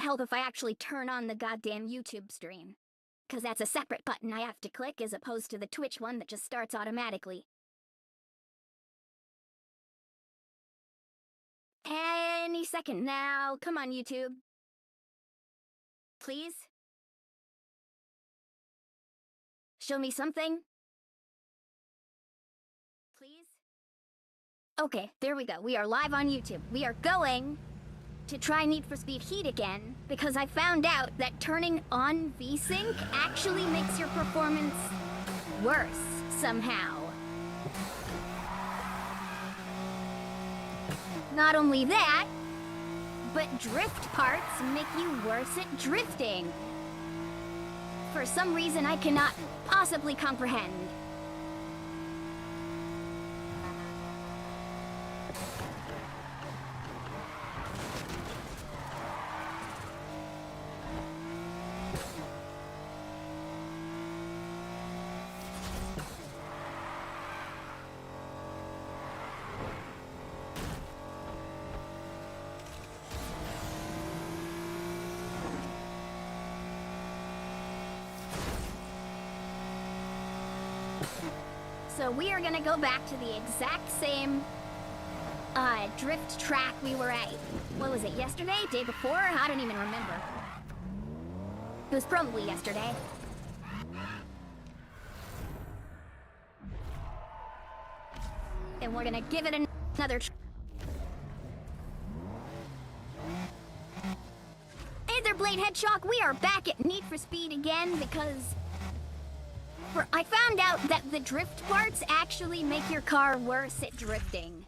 help if I actually turn on the goddamn YouTube stream. Because that's a separate button I have to click as opposed to the Twitch one that just starts automatically. Any second now. Come on, YouTube. Please? Show me something? Please? Okay, there we go. We are live on YouTube. We are going to try Need for Speed Heat again because I found out that turning on VSync actually makes your performance worse somehow. Not only that, but drift parts make you worse at drifting. For some reason I cannot possibly comprehend. So we are gonna go back to the exact same drift track we were at. What was it, yesterday? Day before? I don't even remember. It was probably yesterday. And we're gonna give it another try. Hey there, Blade Headshock! We are back at Need for Speed again because I found out that the drift parts actually make your car worse at drifting.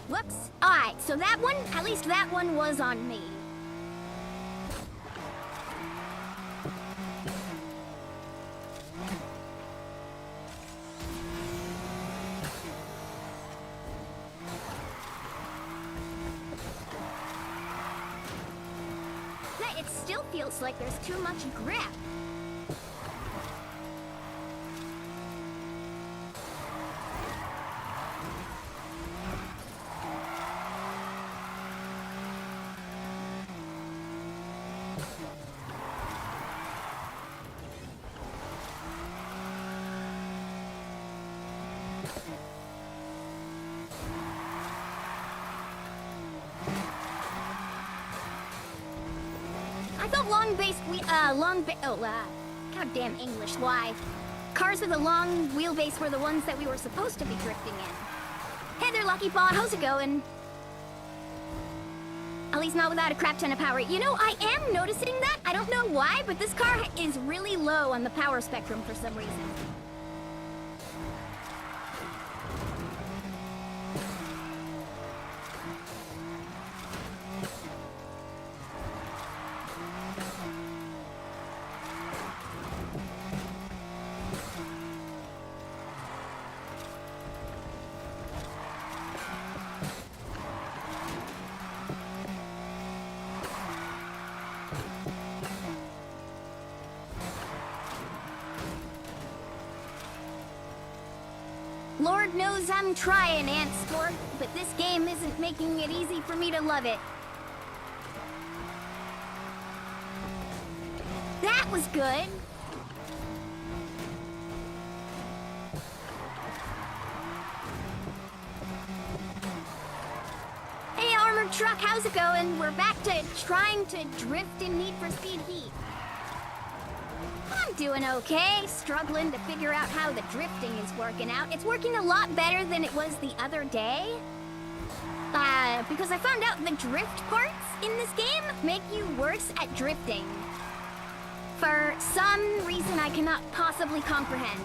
Whoops. Alright, so that one, at least that one was on me. It still feels like there's too much grip. I thought goddamn English, why? Cars with a long wheelbase were the ones that we were supposed to be drifting in. Hey there, Lucky Bot, how's it going? At least not without a crap ton of power. You know, I am noticing that. I don't know why, but this car is really low on the power spectrum for some reason. Lord knows I'm trying, Ant Sport, but this game isn't making it easy for me to love it. That was good. Hey, Armored Truck, how's it going? We're back to trying to drift in Need for Speed Heat. I'm doing okay, struggling to figure out how the drifting is working out. It's working a lot better than it was the other day. Because I found out the drift parts in this game make you worse at drifting. For some reason I cannot possibly comprehend.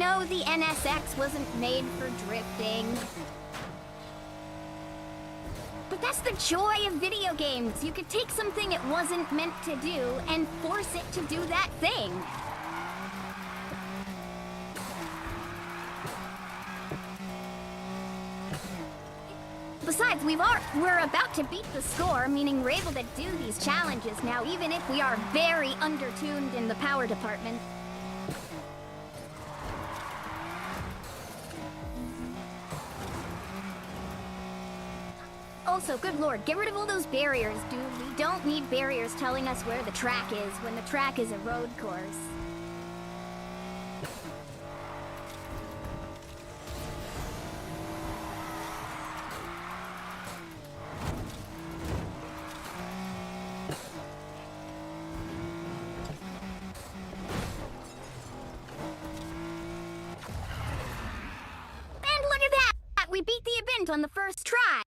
know the NSX wasn't made for drifting. But that's the joy of video games. You could take something it wasn't meant to do and force it to do that thing. Besides, we're about to beat the score, meaning we're able to do these challenges now, even if we are very undertuned in the power department. Also, good lord, get rid of all those barriers, dude. We don't need barriers telling us where the track is when the track is a road course. And look at that! We beat the event on the first try!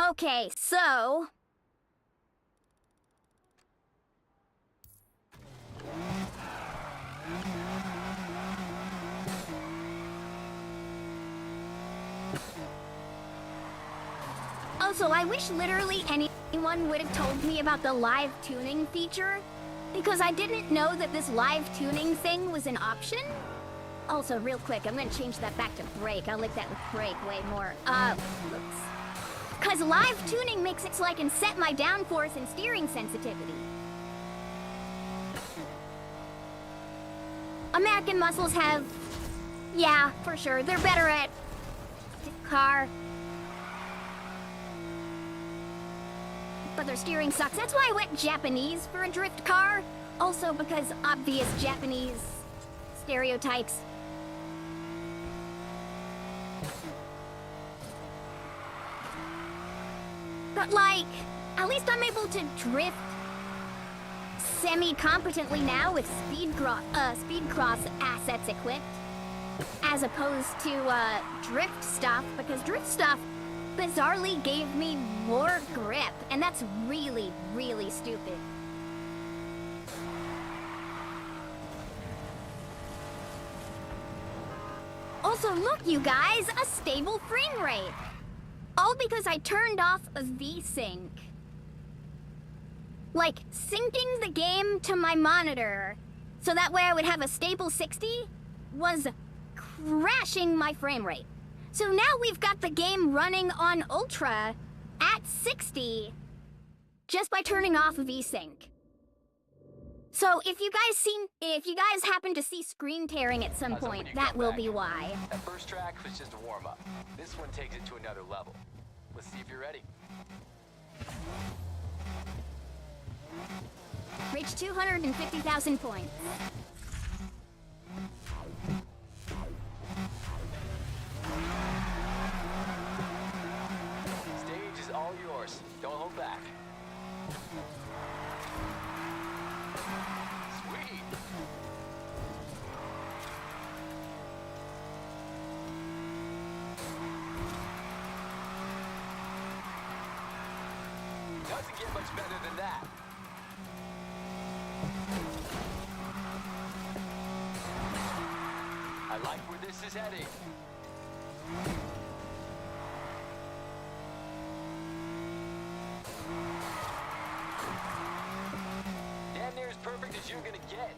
Okay, so... Also, I wish literally anyone would have told me about the live tuning feature, because I didn't know that this live tuning thing was an option. Also, real quick, I'm gonna change that back to brake. I like that with brake way more. Whoops. Because live tuning makes it so I can set my downforce and steering sensitivity. American muscles have... Yeah, for sure. They're better at... car. But their steering sucks. That's why I went Japanese for a drift car. Also because obvious Japanese stereotypes. But like, at least I'm able to drift semi-competently now with speed cross assets equipped, as opposed to drift stuff, because drift stuff bizarrely gave me more grip, and that's really, really stupid. Also, look, you guys, a stable frame rate. All because I turned off a V-Sync. Like, syncing the game to my monitor, so that way I would have a stable 60, was crashing my frame rate. So now we've got the game running on Ultra at 60, just by turning off V-Sync. So if you guys happen to see screen tearing at some point, that will be why. That first track was just a warm-up. This one takes it to another level. Let's see if you're ready. Reach 250,000 points. Stage is all yours. Don't hold back. Sweet. Doesn't get much better than that. I like where this is heading. Damn near as perfect as you're gonna get.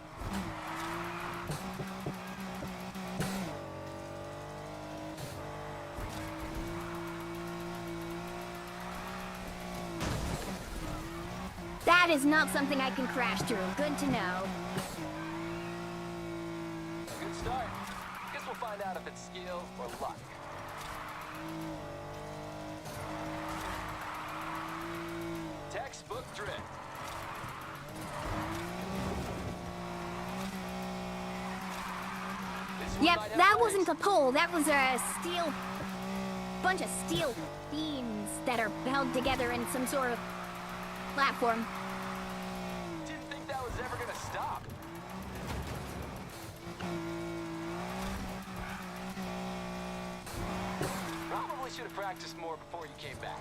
That is not something I can crash through. Good to know. Good start. Guess we'll find out if it's skill or luck. Textbook drift. Yep, that wasn't a pole. That was a bunch of steel beams that are held together in some sort of platform. Didn't think that was ever gonna stop. Probably should have practiced more before you came back.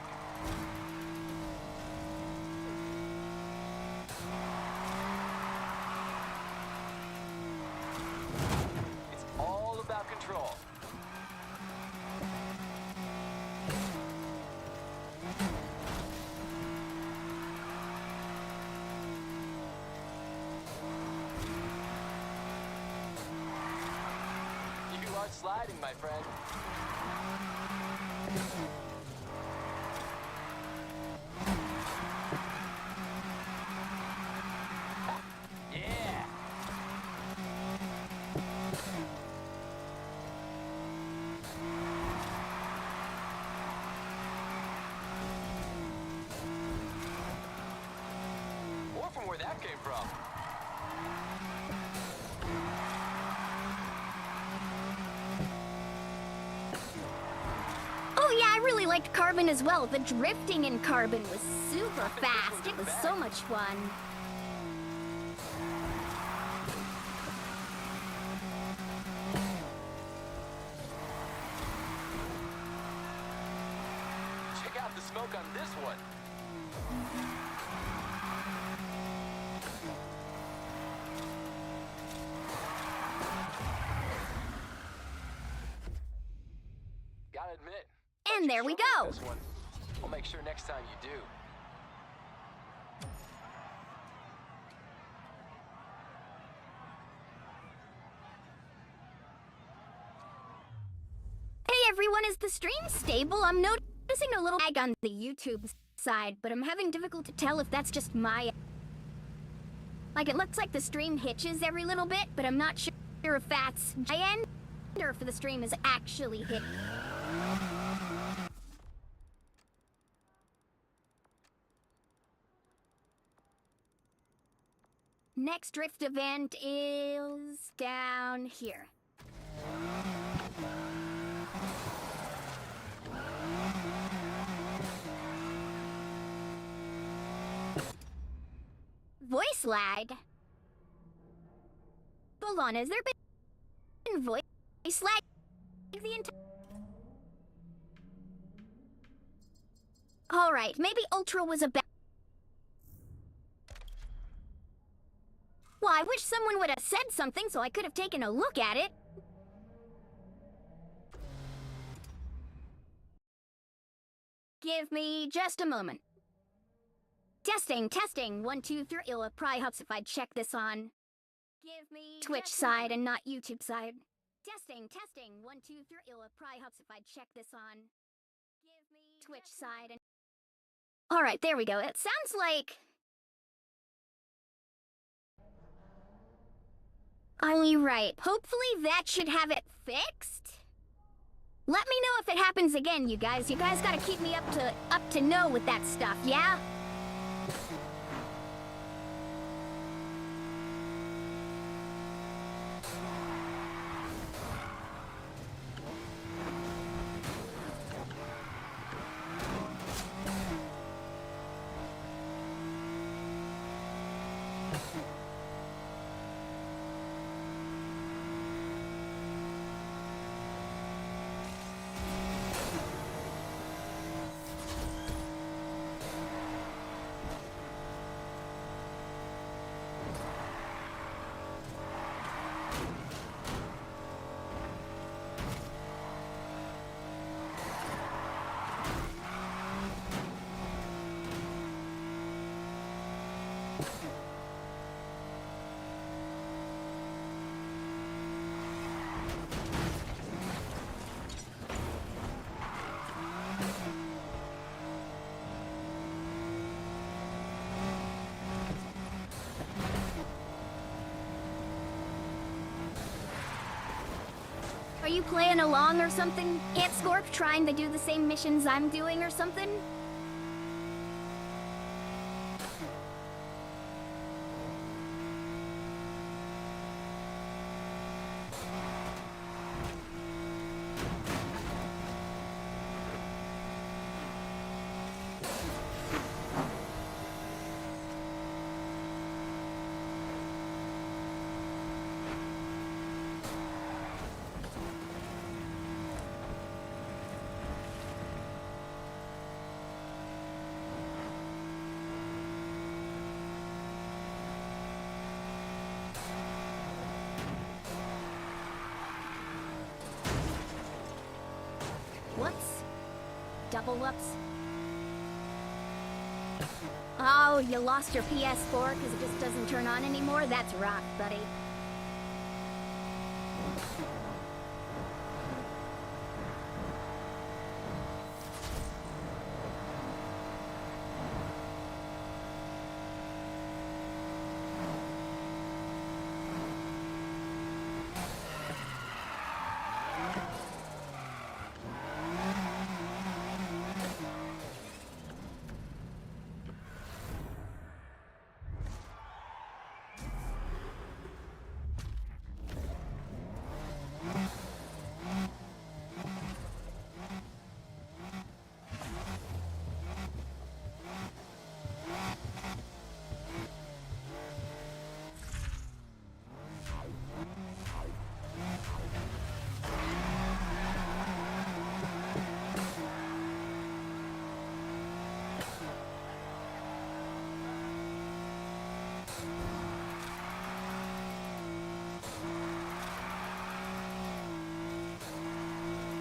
It's all about control. You are sliding, my friend. Yeah. More from where that came from. Oh yeah, I really liked Carbon as well. The drifting in Carbon was super fast. It was so much fun. Check out the smoke on this one. Gotta admit. And there we struggle go. with this one. I'll make sure next time you do. Hey everyone, is the stream stable? I'm noticing a little lag on the YouTube side, but I'm having difficulty to tell if that's just my... Like, it looks like the stream hitches every little bit, but I'm not sure if that's my end or if the stream is actually hit. Next drift event is down here. Voice lag? Hold on, has there been voice lag the entire... Alright, maybe Ultra was a bad... Well, I wish someone would have said something so I could have taken a look at it. Give me just a moment. Testing, 1, 2, 3. It probably helps if I check this on Give me Twitch side and not YouTube side. Testing, 1, 2, 3. It probably helps if I check this on Give me Twitch side and... Alright, there we go. It sounds like... Right. Hopefully that should have it fixed. Let me know if it happens again, you guys. You guys gotta keep me up to know with that stuff, yeah? Are you playing along or something? Ant Scorp trying to do the same missions I'm doing or something? Whoops. Double whoops. Oh, you lost your PS4 because it just doesn't turn on anymore? That's rough, buddy.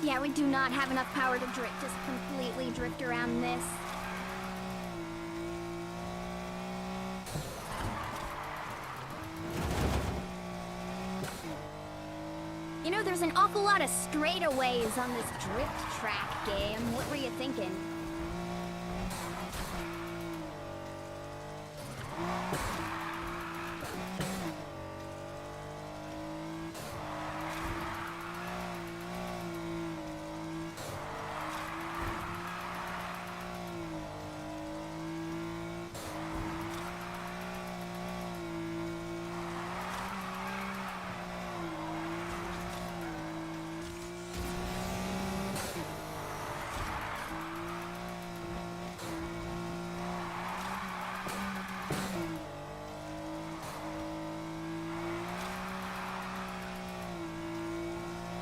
Yeah, we do not have enough power to just completely drift around this. You know, there's an awful lot of straightaways on this drift track game. What were you thinking?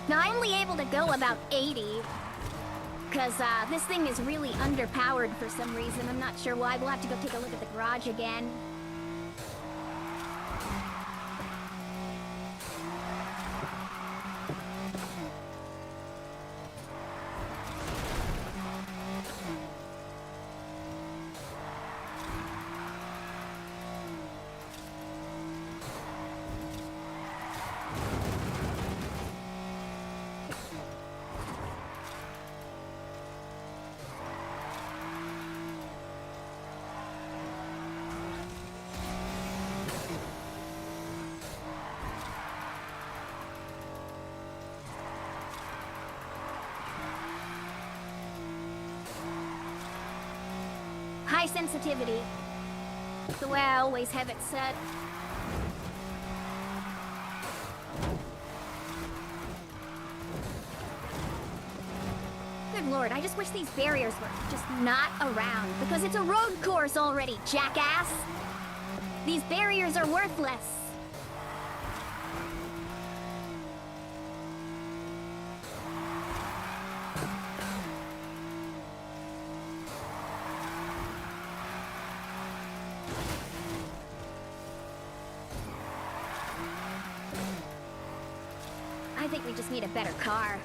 Now, I'm only able to go about 80, because this thing is really underpowered for some reason. I'm not sure why. We'll have to go take a look at the garage again. High sensitivity. The way I always have it set. Good lord, I just wish these barriers were just not around, because it's a road course already, jackass! These barriers are worthless. I think we just need a better car.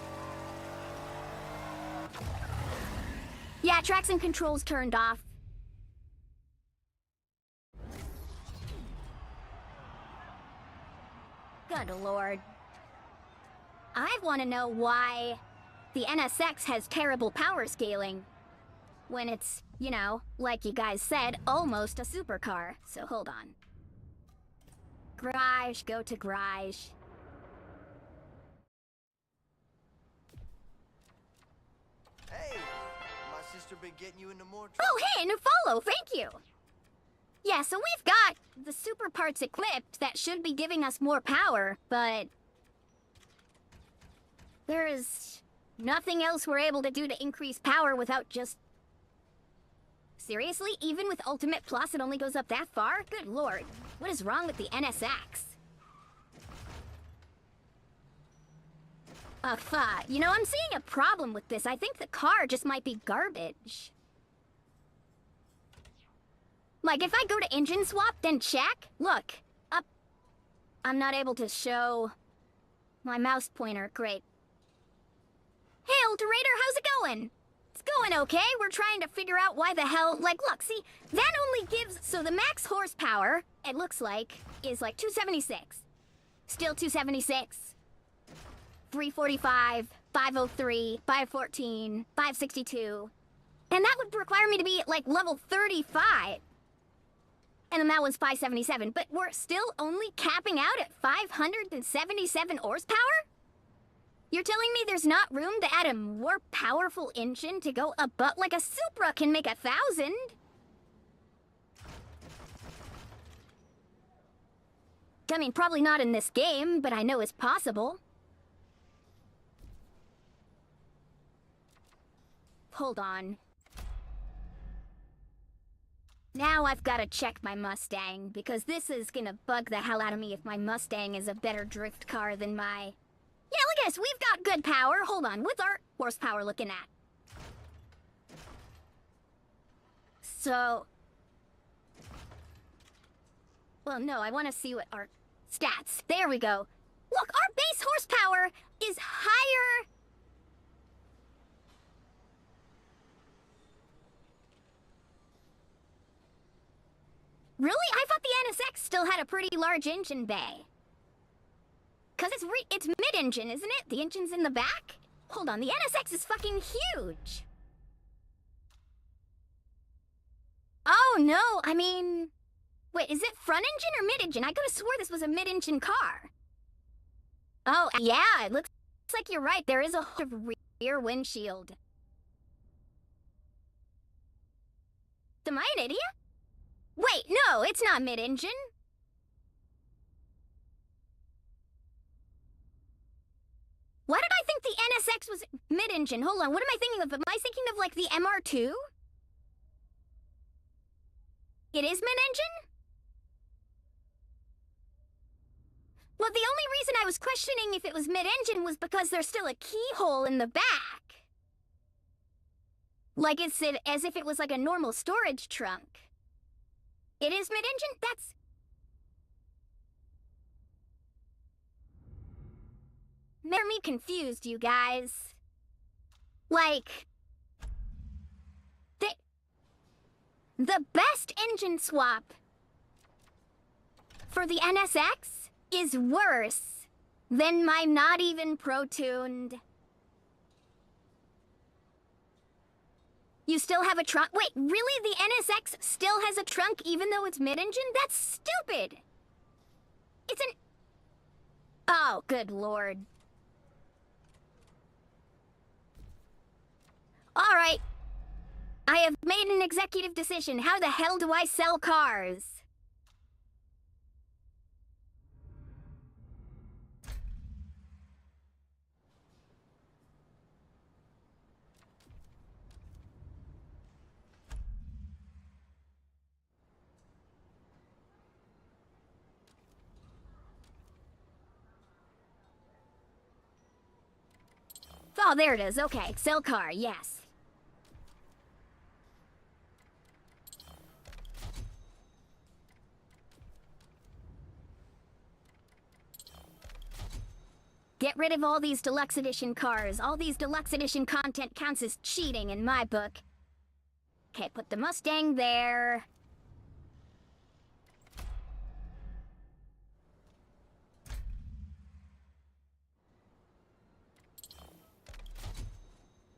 Yeah, traction controls turned off. Good lord. I want to know why the NSX has terrible power scaling when it's, you know, like you guys said, almost a supercar. So hold on. Garage, go to garage. Hey, my sister been getting you into more trouble. Oh, hey, a new follow, thank you! Yeah, so we've got the super parts equipped that should be giving us more power, but there is nothing else we're able to do to increase power without just... Seriously? Even with Ultimate Plus, it only goes up that far? Good lord. What is wrong with the NSX? You know, I'm seeing a problem with this. I think the car just might be garbage. Like, if I go to engine swap, then check. Look, up. I'm not able to show my mouse pointer. Great. Hey, Ulterator, how's it going? It's going okay. We're trying to figure out why the hell, like, look, see, that only gives, so the max horsepower, it looks like, is like 276. Still 276. 345, 503, 514, 562. And that would require me to be at, like, level 35. And then that was 577, but we're still only capping out at 577 horsepower? You're telling me there's not room to add a more powerful engine to go above, like a Supra can make 1,000? I mean, probably not in this game, but I know it's possible. Hold on. Now I've got to check my Mustang, because this is gonna bug the hell out of me if my Mustang is a better drift car than my... Yeah, look at us, we've got good power. Hold on, what's our horsepower looking at? So... Well, no, I want to see what our stats... There we go. Look, our base horsepower is higher... Really? I thought the NSX still had a pretty large engine bay. Cause it's mid-engine, isn't it? The engine's in the back? Hold on, the NSX is fucking huge. Oh no, I mean... Wait, is it front engine or mid-engine? I could've swore this was a mid-engine car. Oh, yeah, it looks like you're right. There is a rear windshield. Am I an idiot? Wait, no, it's not mid-engine. Why did I think the NSX was mid-engine? Hold on, what am I thinking of? Am I thinking of, like, the MR2? It is mid-engine? Well, the only reason I was questioning if it was mid-engine was because there's still a keyhole in the back. Like it's as if it was like a normal storage trunk. It is mid-engine? That's... They're me confused, you guys. Like... The best engine swap for the NSX is worse than my not even pro-tuned... You still have a trunk? Wait, really? The NSX still has a trunk even though it's mid-engine? That's stupid! It's an... Oh, good lord. Alright. I have made an executive decision. How the hell do I sell cars? Oh, there it is. Okay, sell car, yes. Get rid of all these deluxe edition cars. All these deluxe edition content counts as cheating in my book. Okay, put the Mustang there.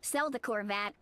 Sell the Corvette.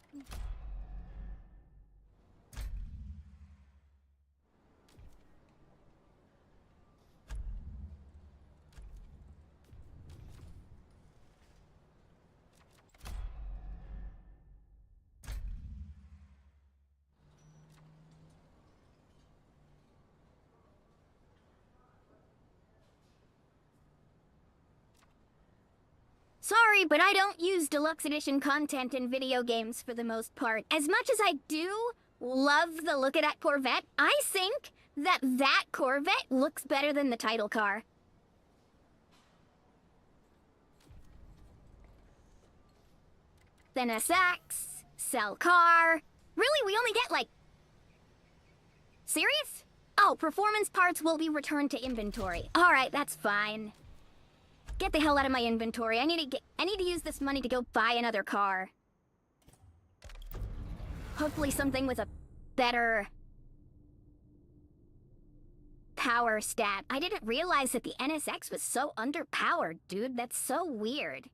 Sorry, but I don't use deluxe edition content in video games for the most part. As much as I do love the look of that Corvette, I think that Corvette looks better than the title car. Then SX, sell car. Really, we only get like... Serious? Oh, performance parts will be returned to inventory. Alright, that's fine. Get the hell out of my inventory. I need to use this money to go buy another car. Hopefully something with a better power stat. I didn't realize that the NSX was so underpowered, dude. That's so weird.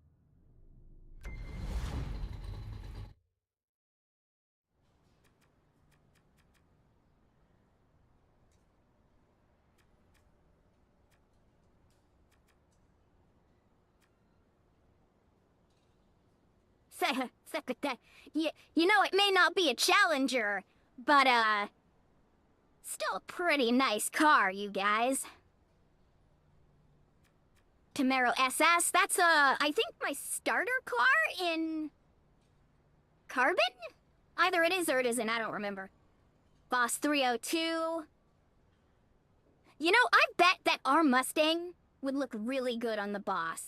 You know, it may not be a Challenger, but, still a pretty nice car, you guys. Camaro SS, that's, I think my starter car in Carbon? Either it is or it isn't, I don't remember. Boss 302. You know, I bet that our Mustang would look really good on the Boss.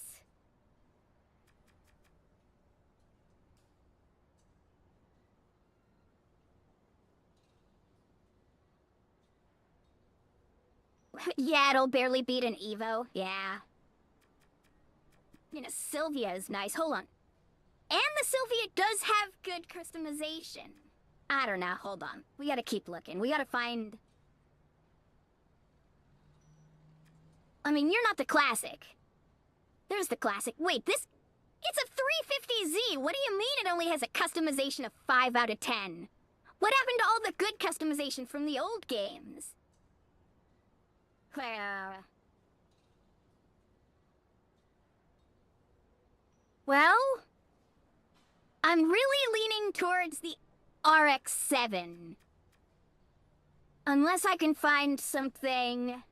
Yeah, it'll barely beat an Evo. Yeah. You know, Sylvia is nice. Hold on. And the Sylvia does have good customization. I don't know. Hold on. We gotta keep looking. We gotta find... I mean, you're not the classic. There's the classic. Wait, this... It's a 350Z. What do you mean it only has a customization of 5 out of 10? What happened to all the good customization from the old games? Well, I'm really leaning towards the RX-7. Unless I can find something...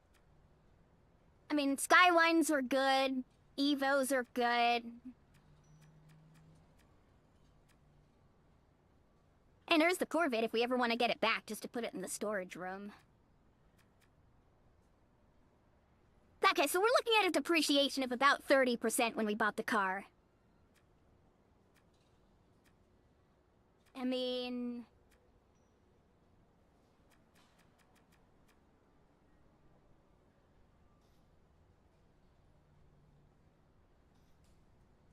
I mean, Skylines are good, Evos are good. And there's the Corvette if we ever want to get it back, just to put it in the storage room. Okay, so we're looking at a depreciation of about 30% when we bought the car. I mean...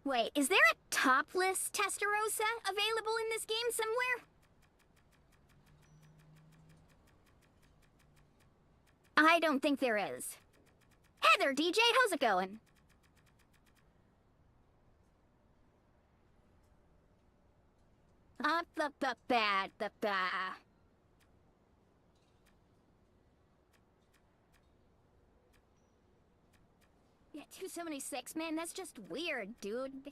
Wait, is there a topless Testarossa available in this game somewhere? I don't think there is. Hey there, DJ, how's it going? Yeah, 276, man, that's just weird, dude.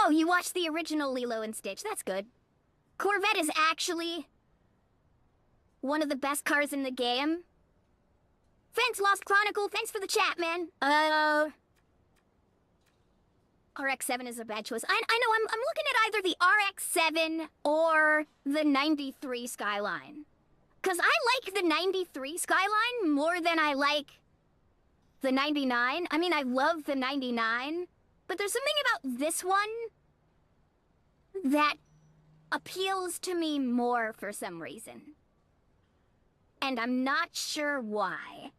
Oh, you watched the original Lilo and Stitch. That's good. Corvette is actually one of the best cars in the game. Thanks, Lost Chronicle. Thanks for the chat, man. RX-7 is a bad choice. I know, I'm looking at either the RX-7 or the 93 Skyline. Because I like the 93 Skyline more than I like the 99. I mean, I love the 99. But there's something about this one that appeals to me more for some reason. And I'm not sure why.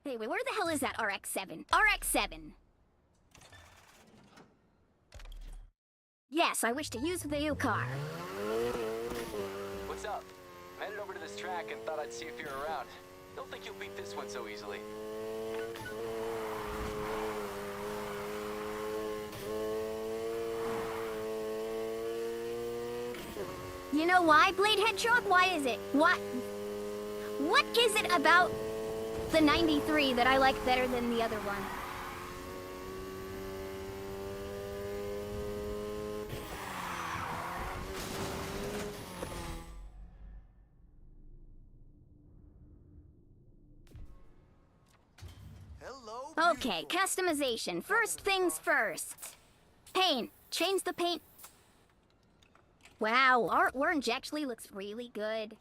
Hey, wait, where the hell is that RX-7? RX-7! Yes, I wish to use the new car. What's up? I'm headed over to this track and thought I'd see if you're around. Don't think you'll beat this one so easily. You know why, Bladehead Chalk? Why is it? What is it about the 93 that I like better than the other one? Hello, Okay, beautiful. customization. First things first. Paint. Change the paint. Wow, our orange actually looks really good.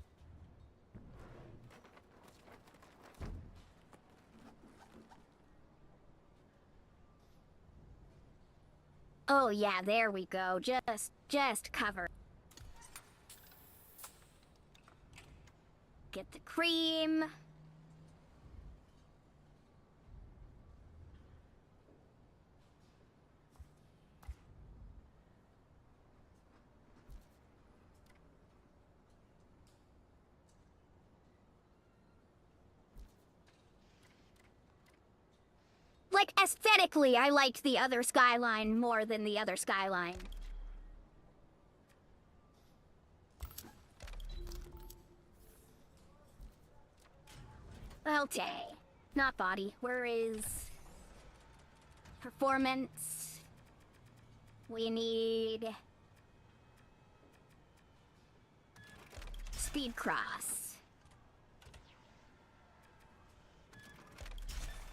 Oh yeah, there we go. Just cover. Get the cream. Like, aesthetically, I liked the other skyline more than the other skyline. Okay. Not body. Where is... performance? We need... speed cross.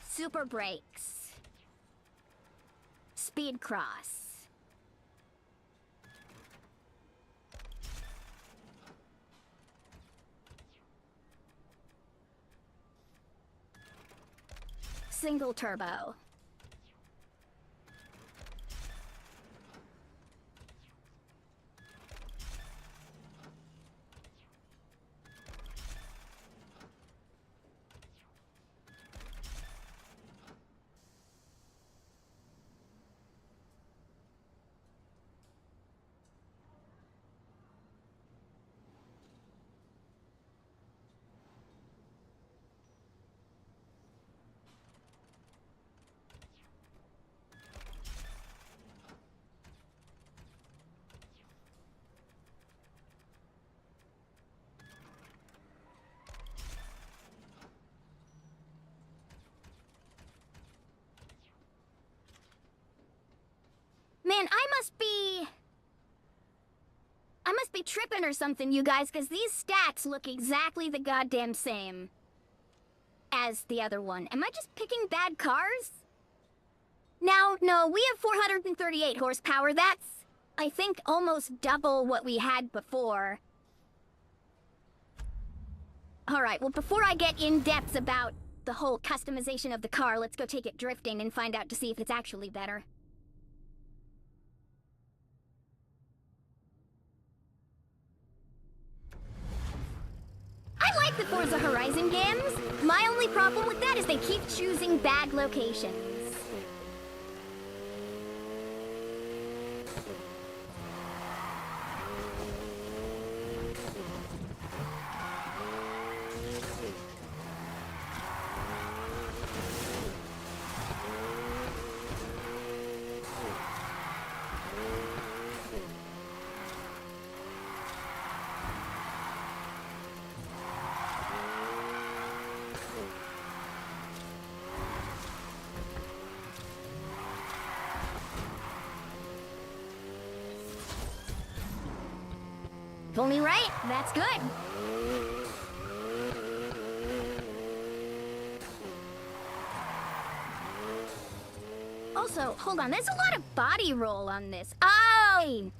Super brakes. Speed cross. Single turbo. Man, I must be tripping or something, you guys, because these stats look exactly the goddamn same as the other one. Am I just picking bad cars? Now, no, we have 438 horsepower. That's, I think, almost double what we had before. Alright, well, before I get in depth about the whole customization of the car, let's go take it drifting and find out to see if it's actually better. I like the Forza Horizon games. My only problem with that is they keep choosing bad locations. Only right, that's good. Also, hold on, there's a lot of body roll on this. Oh!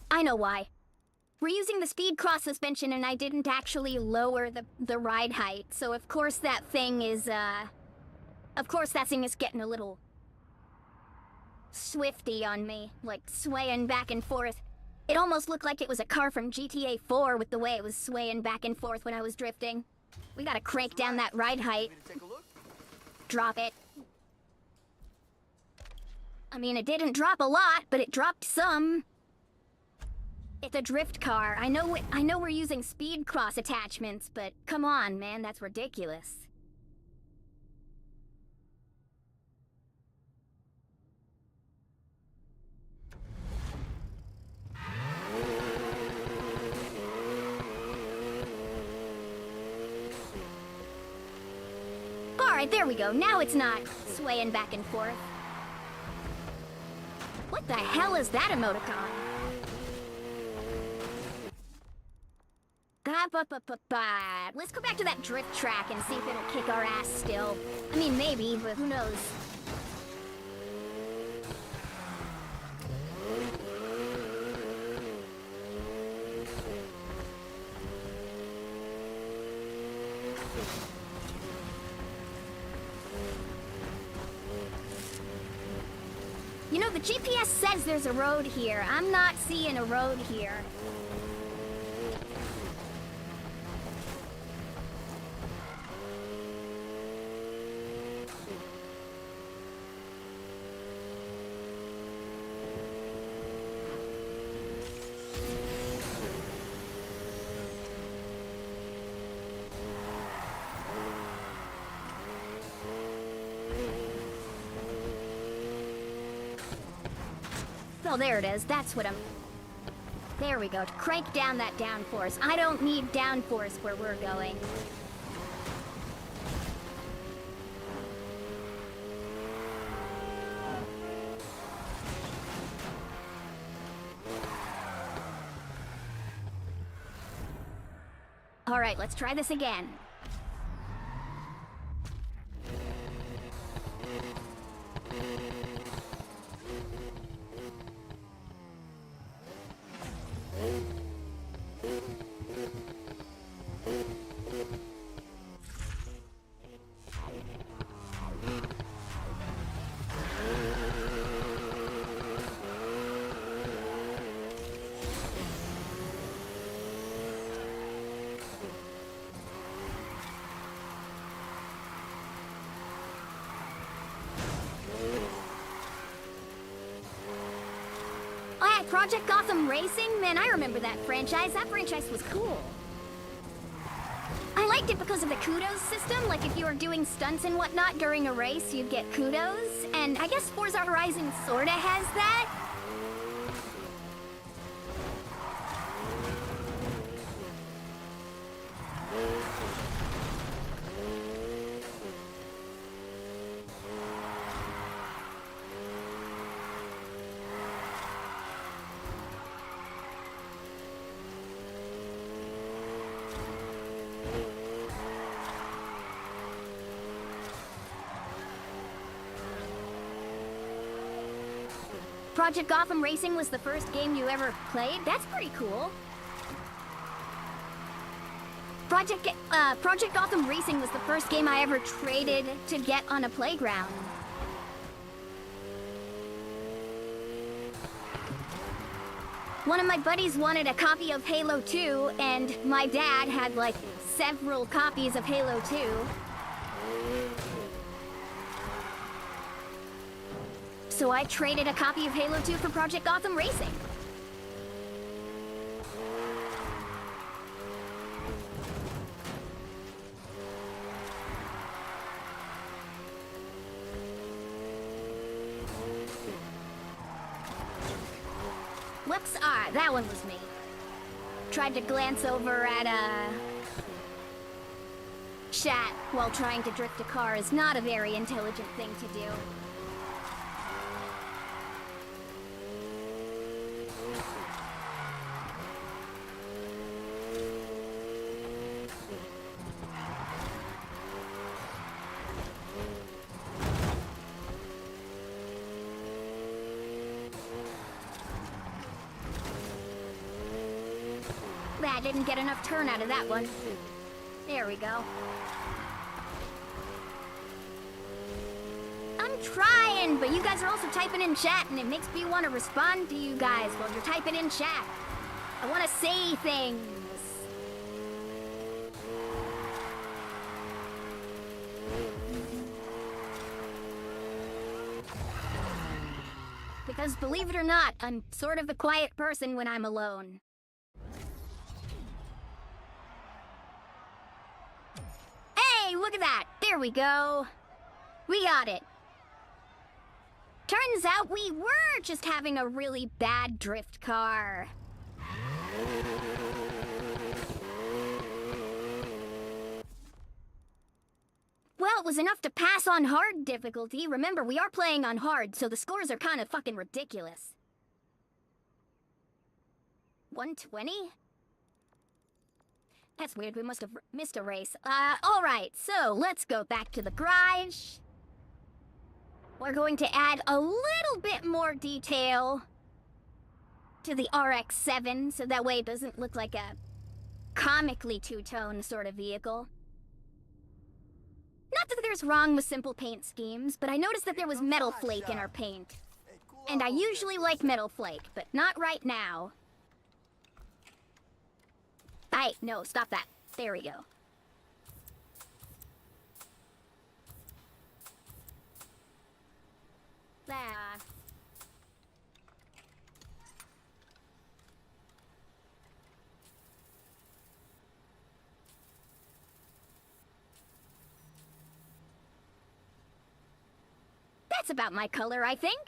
I know why. We're using the speed cross suspension and I didn't actually lower the ride height, so of course that thing is, getting a little swifty on me, like swaying back and forth. It almost looked like it was a car from GTA 4 with the way it was swaying back and forth when I was drifting. We gotta crank down that ride height. Drop it. I mean, it didn't drop a lot, but it dropped some. It's a drift car. I know we're using speed cross attachments, but come on, man, that's ridiculous. Alright, there we go. Now it's not swaying back and forth. What the hell is that emoticon? Let's go back to that drift track and see if it'll kick our ass still. I mean, maybe, but who knows? You know, the GPS says there's a road here. I'm not seeing a road here. Oh, there it is. That's what I'm... There we go. To crank down that downforce. I don't need downforce where we're going. All right, let's try this again. Project Gotham Racing? Man, I remember that franchise. That franchise was cool. I liked it because of the kudos system. Like, if you were doing stunts and whatnot during a race, you'd get kudos. And I guess Forza Horizon sorta has that. Project Gotham Racing was the first game you ever played? That's pretty cool. Project Gotham Racing was the first game I ever traded to get on a playground. One of my buddies wanted a copy of Halo 2, and my dad had like several copies of Halo 2. So I traded a copy of Halo 2 for Project Gotham Racing. Whoops, that one was me. Tried to glance over at, chat while trying to drift a car is not a very intelligent thing to do. I didn't get enough turn out of that one. There we go. I'm trying, but you guys are also typing in chat, and it makes me want to respond to you guys while you're typing in chat. I want to say things. Because believe it or not, I'm sort of a quiet person when I'm alone. Hey, look at that! There we go. We got it. Turns out we were just having a really bad drift car. Well, it was enough to pass on hard difficulty. Remember, we are playing on hard, so the scores are kind of fucking ridiculous. 120? That's weird, we must have missed a race. Alright, so let's go back to the garage. We're going to add a little bit more detail to the RX-7, so that way it doesn't look like a comically two-tone sort of vehicle. Not that there's wrong with simple paint schemes, but I noticed that there was metal flake in our paint. And I usually like metal flake, but not right now. Hey, no, stop that. There we go. There. That's about my color, I think.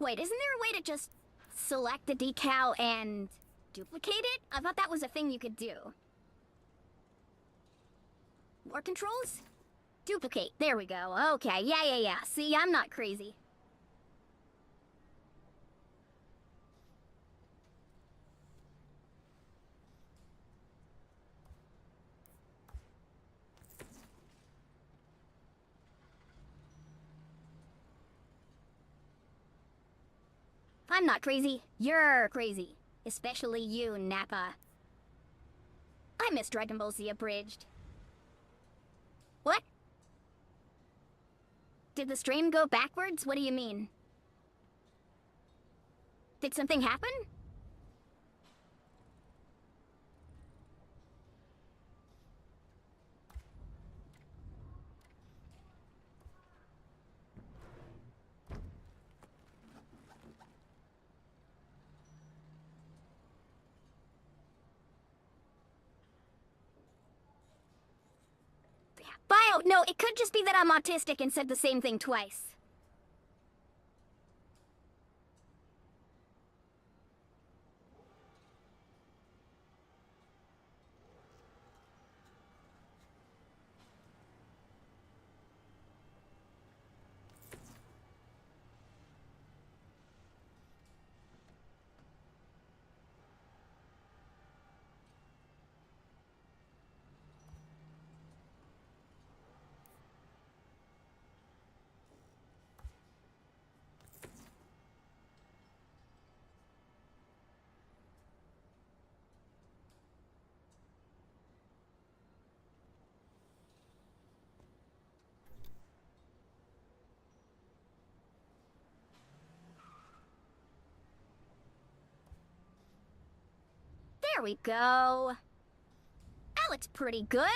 Wait, isn't there a way to just select the decal and duplicate it? I thought that was a thing you could do. More controls? Duplicate. There we go. Okay, yeah. See, I'm not crazy. I'm not crazy. You're crazy. Especially you, Nappa. I miss Dragon Ball Z Abridged. What? Did the stream go backwards? What do you mean? Did something happen? Bio, no, it could just be that I'm autistic and said the same thing twice. There we go. That looks pretty good.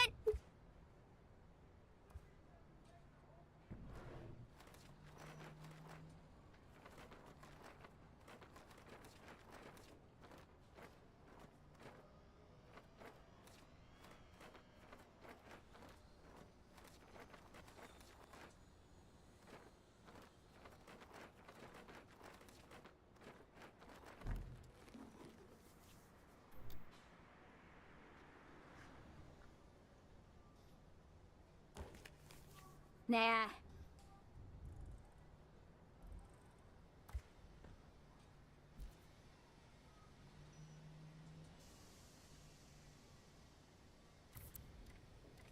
Nah.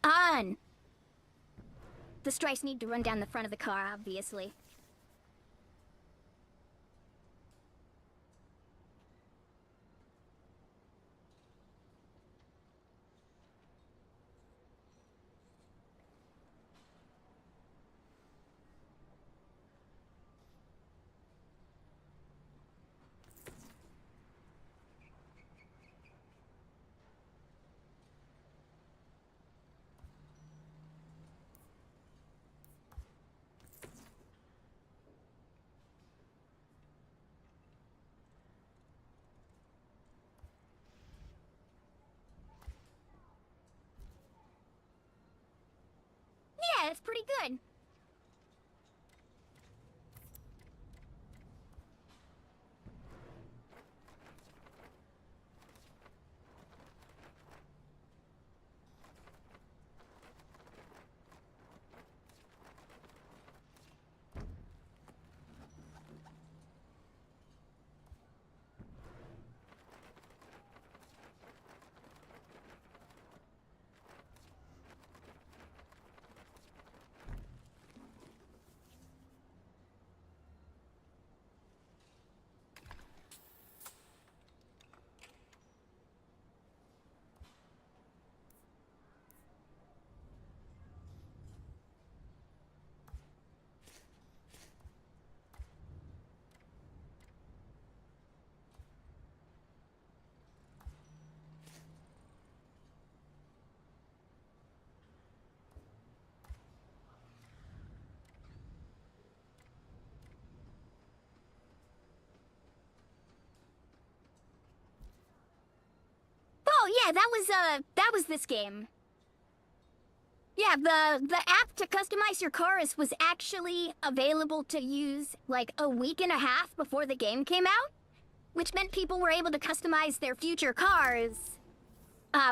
On! The stripes need to run down the front of the car, obviously. Yeah, it's pretty good. Oh yeah, that was this game. Yeah, the app to customize your cars was actually available to use like a week and a half before the game came out, which meant people were able to customize their future cars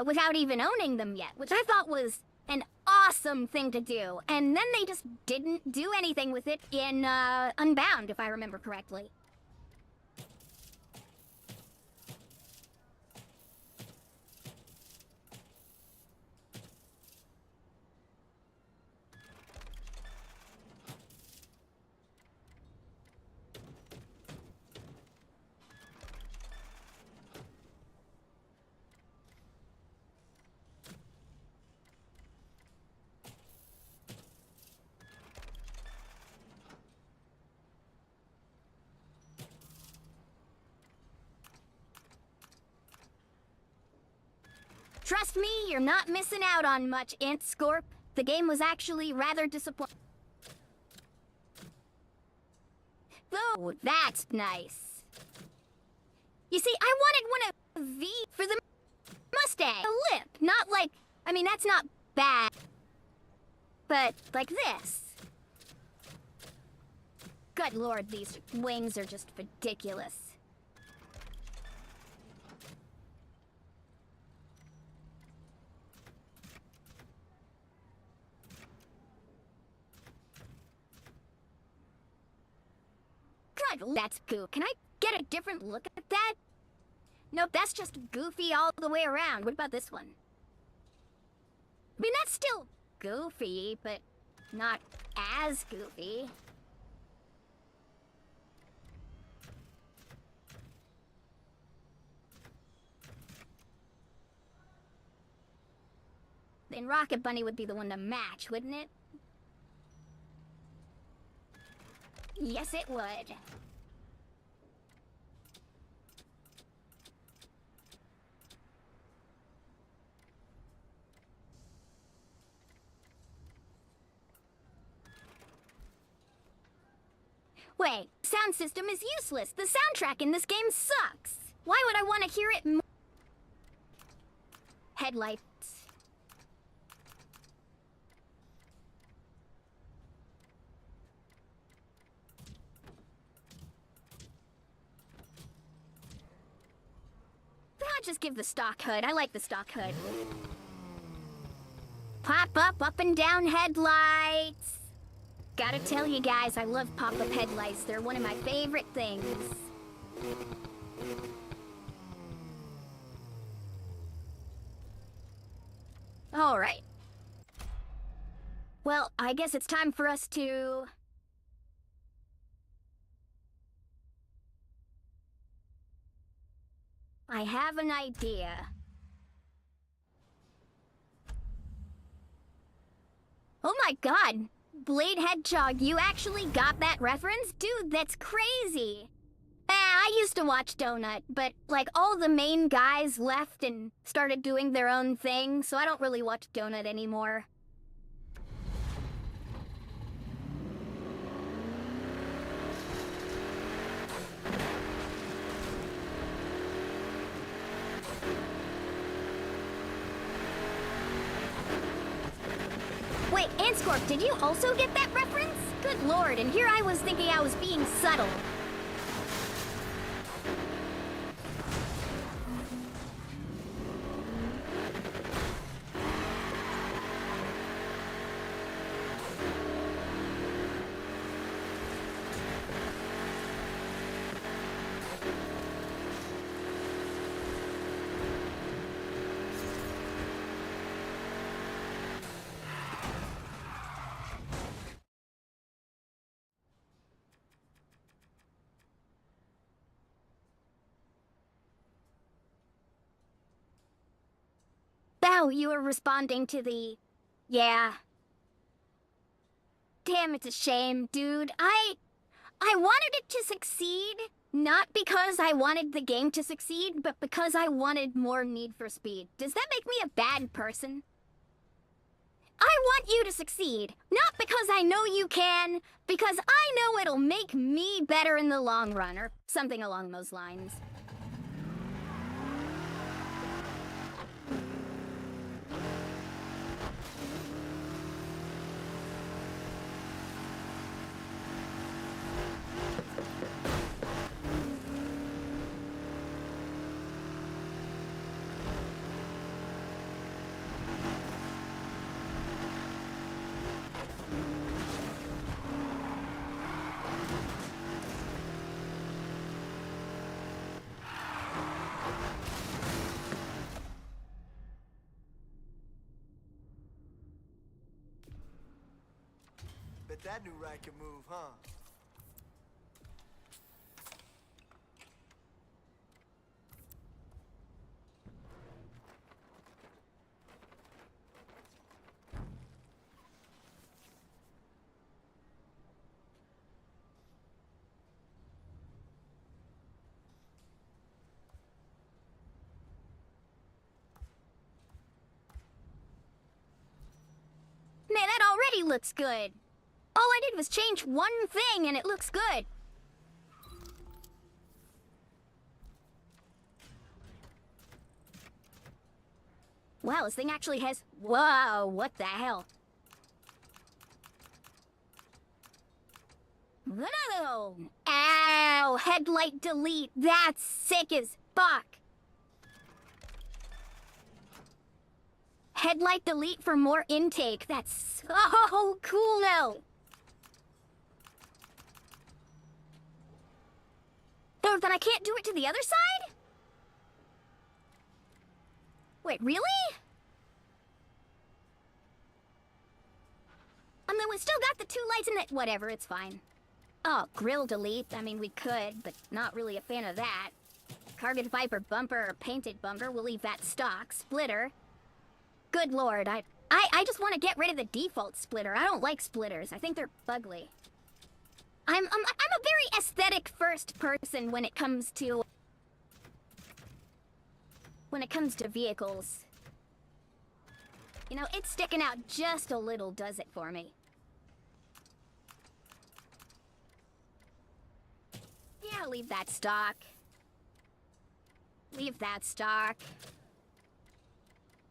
without even owning them yet, which I thought was an awesome thing to do. And then they just didn't do anything with it in Unbound, if I remember correctly. Trust me, you're not missing out on much, Ant Scorp. The game was actually rather disappointing. Oh, that's nice. You see, I wanted one of V for the Mustang. A lip, not like... I mean, that's not bad. But like this. Good lord, these wings are just ridiculous. God, that's goo. Can I get a different look at that? Nope, that's just goofy all the way around. What about this one? I mean, that's still goofy, but not as goofy. Then Rocket Bunny would be the one to match, wouldn't it? Yes, it would. Wait, sound system is useless. The soundtrack in this game sucks. Why would I want to hear it more? Headlights. I'll just give the stock hood. I like the stock hood. Pop up and down headlights. Gotta tell you guys, I love pop-up headlights. They're one of my favorite things. All right. Well, I guess it's time for us to... I have an idea. Oh my god! Blade Hedgehog, you actually got that reference? Dude, that's crazy! I used to watch Donut, but like all the main guys left and started doing their own thing, so I don't really watch Donut anymore. Wait, Anscorp, did you also get that reference? Good lord, and here I was thinking I was being subtle. Oh, you were responding to the... Yeah. Damn, it's a shame, dude. I wanted it to succeed, not because I wanted the game to succeed, but because I wanted more Need for Speed. Does that make me a bad person? I want you to succeed, not because I know you can, because I know it'll make me better in the long run, or something along those lines. Bet that new ride can move, huh? Man, that already looks good. All I did was change one thing and it looks good. Wow, this thing actually has... Whoa, what the hell? Whoa! Ow! Headlight delete. That's sick as fuck. Headlight delete for more intake. That's so cool now. Oh, then I can't do it to the other side? Wait, really? I mean, we still got the two lights in it. Whatever, it's fine. Oh, grill delete. I mean, we could, but not really a fan of that. Carbon fiber bumper or painted bumper, we'll leave that stock. Splitter. Good lord, I just want to get rid of the default splitter. I don't like splitters. I think they're ugly. I'm a very aesthetic first person when it comes to vehicles. You know, it's sticking out just a little does it for me. Yeah, leave that stock. Leave that stock.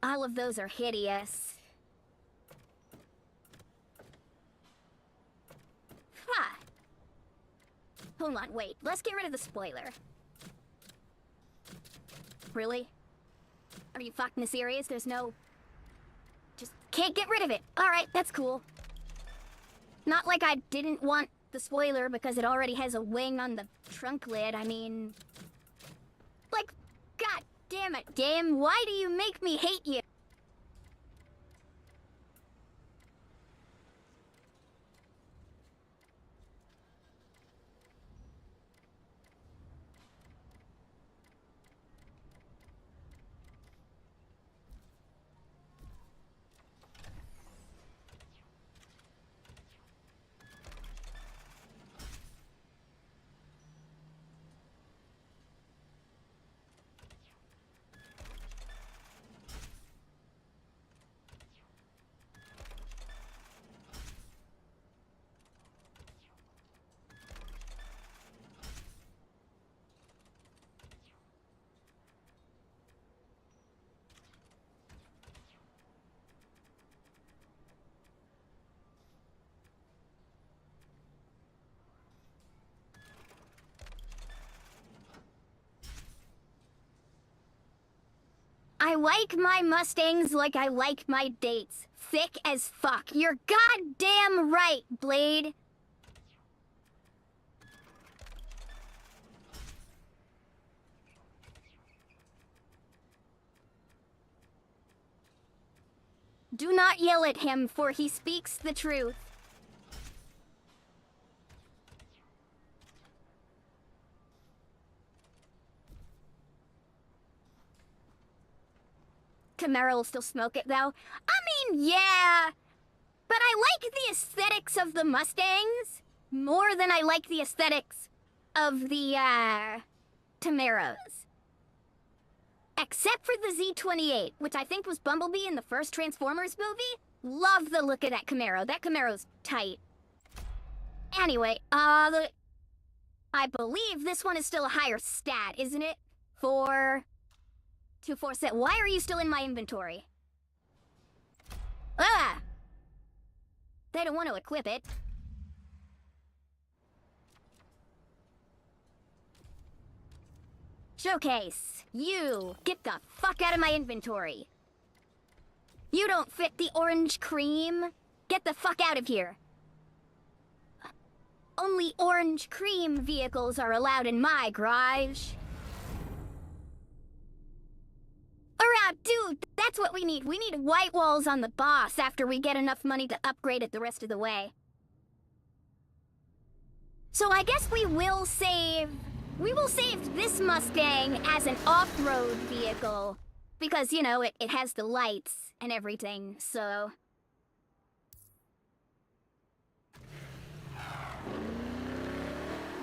All of those are hideous. Huh. Hold on, wait. Let's get rid of the spoiler. Really? Are you fucking serious? There's no... Just can't get rid of it. Alright, that's cool. Not like I didn't want the spoiler because it already has a wing on the trunk lid. I mean... Like, god damn it, game. Why do you make me hate you? I like my Mustangs like I like my dates. Thick as fuck. You're goddamn right, Blade. Do not yell at him, for he speaks the truth. Camaro will still smoke it, though. I mean, yeah. But I like the aesthetics of the Mustangs more than I like the aesthetics of the, Camaros. Except for the Z28, which I think was Bumblebee in the first Transformers movie. Love the look of that Camaro. That Camaro's tight. Anyway, I believe this one is still a higher stat, isn't it? 247. Why are you still in my inventory? Ah! They don't want to equip it. Showcase. You, get the fuck out of my inventory. You don't fit the orange cream. Get the fuck out of here. Only orange cream vehicles are allowed in my garage. Dude, that's what we need. We need white walls on the boss after we get enough money to upgrade it the rest of the way. So I guess we will save this Mustang as an off-road vehicle. Because, you know, it has the lights and everything, so...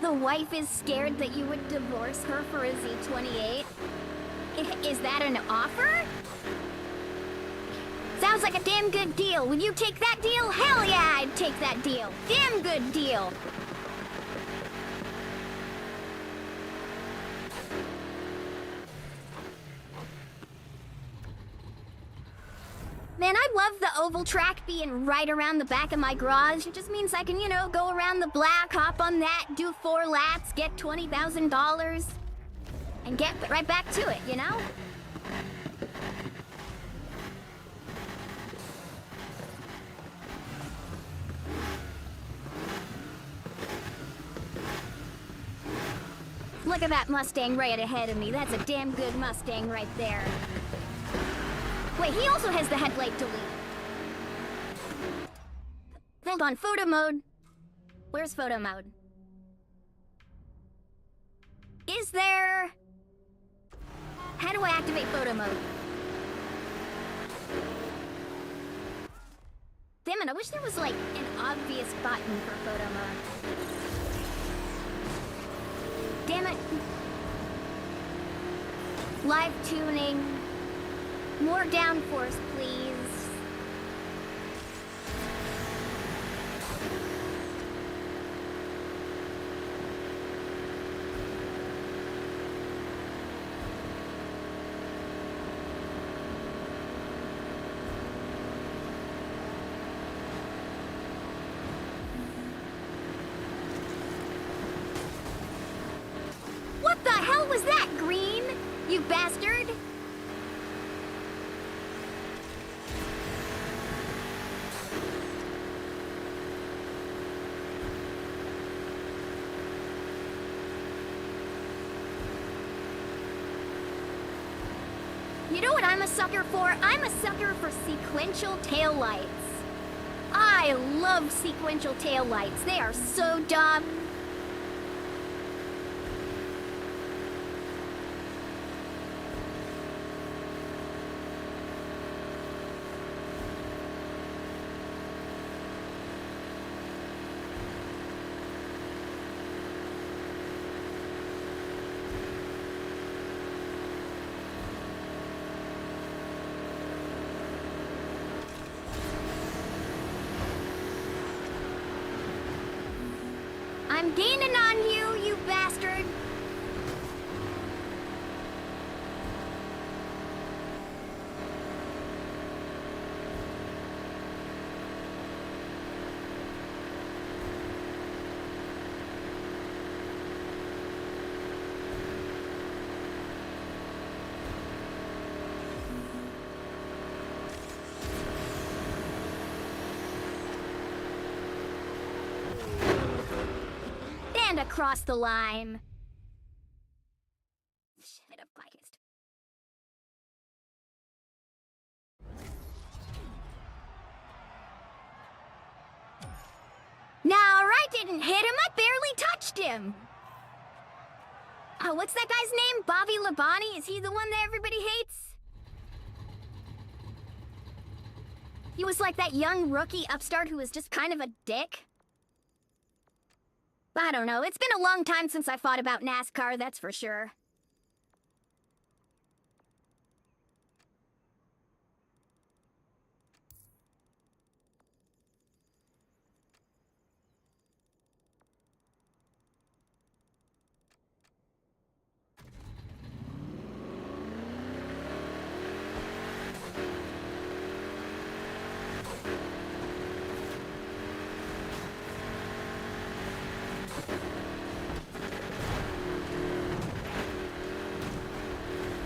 The wife is scared that you would divorce her for a Z28? Is that an offer? Sounds like a damn good deal. Would you take that deal? Hell yeah, I'd take that deal. Damn good deal. Man, I love the oval track being right around the back of my garage. It just means I can, you know, go around the block, hop on that, do 4 laps, get $20,000, and get right back to it, you know? Look at that Mustang right ahead of me. That's a damn good Mustang right there. Wait, he also has the headlight delete. Hold on, photo mode. Where's photo mode? Is there... How do I activate photo mode? Damn it, I wish there was like an obvious button for photo mode. Damn it. Live tuning. More downforce, please. What the hell was that, Green? You bastard! You know what I'm a sucker for? I'm a sucker for sequential taillights. I love sequential taillights. They are so dumb. I'm gaining on you, you bastard! And across the line. Shut up, biased. Now, I didn't hit him. I barely touched him. Oh, what's that guy's name? Bobby Labonte? Is he the one that everybody hates? He was like that young rookie upstart who was just kind of a dick. I don't know. It's been a long time since I fought about NASCAR, that's for sure.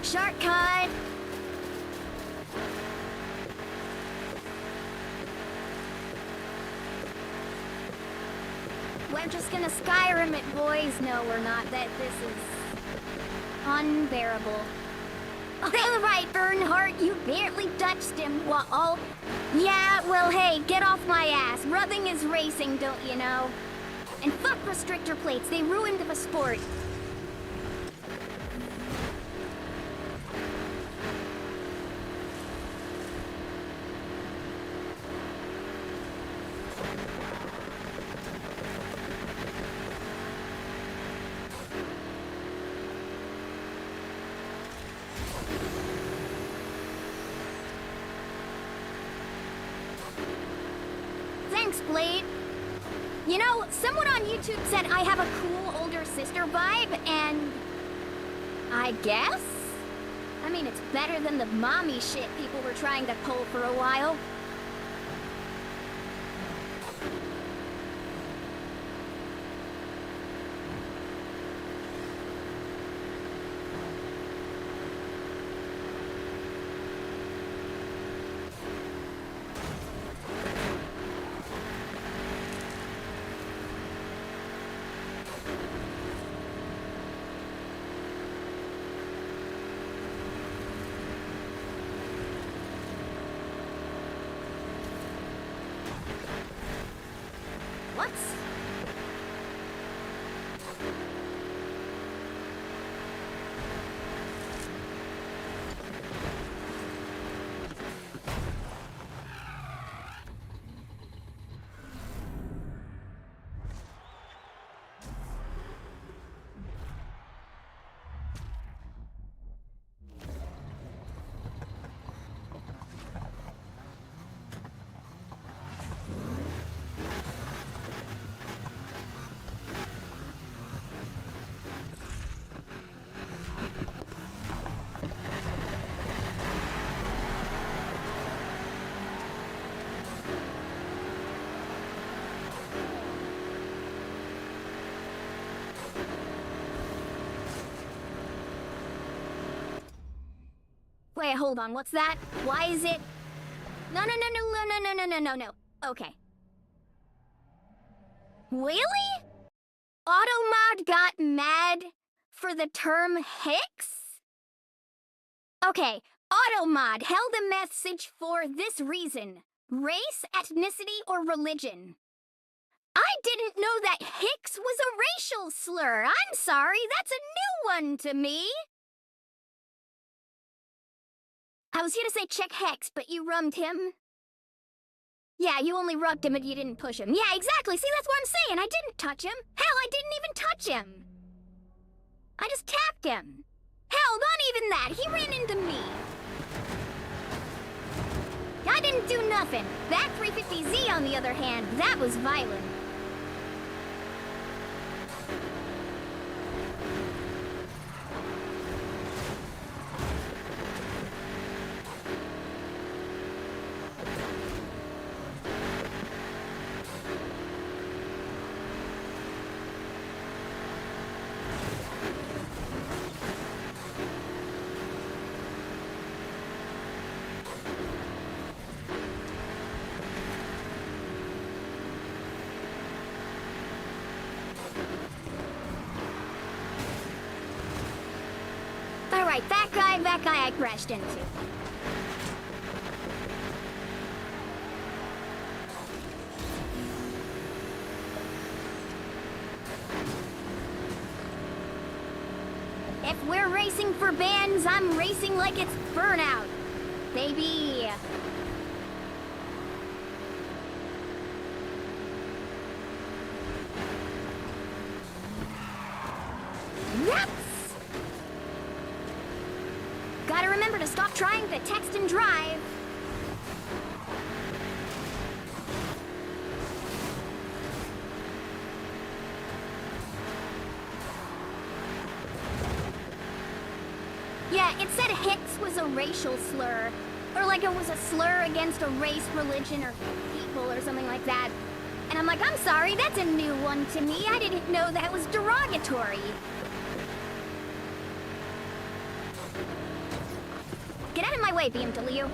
Shortcut! We're just gonna Skyrim it, boys. No, we're not. This is unbearable. All right, Earnhardt, you barely touched him. Well, yeah, well, hey, get off my ass. Rubbing is racing, don't you know? And fuck restrictor plates, they ruined the sport. Thanks, Blade. You know, someone on YouTube said I have a cool older sister vibe, and I guess? I mean, it's better than the mommy shit people were trying to pull for a while. What? Wait, hold on, what's that? Why is it? No. Okay. Really? Automod got mad for the term Hicks? Okay, Automod held a message for this reason. Race, ethnicity, or religion. I didn't know that Hicks was a racial slur. I'm sorry, that's a new one to me. I was here to say check Hex, but you rummed him. Yeah, you only rubbed him and you didn't push him. Yeah, exactly. See, that's what I'm saying. I didn't touch him. Hell, I didn't even touch him. I just tapped him. Hell, not even that. He ran into me. I didn't do nothing. That 350Z, on the other hand, that was violent. Alright, that guy I crashed into. If we're racing for bands, I'm racing like it's Burnout, baby. Yep. Gotta remember to stop trying to text and drive. Yeah, it said Hicks was a racial slur. Or like it was a slur against a race, religion, or people, or something like that. And I'm like, I'm sorry, that's a new one to me. I didn't know that was derogatory. Get out of my way, BMW.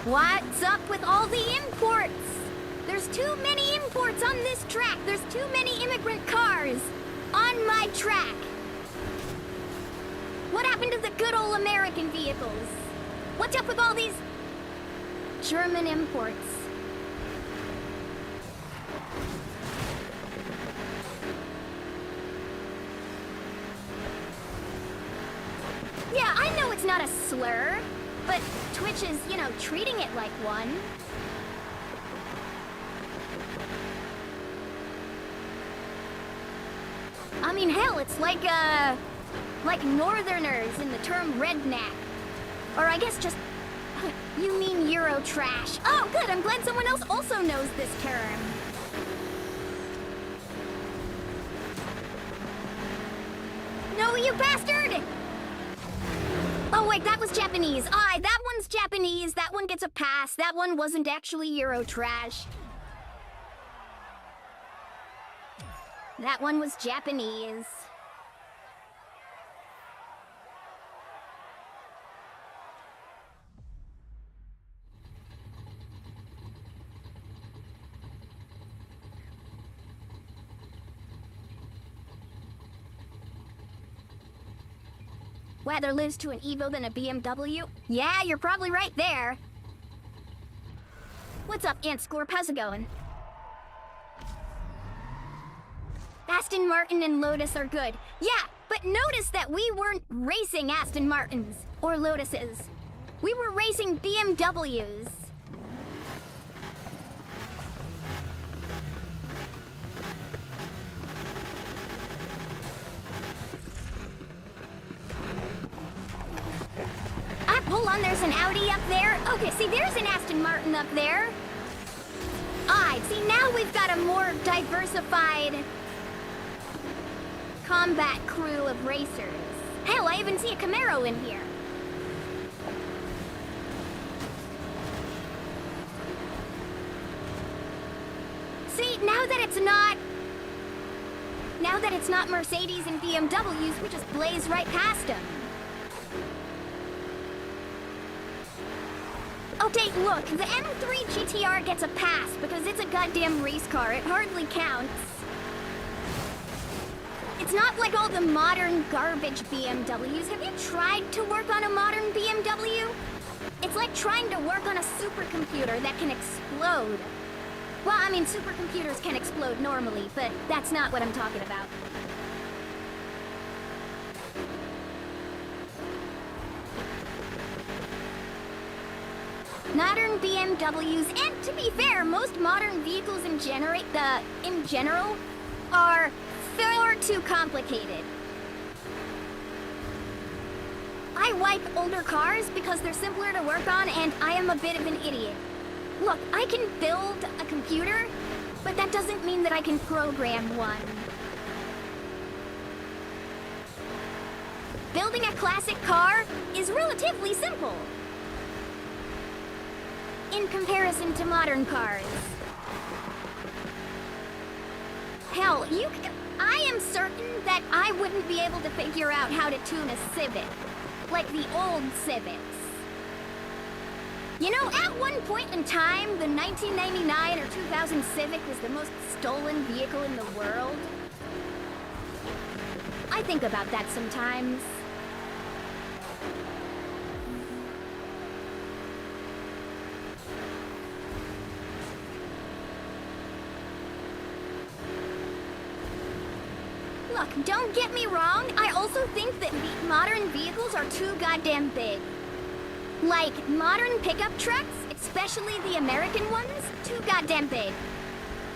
What's up with all the imports? There's too many imports on this track. There's too many immigrant cars on my track. What happened to the good old American vehicles? What's up with all these... German imports. Yeah, I know it's not a slur, but Twitch is, you know, treating it like one. I mean, hell, it's like Northerners in the term redneck. Or I guess just, you mean Euro trash. Oh, good, I'm glad someone else also knows this term. No, you bastard! Oh, wait, that was Japanese. Aye, that one's Japanese. That one gets a pass. That one wasn't actually Euro trash. That one was Japanese. Rather lives to an Evo than a BMW? Yeah, you're probably right there. What's up, Ant Scorp? How's it going? Aston Martin and Lotus are good. Yeah, but notice that we weren't racing Aston Martins or Lotuses. We were racing BMWs. Hold on, there's an Audi up there. Okay, see, there's an Aston Martin up there. Alright, see, now we've got a more diversified combat crew of racers. Hell, I even see a Camaro in here. See, now that it's not Mercedes and BMWs, we just blaze right past them. Okay, look, the M3 GTR gets a pass because it's a goddamn race car. It hardly counts. It's not like all the modern garbage BMWs. Have you tried to work on a modern BMW? It's like trying to work on a supercomputer that can explode. Well, I mean, supercomputers can explode normally, but that's not what I'm talking about. Modern BMWs, and to be fair, most modern vehicles in general are far too complicated. I like older cars because they're simpler to work on, and I am a bit of an idiot. Look, I can build a computer, but that doesn't mean that I can program one. Building a classic car is relatively simple in comparison to modern cars. Hell, I am certain that I wouldn't be able to figure out how to tune a Civic, like the old Civics. You know, at one point in time, the 1999 or 2000 Civic was the most stolen vehicle in the world. I think about that sometimes. Look, don't get me wrong, I also think that modern vehicles are too goddamn big. Like, modern pickup trucks, especially the American ones, too goddamn big.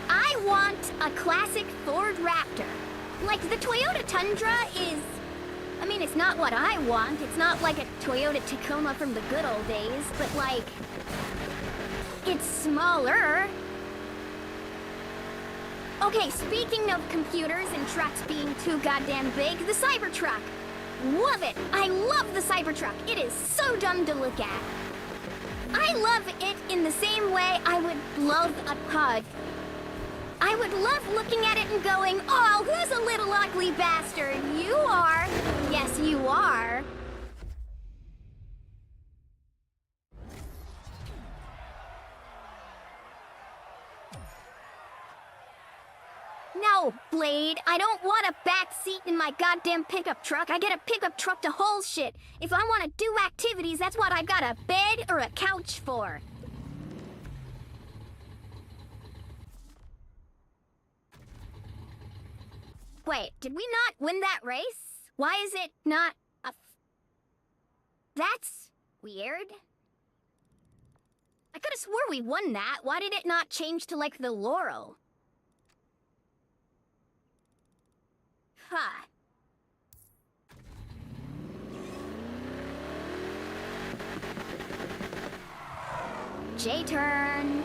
I want a classic Ford Raptor. Like, the Toyota Tundra is... I mean, it's not what I want. It's not like a Toyota Tacoma from the good old days, but like... it's smaller. Okay, speaking of computers and trucks being too goddamn big, the Cybertruck. Love it! I love the Cybertruck. It is so dumb to look at. I love it in the same way I would love a pug. I would love looking at it and going, oh, who's a little ugly bastard? You are. Yes, you are. No, Blade, I don't want a back seat in my goddamn pickup truck. I get a pickup truck to haul shit. If I want to do activities, that's what I've got a bed or a couch for. Wait, did we not win that race? Why is it not a... That's weird. I could have swore we won that. Why did it not change to, like, the Laurel? Huh. J-turn.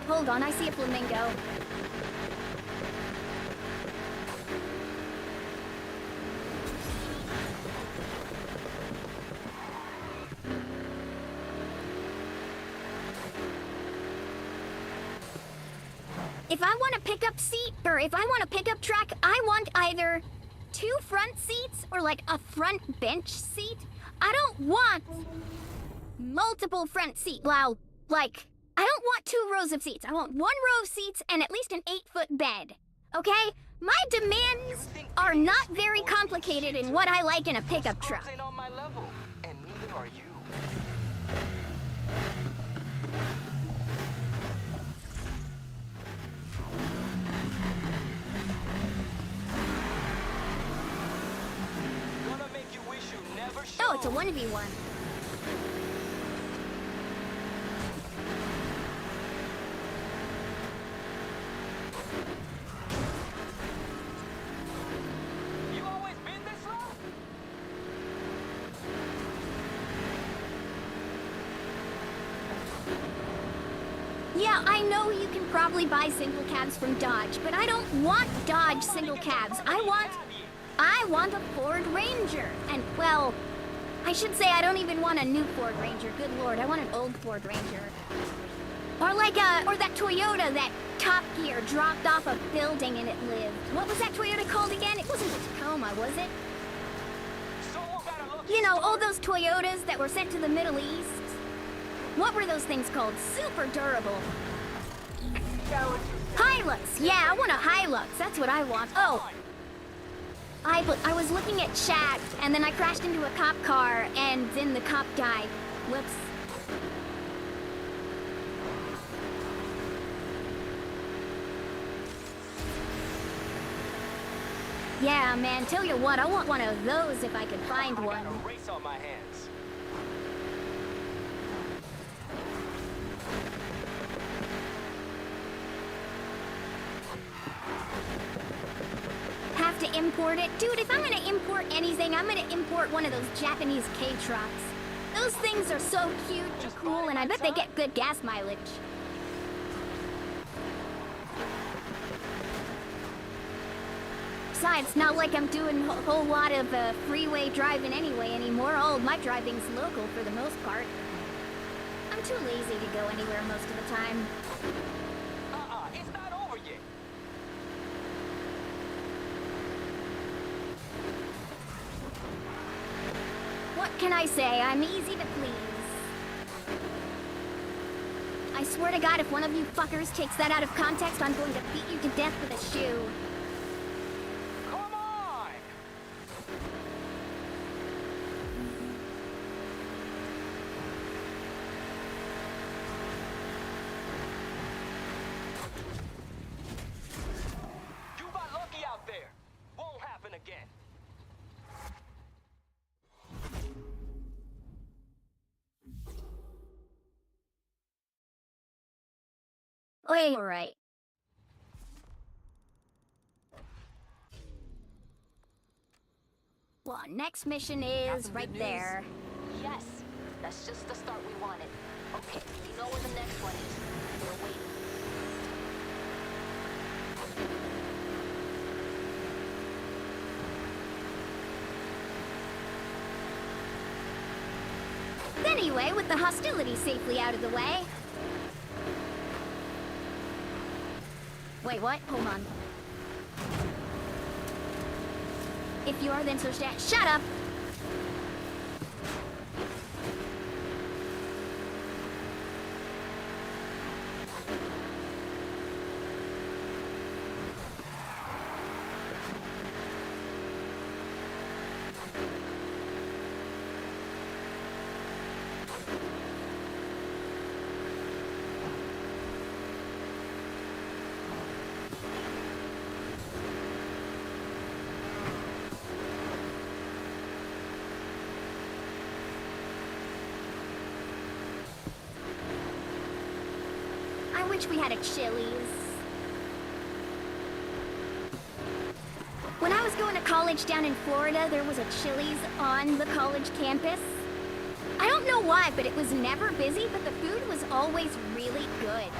Hold on, I see a flamingo. If I want a pickup seat, or if I want a pickup track, I want either 2 front seats or like a front bench seat. I don't want multiple front seats. Wow, like, I don't want 2 rows of seats. I want 1 row of seats and at least an 8-foot bed. Okay? My demands are not very complicated in what I like in a pickup truck. Ain't on my level, and neither are you. Gonna make you wish you never showed. Oh, it's a 1v1. You always been this slow? Yeah, I know you can probably buy single cabs from Dodge, but I don't want Dodge single cabs. I want a Ford Ranger. And, well, I should say I don't even want a new Ford Ranger. Good Lord, I want an old Ford Ranger. Or or that Toyota that Top Gear dropped off a building and it lived. What was that Toyota called again? It wasn't a Tacoma, was it? You know, all those Toyotas that were sent to the Middle East. What were those things called? Super durable. Hilux! Yeah, I want a Hilux. That's what I want. Oh! I was looking at chat, and then I crashed into a cop car, and then the cop died. Whoops. Yeah, man, tell you what, I want one of those if I could find one. I got a race on my hands. Have to import it? Dude, if I'm gonna import anything, I'm gonna import one of those Japanese K-trucks. Those things are so cute and cool, and I bet they get good gas mileage. Besides, not like I'm doing a whole lot of freeway driving anyway anymore. All my driving's local for the most part. I'm too lazy to go anywhere most of the time. It's not over yet. What can I say? I'm easy to please. I swear to God, if one of you fuckers takes that out of context, I'm going to beat you to death with a shoe. Come on! You got lucky out there. Won't happen again. Alright. Well, next mission is right there. Yes, that's just the start we wanted. Okay, you know where the next one is. We're waiting. Anyway, with the hostilities safely out of the way. Wait, what? Hold on. If you are, then so shut up! wish we had a Chili's. When I was going to college down in Florida, there was a Chili's on the college campus. I don't know why, but it was never busy, but the food was always really good.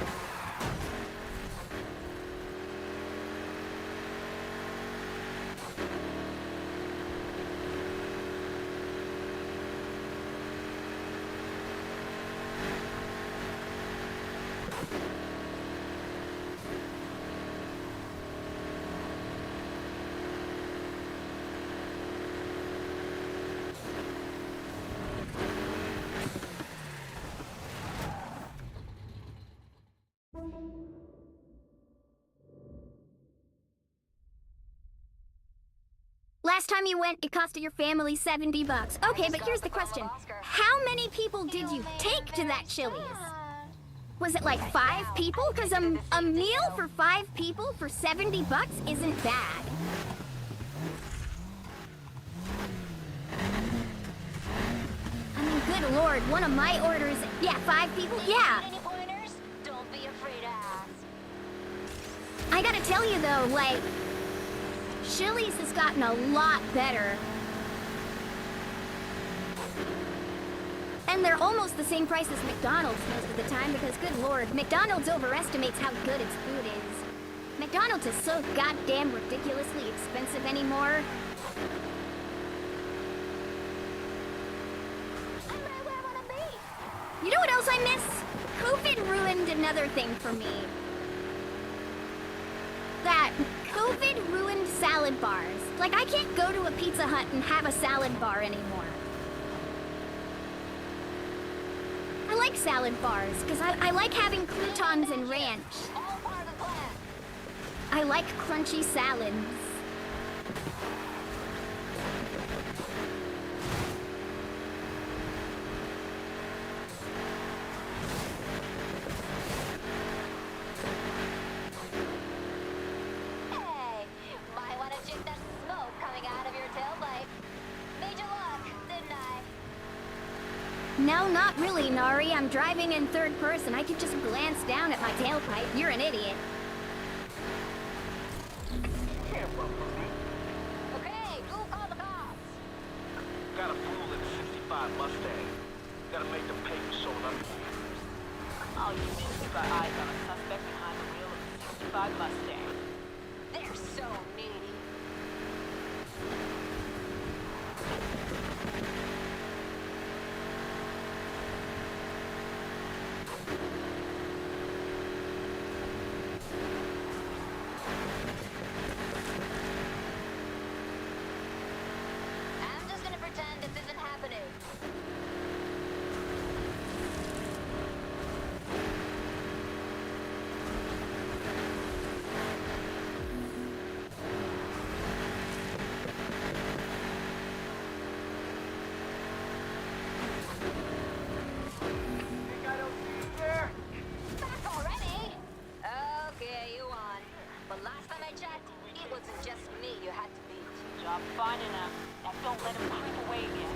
Last time you went, it costed your family $70. Okay, but here's the question. How many people did you take to that Chili's? Was it like 5 people? Because a meal for 5 people for $70 isn't bad. I mean, good lord, one of my orders... Yeah, 5 people? Yeah. Any pointers? Don't be afraid to ask. I gotta tell you though, like... Chili's has gotten a lot better. And they're almost the same price as McDonald's most of the time because, good lord, McDonald's overestimates how good its food is. McDonald's is so goddamn ridiculously expensive anymore. I'm right where I wanna be. You know what else I miss? COVID ruined another thing for me. That COVID ruined salad bars. Like, I can't go to a Pizza Hut and have a salad bar anymore. I like salad bars, because I like having croutons and ranch. All part of the plan. I like crunchy salads. Hey, might wanna check that smoke coming out of your tailpipe. Made you look, didn't I? No, not really, Nari. I'm driving in third person. I could just glance down at my tailpipe. You're an idiot. Okay, who called the cops? Got a fool in a 65 Mustang. Gotta make them pay for showing up here. All you mean is we got eyes on a suspect behind the wheel of a 65 Mustang. They're so needy. I'm just gonna pretend this isn't happening. Think I don't see you there? Back already? Okay, you won. But last time I checked, it wasn't just me you had to beat. Job finding him. Now don't let him creep away again.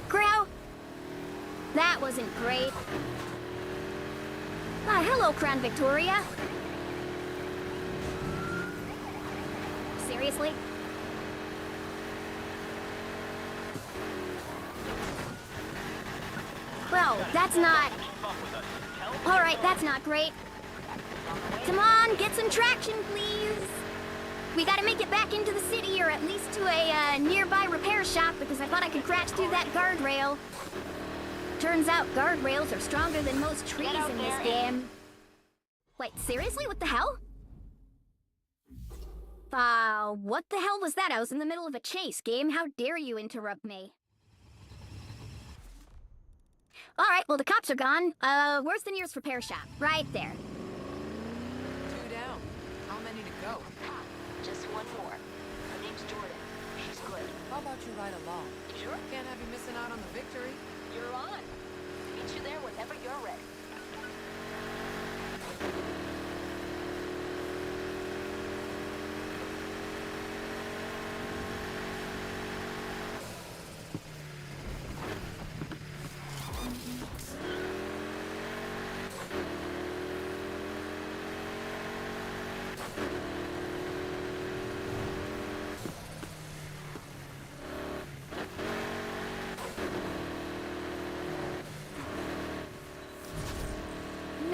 Crow? That wasn't great. Ah, hello, Crown Victoria. Seriously? Well, that's not... Alright, that's not great. Come on, get some traction, please. We gotta make it back into the city, or at least to a nearby repair shop, because I thought I could crash through that guardrail. Turns out guardrails are stronger than most trees in this game. Wait, seriously? What the hell? What the hell was that? I was in the middle of a chase, game. How dare you interrupt me? Alright, well, the cops are gone. Where's the nearest repair shop? Right there. 2 down. How many to go? Just one more. Her name's Jordan. She's good. How about you ride along? You sure? Can't have you missing out on the victory. You're on. Meet you there whenever you're ready.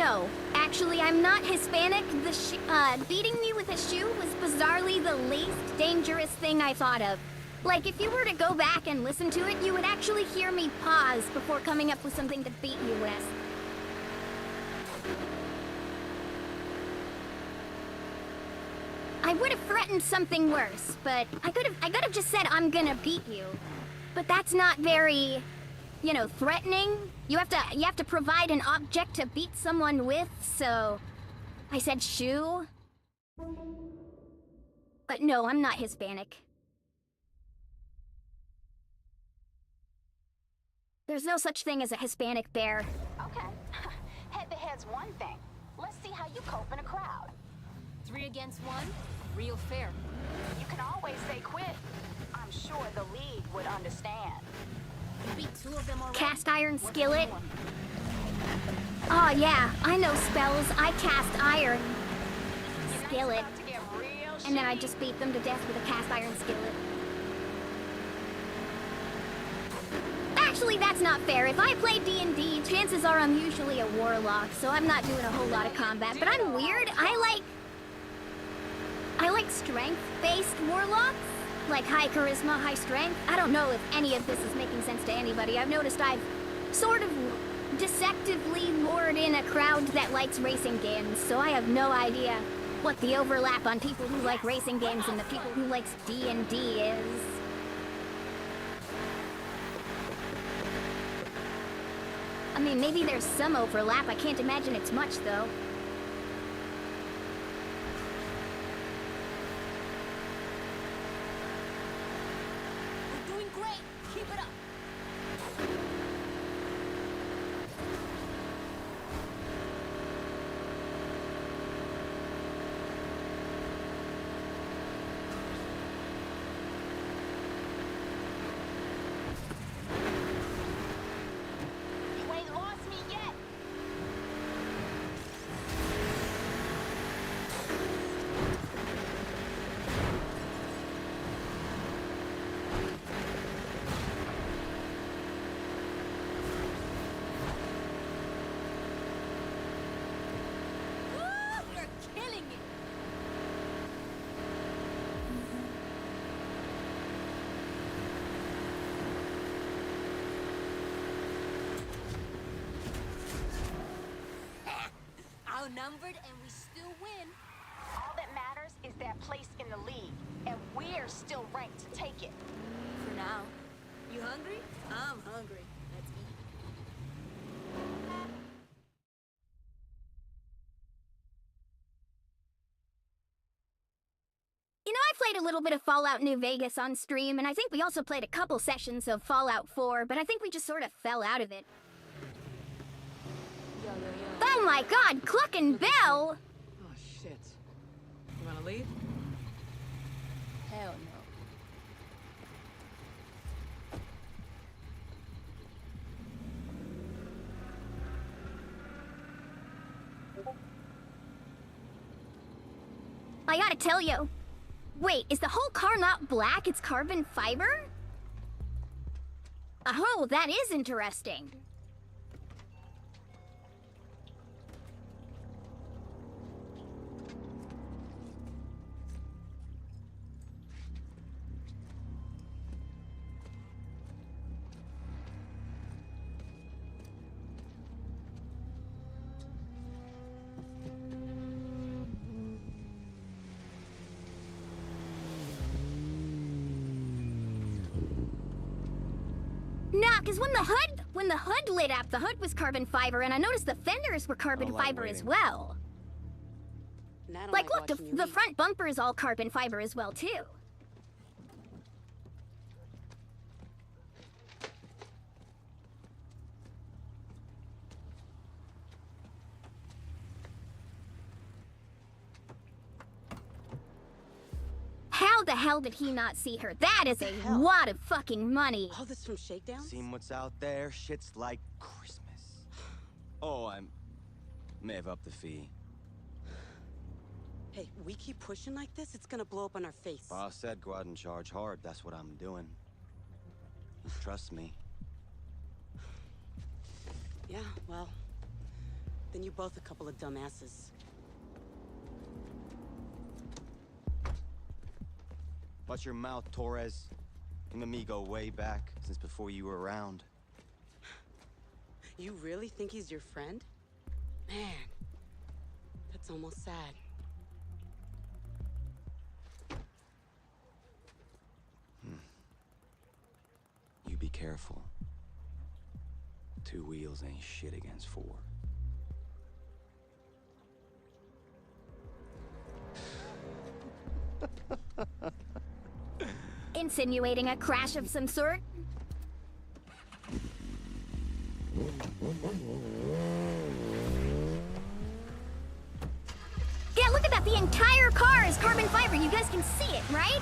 No, actually, I'm not Hispanic. Beating me with a shoe was bizarrely the least dangerous thing I thought of. Like, if you were to go back and listen to it, you would actually hear me pause before coming up with something to beat you with. I would have threatened something worse, but I could have just said I'm gonna beat you. But that's not very, you know, threatening. You have to provide an object to beat someone with, so I said shoe. But no, I'm not Hispanic. There's no such thing as a Hispanic bear. Okay. Head-to-head's one thing. Let's see how you cope in a crowd. 3 against 1? Real fair. You can always say quit. I'm sure the league would understand. You beat 2 of them already. Cast iron What's skillet. the one? Oh yeah, I know spells. I cast iron You're not skillet, about to get real and then I shitty. just beat them to death with a cast iron skillet. Actually, that's not fair. If I play D&D, chances are I'm usually a warlock, so I'm not doing a whole lot of combat. But I'm weird. I like strength-based warlocks. Like high charisma, high strength. I don't know if any of this is making sense to anybody. I've noticed I've sort of deceptively lured in a crowd that likes racing games, so I have no idea what the overlap on people who like racing games and the people who likes D&D is. I mean, maybe there's some overlap. I can't imagine it's much, though. We're doing great. Keep it up. You ain't lost me yet. Woo! You're killing it. Outnumbered and we still win. All that matters is their place in the league, and we're still ranked to take it. For now. You hungry? I'm hungry. Let's eat. You know, I played a little bit of Fallout New Vegas on stream, and I think we also played a couple sessions of Fallout 4, but I think we just sort of fell out of it. Yo, yo, yo. Oh my god, Cluck and Bell! Oh, shit. You wanna leave? Hell no. I gotta tell you. Wait, is the whole car not black? It's carbon fiber? Oh, that is interesting. Nah, because when the hood lit up, the hood was carbon fiber, and I noticed the fenders were carbon fiber as well. Like, look, the front bumper is all carbon fiber as well, too. How the hell did he not see her? That is a lot of fucking money. All this from Shakedown? Seen what's out there? Shit's like Christmas. Oh, I may have upped the fee. Hey, we keep pushing like this, it's gonna blow up on our face. Boss said go out and charge hard. That's what I'm doing. Trust me. Yeah, well, Then you both a couple of dumbasses. Watch your mouth, Torres. Him and me go way back, since before you were around. You really think he's your friend? Man, that's almost sad. You be careful. 2 wheels ain't shit against 4. Insinuating a crash of some sort? Yeah, look at that! The entire car is carbon fiber! You guys can see it, right?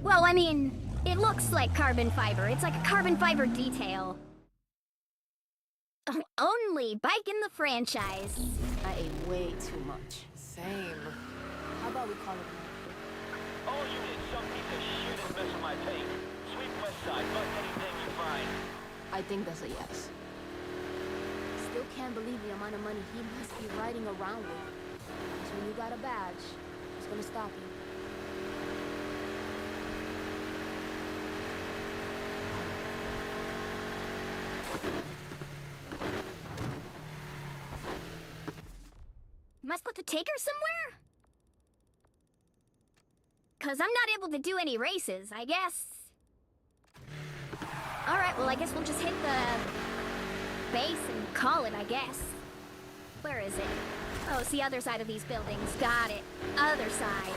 Well, I mean, it looks like carbon fiber. It's like a carbon fiber detail. Only bike in the franchise. I ate way too much. Same. How about we call it? All units, some piece of shit is messing my tank. Sweep west side, bust anything you find. I think that's a yes. Still can't believe the amount of money he must be riding around with. Because when you got a badge, it's gonna stop you. Am I supposed to take her somewhere? Cause I'm not able to do any races, I guess. Alright, well I guess we'll just hit the base and call it, I guess. Where is it? Oh, it's the other side of these buildings. Got it. Other side.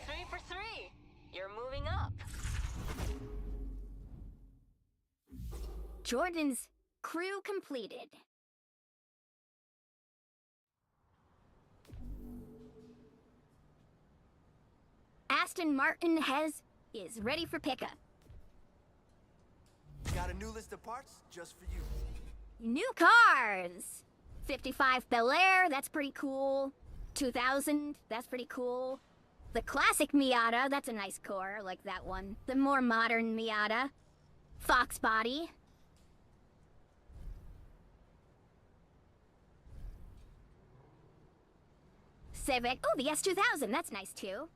Three for three. You're moving up. Jordan's crew completed. Aston Martin is ready for pickup. Got a new list of parts just for you. New cars! 55 Bel Air, that's pretty cool. 2000, that's pretty cool. The classic Miata, that's a nice car, I like that one. The more modern Miata. Fox body. Civic, oh, the S2000, that's nice too.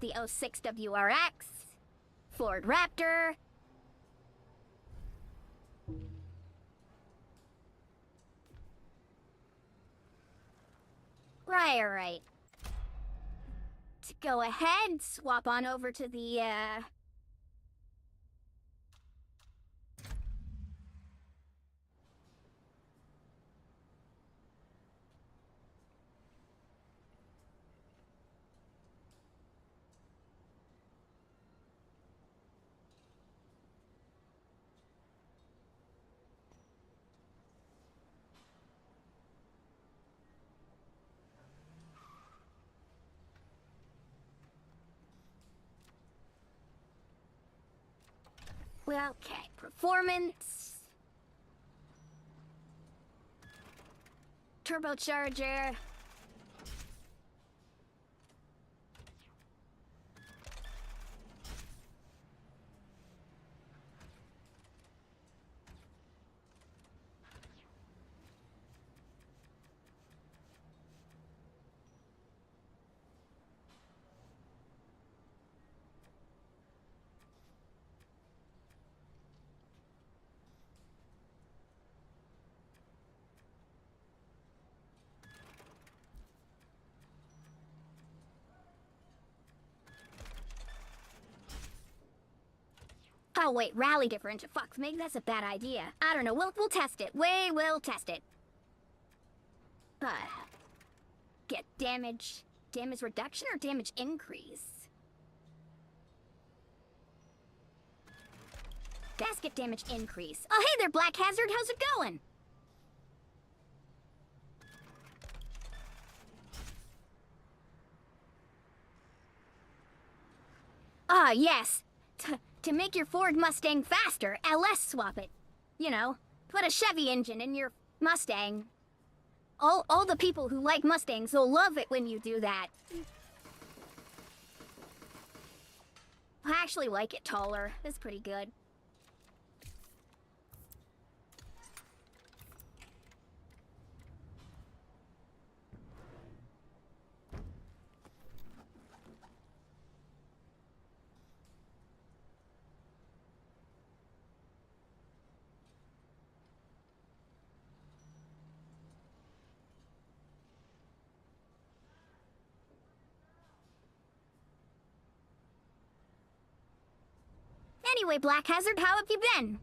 The 06 WRX. Ford Raptor. Right. To go ahead, swap on over to the, well, okay, performance. Turbocharger. Oh wait, rally differential. Fuck, maybe that's a bad idea. I don't know. We'll test it. We'll test it. Get damage reduction or damage increase? Gasket damage increase. Oh hey there, Black Hazard. How's it going? Ah, yes. To make your Ford Mustang faster, LS swap it. You know, Put a Chevy engine in your Mustang. All the people who like Mustangs will love it when you do that. I actually like it taller. It's pretty good. Anyway, Black Hazard, how have you been?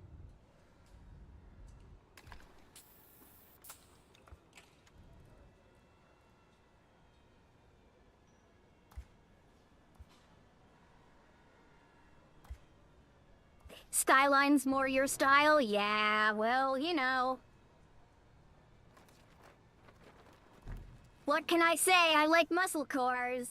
Skyline's more your style? Yeah, well, you know. What can I say? I like muscle cars.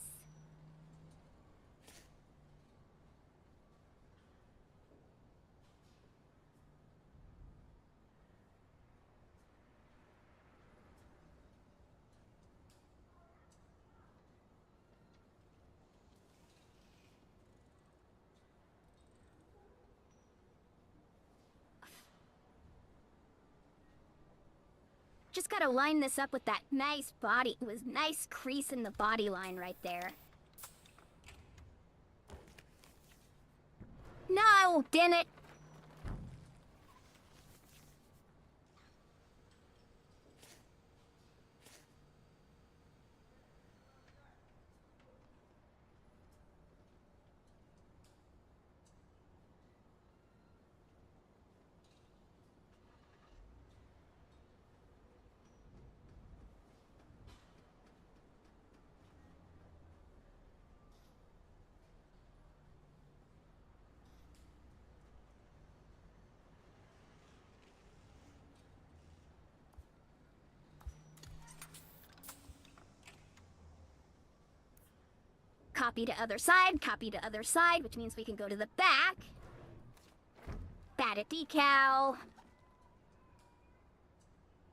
Just gotta line this up with that nice body. It was nice crease in the body line right there. No, didn't it? Copy to other side, which means we can go to the back. Add a decal.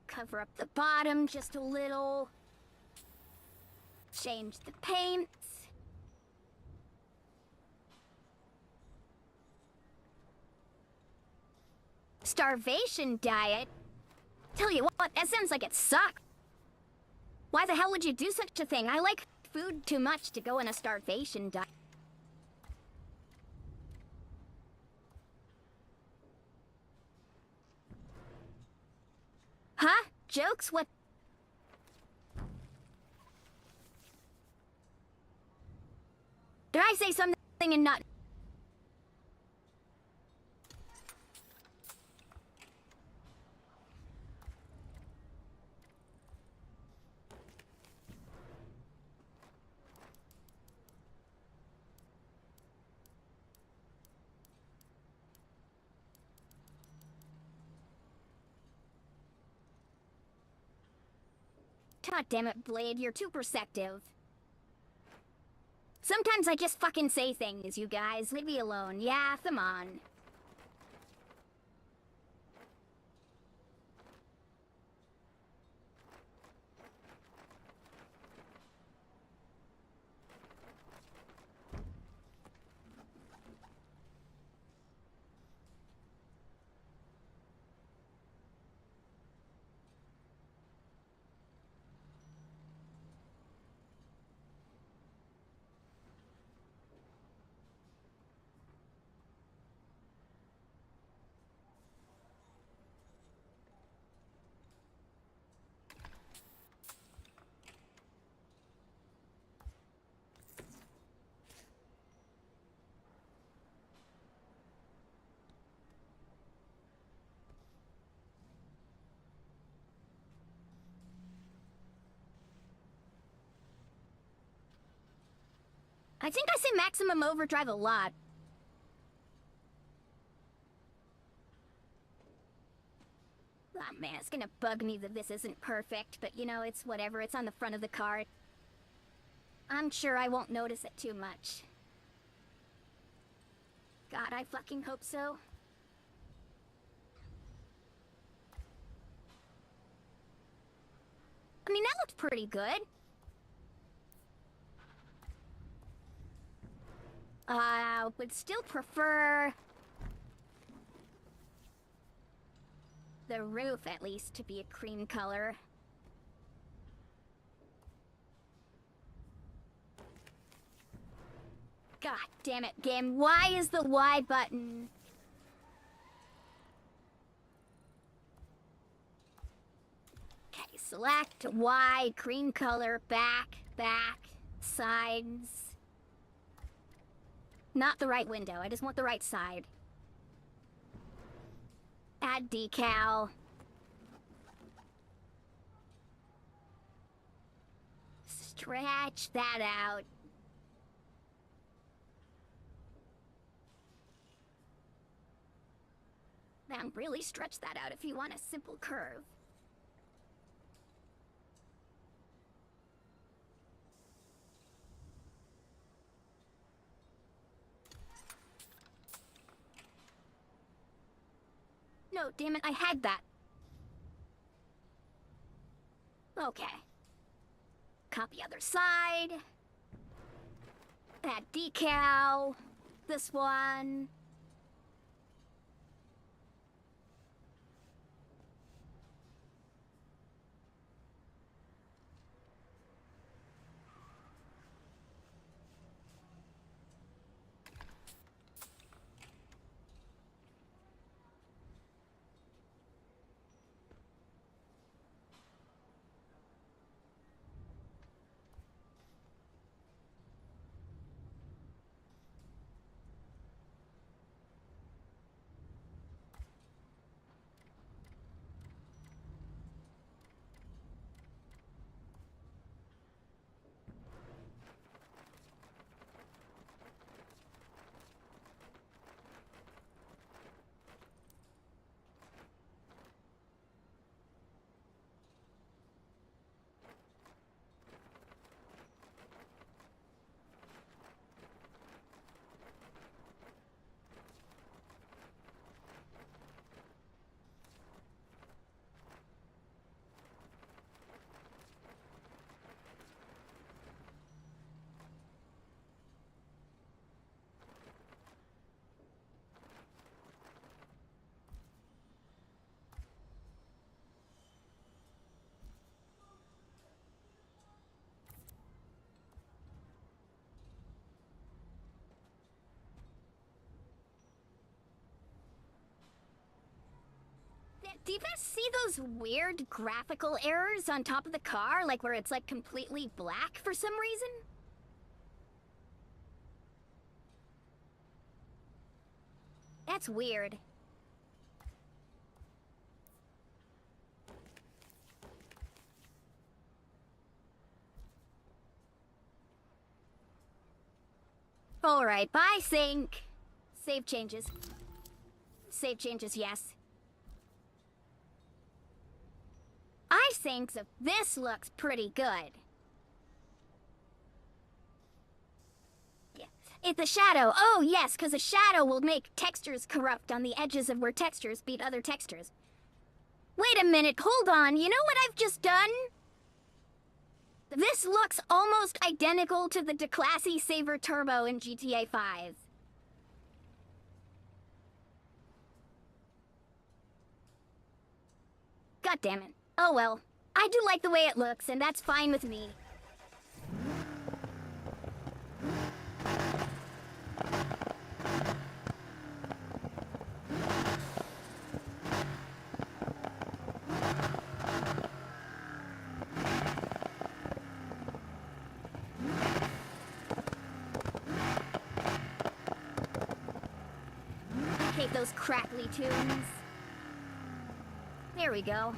Cover up the bottom just a little. Change the paint. Starvation diet? Tell you what, that sounds like it sucks. Why the hell would you do such a thing? I like food too much to go on a starvation diet. Huh? Jokes? What? Did I say something and not? God damn it, Blade, you're too perceptive. Sometimes I just fucking say things, you guys. Leave me alone. Yeah, come on. I think I say maximum overdrive a lot. Ah, man, it's gonna bug me that this isn't perfect, but you know, it's whatever. It's on the front of the car. I'm sure I won't notice it too much. God, I fucking hope so. pretty good. Would still prefer the roof, at least, to be a cream color. God damn it, game. Why is the Y button? Okay, select Y, cream color, back, sides. Not the right window, I just want the right side. Add decal. Stretch that out. Then really stretch that out if you want a simple curve. No, damn it, I had that. Okay. Copy other side. Add decal. This one. Do you guys see those weird graphical errors on top of the car? Like where it's like completely black for some reason? That's weird. Alright, bye sync. Save changes. Save changes, yes. I think that this looks pretty good. Yeah. It's a shadow. Oh, yes, because a shadow will make textures corrupt on the edges of where textures beat other textures. Wait a minute, hold on. You know what I've just done? This looks almost identical to the Declassy Saver Turbo in GTA 5. God damn it. Oh well, I do like the way it looks, and that's fine with me. I hate those crackly tunes. There we go.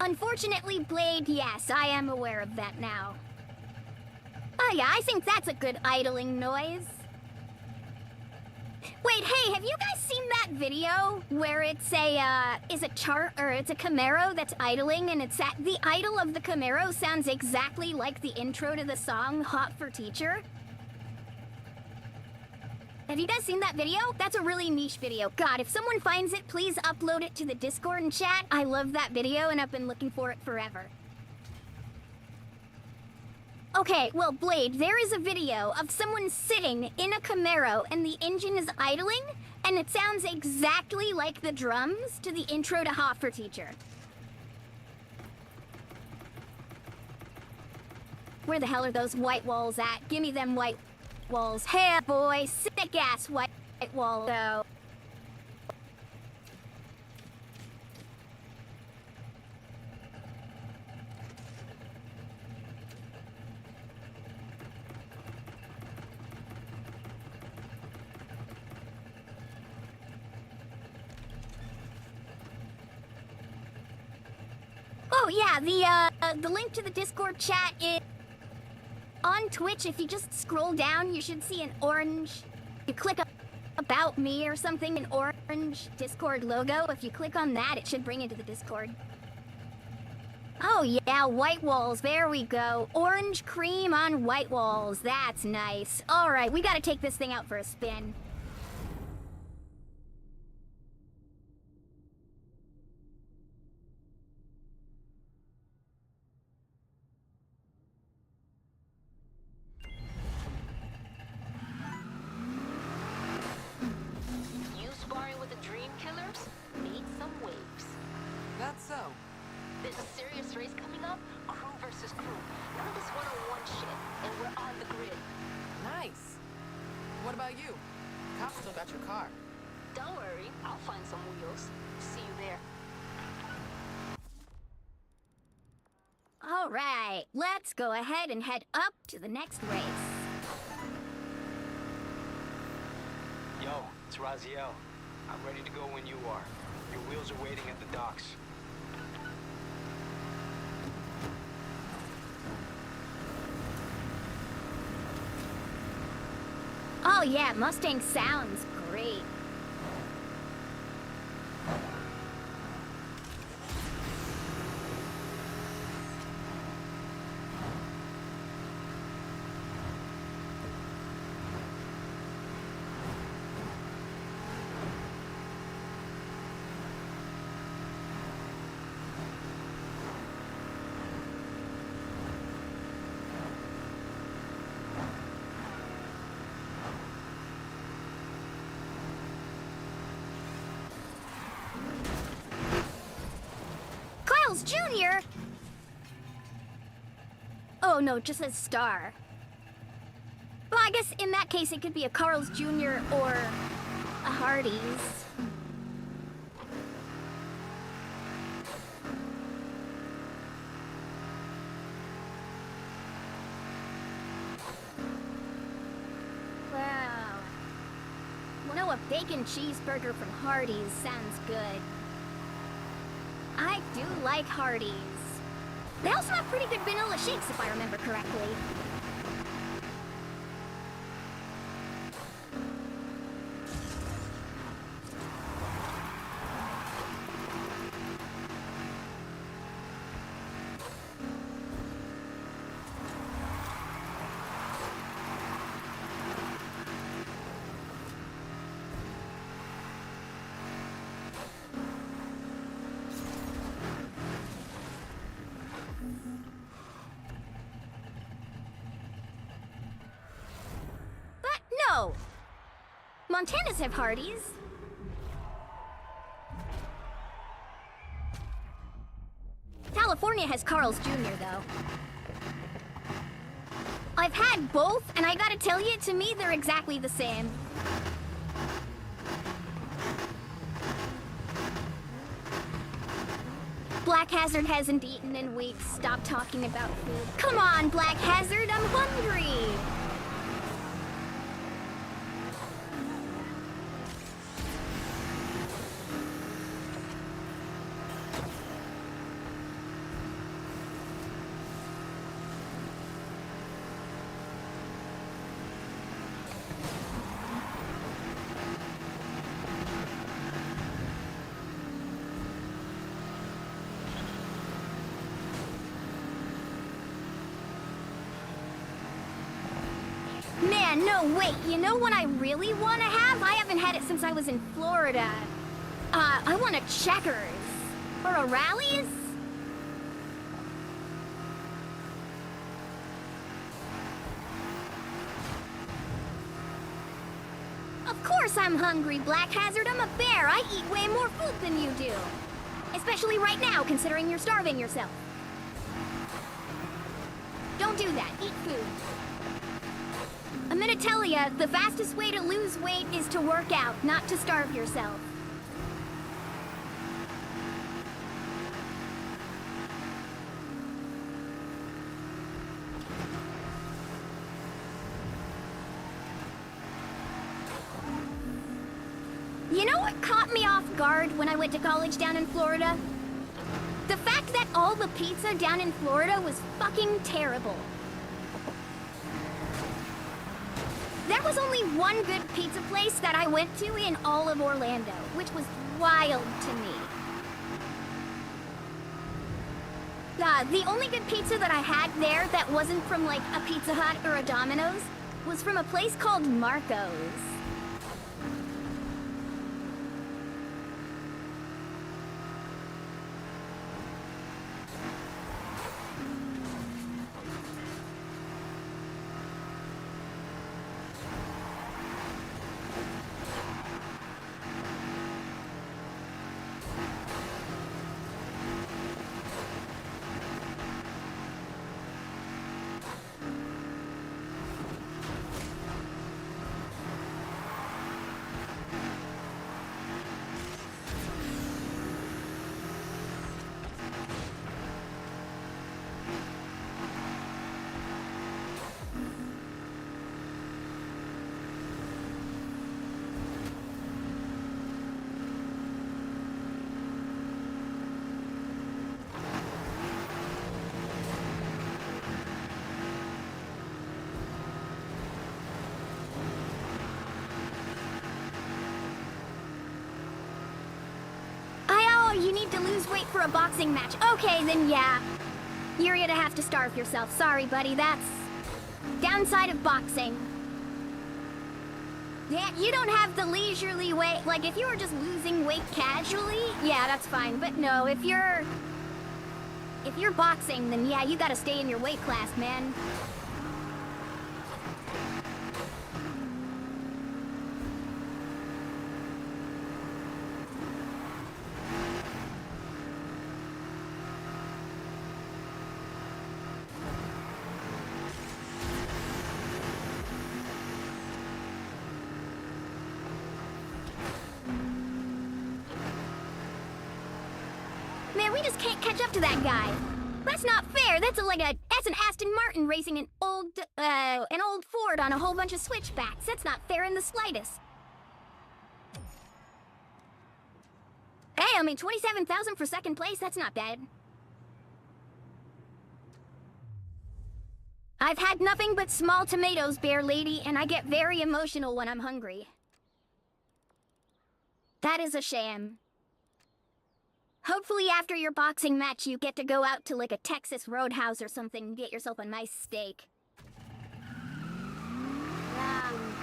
Unfortunately, Blade, yes, I am aware of that now. Oh yeah, I think that's a good idling noise. Wait, hey, have you guys seen that video where it's a Camaro that's idling, and the idle of the Camaro sounds exactly like the intro to the song Hot for Teacher? Have you guys seen that video? That's a really niche video. God, if someone finds it, please upload it to the Discord and chat. I love that video and I've been looking for it forever. Okay, well, Blade, there is a video of someone sitting in a Camaro and the engine is idling, and it sounds exactly like the drums to the intro to Hot for Teacher. Where the hell are those white walls at? Give me them white walls. Hey, boy, sick-ass white wall, though. Oh yeah, the link to the Discord chat is on Twitch. If you just scroll down, you should see an orange. You click about me or something, an orange Discord logo. If you click on that, it should bring you to the Discord. Oh yeah, white walls. There we go. Orange cream on white walls. That's nice. All right, we gotta take this thing out for a spin. That's so. There's a serious race coming up, crew versus crew. None of this one-on-one shit, and we're on the grid. Nice. What about you? Cop still got your car. Don't worry, I'll find some wheels. See you there. All right, let's go ahead and head up to the next race. Yo, it's Raziel. I'm ready to go when you are. Your wheels are waiting at the docks. Oh yeah, Mustang sounds great. Jr.? Oh no, it just says star. Well, I guess in that case it could be a Carl's Jr. or a Hardee's. Wow. You know, a bacon cheeseburger from Hardee's sounds good. I do like Hardee's. They also have pretty good vanilla shakes, if I remember correctly. No! Montanas have Hardee's. California has Carl's Jr., though. I've had both, and I gotta tell you, to me, they're exactly the same. Black Hazard hasn't eaten in weeks. Stop talking about food. Come on, Black Hazard, I'm hungry! Man, no, wait, you know what I really want to have? I haven't had it since I was in Florida. I want a Checkers. Or a Rallies? Of course I'm hungry, Black Hazard. I'm a bear. I eat way more food than you do. Especially right now, considering you're starving yourself. Don't do that. Eat food. I'm gonna tell ya, the fastest way to lose weight is to work out, not to starve yourself. You know what caught me off guard when I went to college down in Florida? The fact that all the pizza down in Florida was fucking terrible. There was only one good pizza place that I went to in all of Orlando, which was wild to me. The only good pizza that I had there that wasn't from like a Pizza Hut or a Domino's was from a place called Marco's. You need to lose weight for a boxing match. Okay, then yeah. You're gonna have to starve yourself. Sorry, buddy, that's downside of boxing. Yeah, you don't have the leisurely way. Like, if you were just losing weight casually, yeah, that's fine. But no, if you're boxing, then yeah, you gotta stay in your weight class, man. Man, we just can't catch up to that guy. That's not fair. That's an Aston Martin racing an old Ford on a whole bunch of switchbacks. That's not fair in the slightest. Hey, I mean, 27,000 for second place. That's not bad. I've had nothing but small tomatoes, Bear Lady, and I get very emotional when I'm hungry. That is a shame. Hopefully after your boxing match, you get to go out to like a Texas Roadhouse or something and get yourself a nice steak.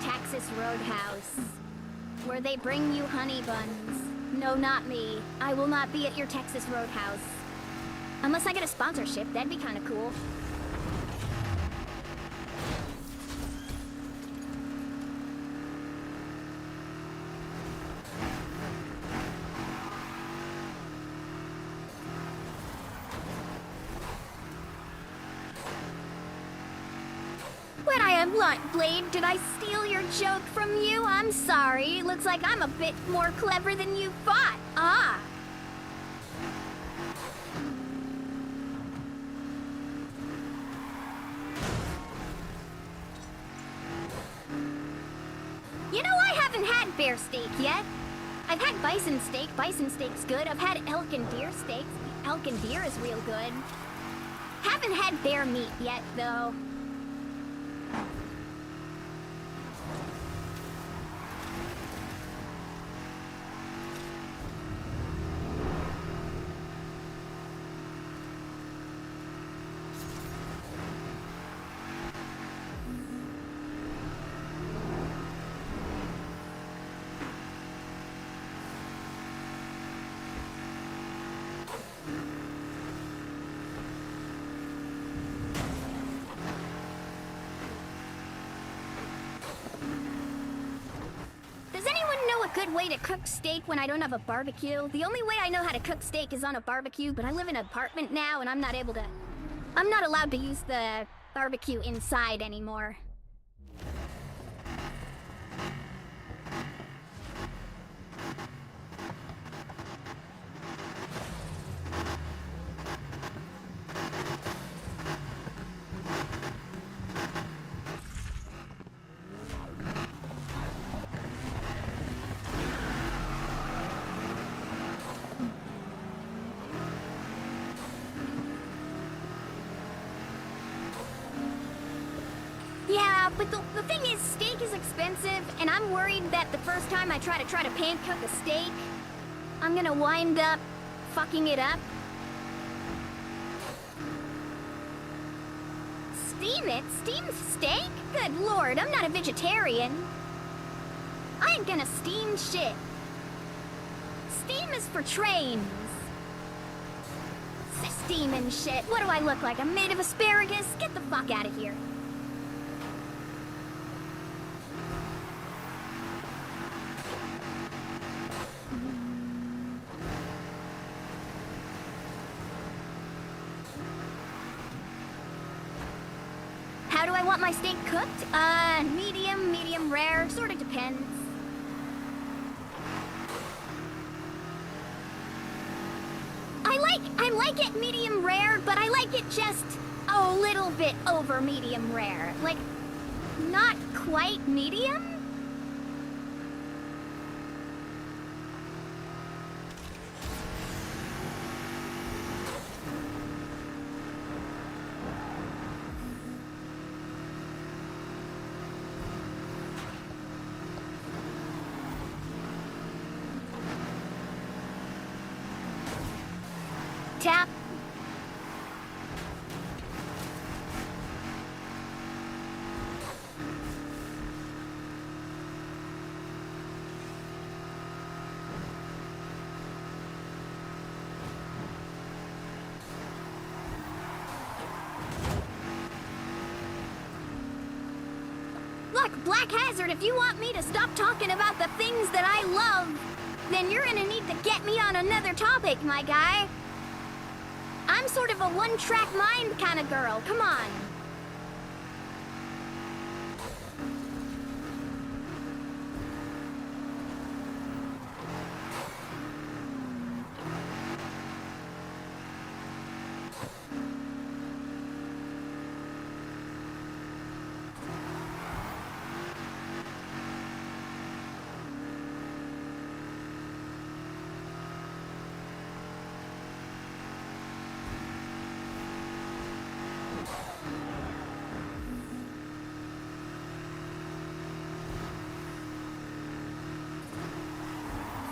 Texas Roadhouse. Where they bring you honey buns. No, not me. I will not be at your Texas Roadhouse. Unless I get a sponsorship, that'd be kind of cool. When I am blunt, Blade, did I steal your joke from you? I'm sorry. Looks like I'm a bit more clever than you thought. Ah. You know, I haven't had bear steak yet. I've had bison steak. Bison steak's good. I've had elk and deer steaks. Elk and deer is real good. Haven't had bear meat yet, though. good way to cook steak when I don't have a barbecue. The only way I know how to cook steak is on a barbecue, but I live in an apartment now and I'm not allowed to use the barbecue inside anymore. Yeah, but the thing is, steak is expensive, and I'm worried that the first time I try to pan cook a steak, I'm gonna wind up fucking it up. Steam it? Steam steak? Good lord, I'm not a vegetarian. I ain't gonna steam shit. Steam is for trains. Steaming shit. What do I look like? I'm made of asparagus? Get the fuck out of here. How do I want my steak cooked? Medium, medium rare, sort of depends. I like it medium rare, but I like it just a little bit over medium rare. Like, not quite medium? Tap. Look, Black Hazard, if you want me to stop talking about the things that I love, then you're gonna need to get me on another topic, my guy. I'm sort of a one-track mind kind of girl. Come on.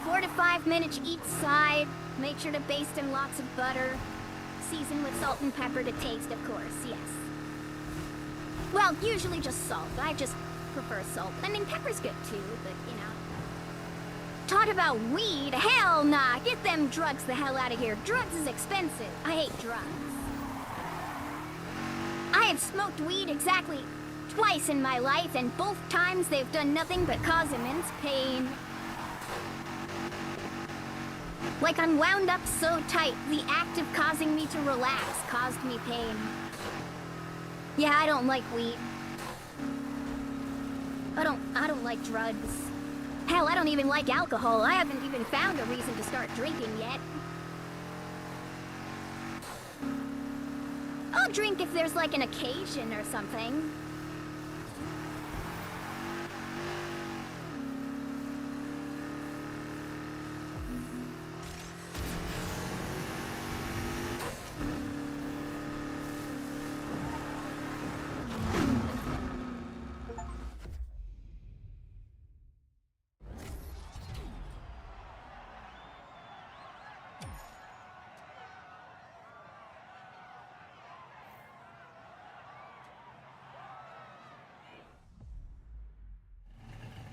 Four to 5 minutes each side. Make sure to baste in lots of butter. Season with salt and pepper to taste, of course, yes. Well, usually just salt. I just prefer salt. I mean, pepper's good too, but, you know. Talk about weed? Hell nah. Get them drugs the hell out of here. Drugs is expensive. I hate drugs. I have smoked weed exactly twice in my life, and both times they've done nothing but cause immense pain. Like I'm wound up so tight, the act of causing me to relax caused me pain. Yeah, I don't like weed. I don't like drugs. Hell, I don't even like alcohol. I haven't even found a reason to start drinking yet. I'll drink if there's like an occasion or something.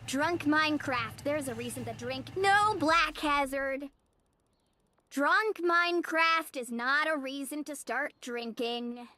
Drunk Minecraft. There's a reason to drink. No, Black Hazard. Drunk Minecraft is not a reason to start drinking.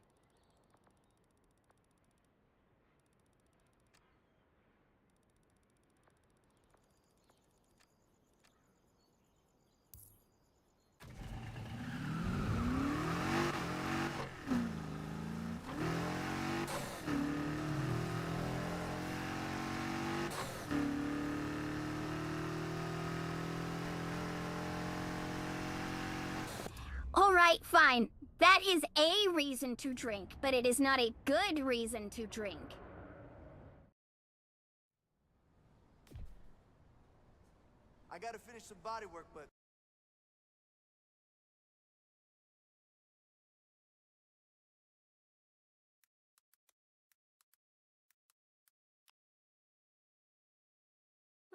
Alright, fine. That is a reason to drink, but it is not a good reason to drink. I gotta finish some body work, but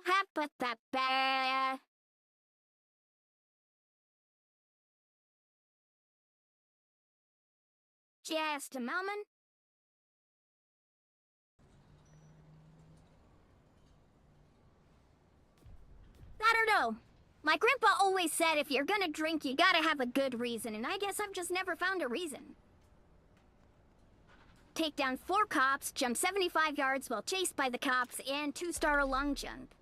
Ha-ba-ba-ba. Just a moment. I don't know. My grandpa always said if you're gonna drink, you gotta have a good reason, and I guess I've just never found a reason. Take down 4 cops, jump 75 yards while chased by the cops, and 2-star long jump.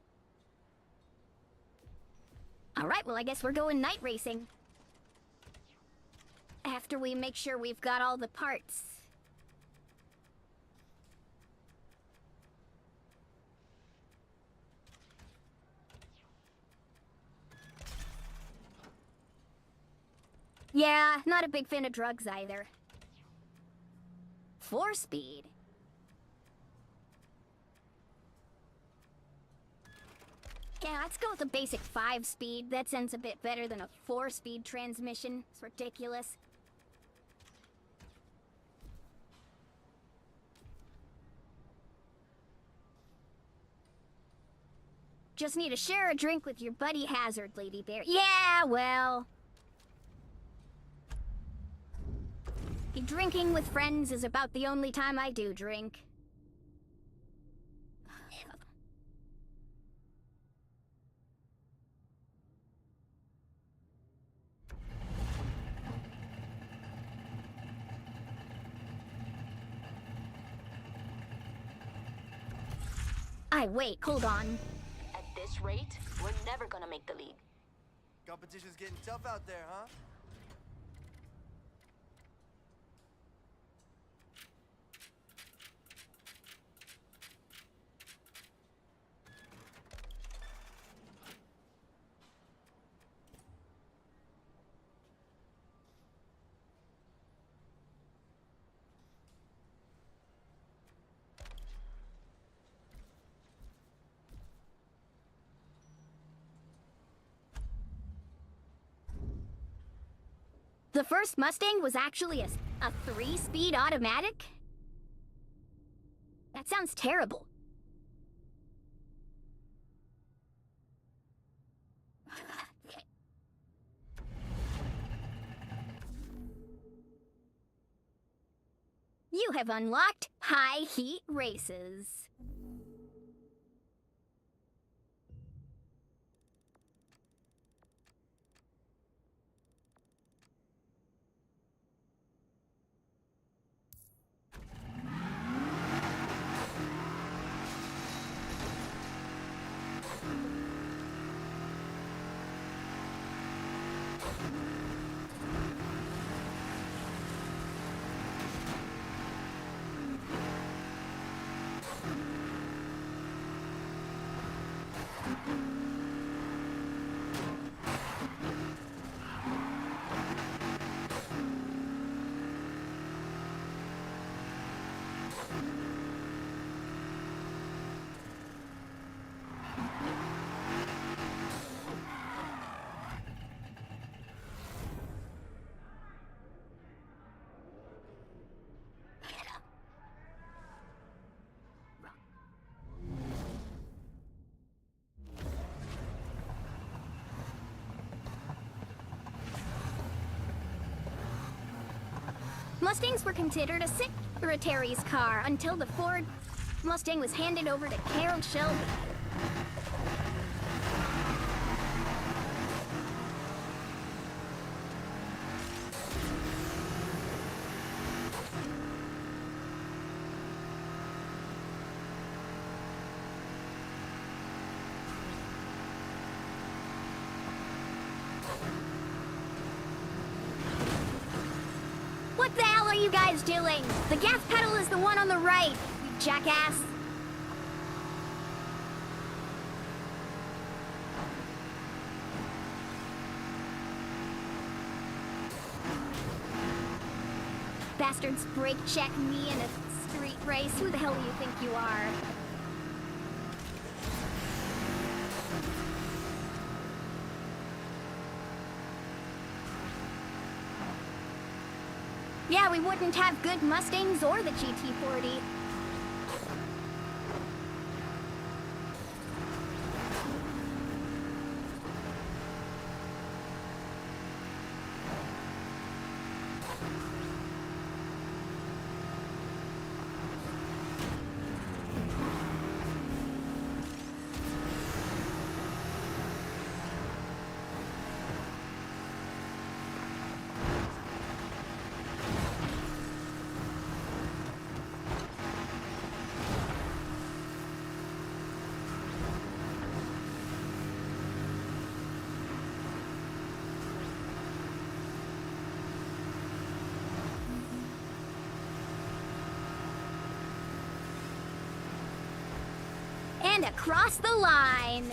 Alright, well I guess we're going night racing. After we make sure we've got all the parts. Yeah, not a big fan of drugs either. 4-speed. Yeah, let's go with a basic 5-speed. That sounds a bit better than a 4-speed transmission. It's ridiculous. Just need to share a drink with your buddy Hazard, Lady Bear. Yeah, well... Drinking with friends is about the only time I do drink. Wait, hold on. At this rate, we're never gonna make the league. competition's getting tough out there, huh? The first Mustang was actually a 3-speed automatic? That sounds terrible. You have unlocked high heat races. Mustangs were considered a secretary's car until the Ford Mustang was handed over to Carol Shelby. What the hell are you guys doing? The gas pedal is the one on the right, you jackass. bastards brake check me in a street race. Who the hell do you think you are? Yeah, we wouldn't have good Mustangs or the GT40. And across the line.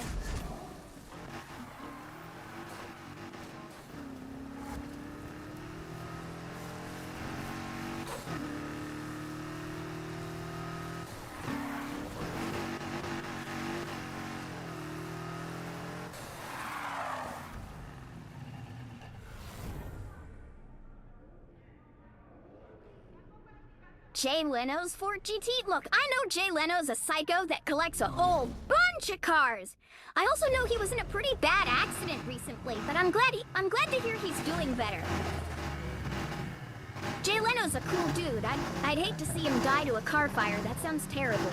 Jay Leno's Ford GT? Look, I know Jay Leno's a psycho that collects a whole bunch of cars. I also know he was in a pretty bad accident recently, but I'm glad to hear he's doing better. Jay Leno's a cool dude. I'd hate to see him die to a car fire. That sounds terrible.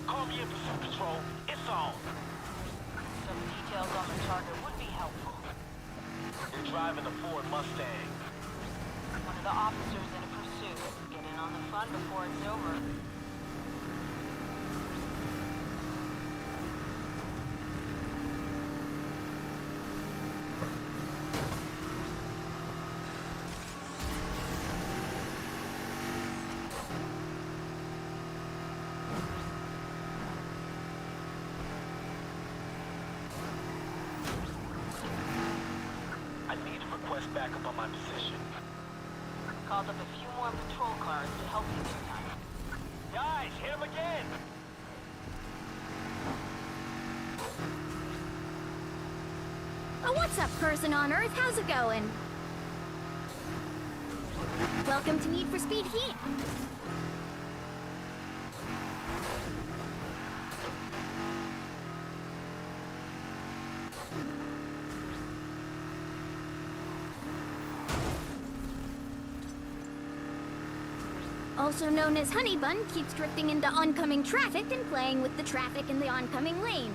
Call me in pursuit control. It's on. Some details on the target would be helpful. You're driving a Ford Mustang. One of the officers in a pursuit. Get in on the fun before it's over. I need to request backup on my position. Called up a few more patrol cars to help you this time. Guys, hit him again! Oh, what's up, person on Earth? How's it going? Welcome to Need for Speed Heat. Also known as Hunnybun, keeps drifting into oncoming traffic and playing with the traffic in the oncoming lane.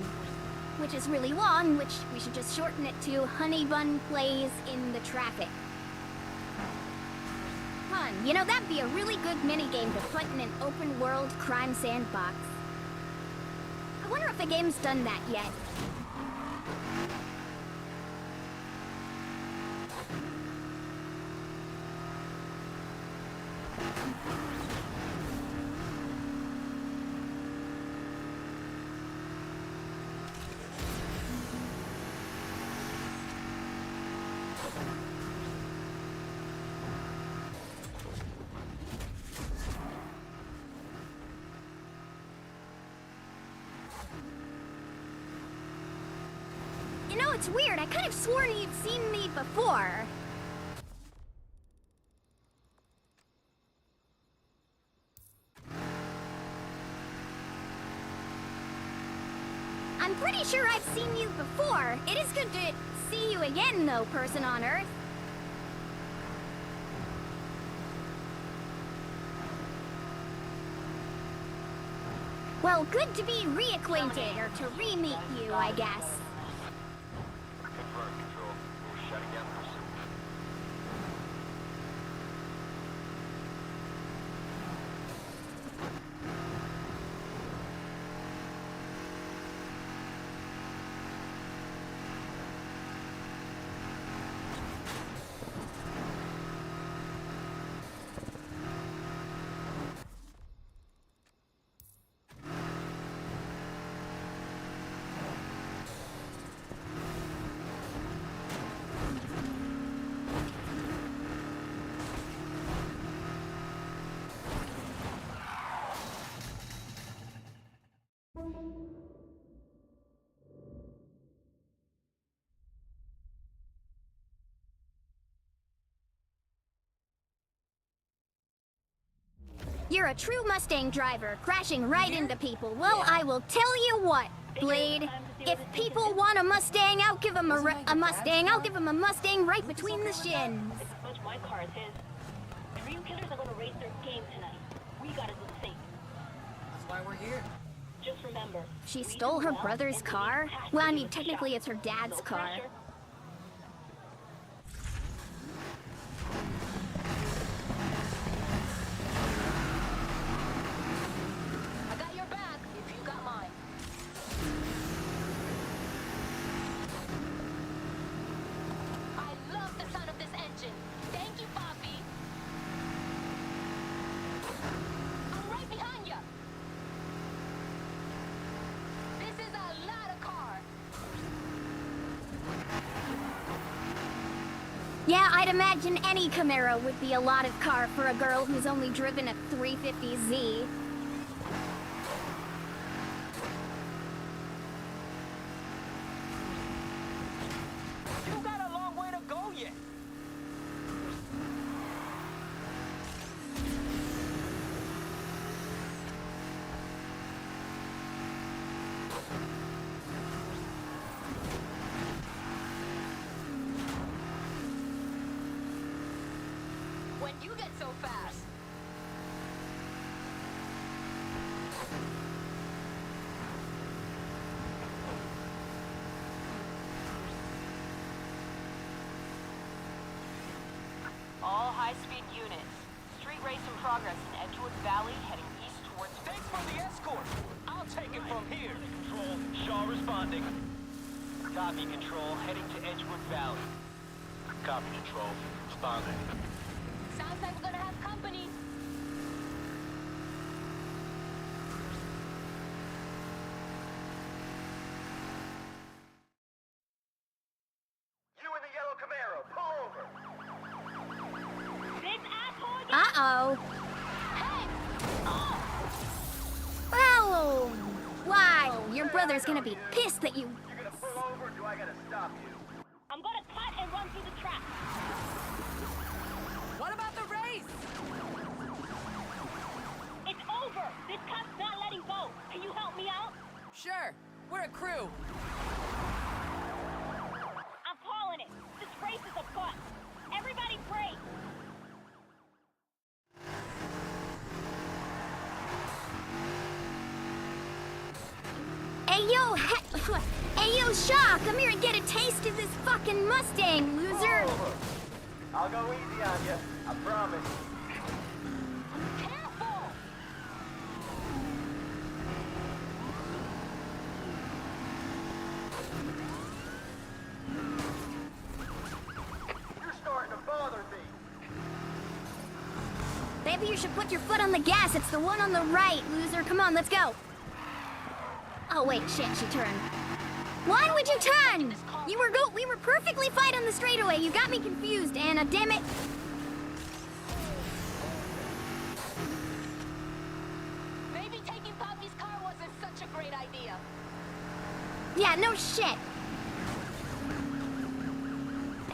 Which is really long, which we should just shorten it to Hunnybun plays in the traffic. Fun. You know, that'd be a really good minigame to put in an open-world crime sandbox. I wonder if the game's done that yet. You know, it's weird. I kind of swore you'd seen me before. I'm pretty sure I've seen you before. It is good to see you again, though, person on Earth. Well, good to be reacquainted, or to re-meet you, I guess. Confirm, Control. We're shutting down pursuit. You're a true Mustang driver, crashing right into people. Well, I will tell you what, Blade. If people want a Mustang, I'll give them a Mustang. I'll give them a Mustang right between the shins. Much my car is his. Dream killers are gonna raise their game tonight. We gotta do the same. That's why we're here. Just remember. She stole her brother's car? Well, I mean, technically it's her dad's car. I got your back if you got mine. I love the sound of this engine. Thank you, Poppy. I'm right behind you. This is a lot of car. Yeah, I'd imagine any Camaro would be a lot of car for a girl who's only driven a 350Z. You got a long way to go yet. When you get so fast. All high-speed units. Street race in progress in Edgewood Valley, heading east towards... Thanks for the escort. I'll take it from here. Control, Shaw responding. Copy, Control, heading to Edgewood Valley. Copy, Control, responding. Sounds like we're gonna have company. You in the yellow Camaro, pull over! This asshole again? Uh-oh. Hey! Oh! Well, why? Your brother's gonna be pissed that you... You gonna pull over or do I gotta stop you? I'm gonna cut and run through the trap. What about the race? It's over. This cop's not letting go. Can you help me out? Sure. We're a crew. I'm calling it. This race is a bust. Everybody break. Hey, yo, hey, yo, Shaw, come here and get a taste of this fucking Mustang, loser. I'll go easy on you, I promise. Careful! You're starting to bother me. Maybe you should put your foot on the gas. It's the one on the right, loser. Come on, let's go. Oh, wait, shit, she turned. Why would you turn? We were perfectly fine on the straightaway. You got me confused, Anna, damn it. Maybe taking Poppy's car wasn't such a great idea. Yeah, no shit.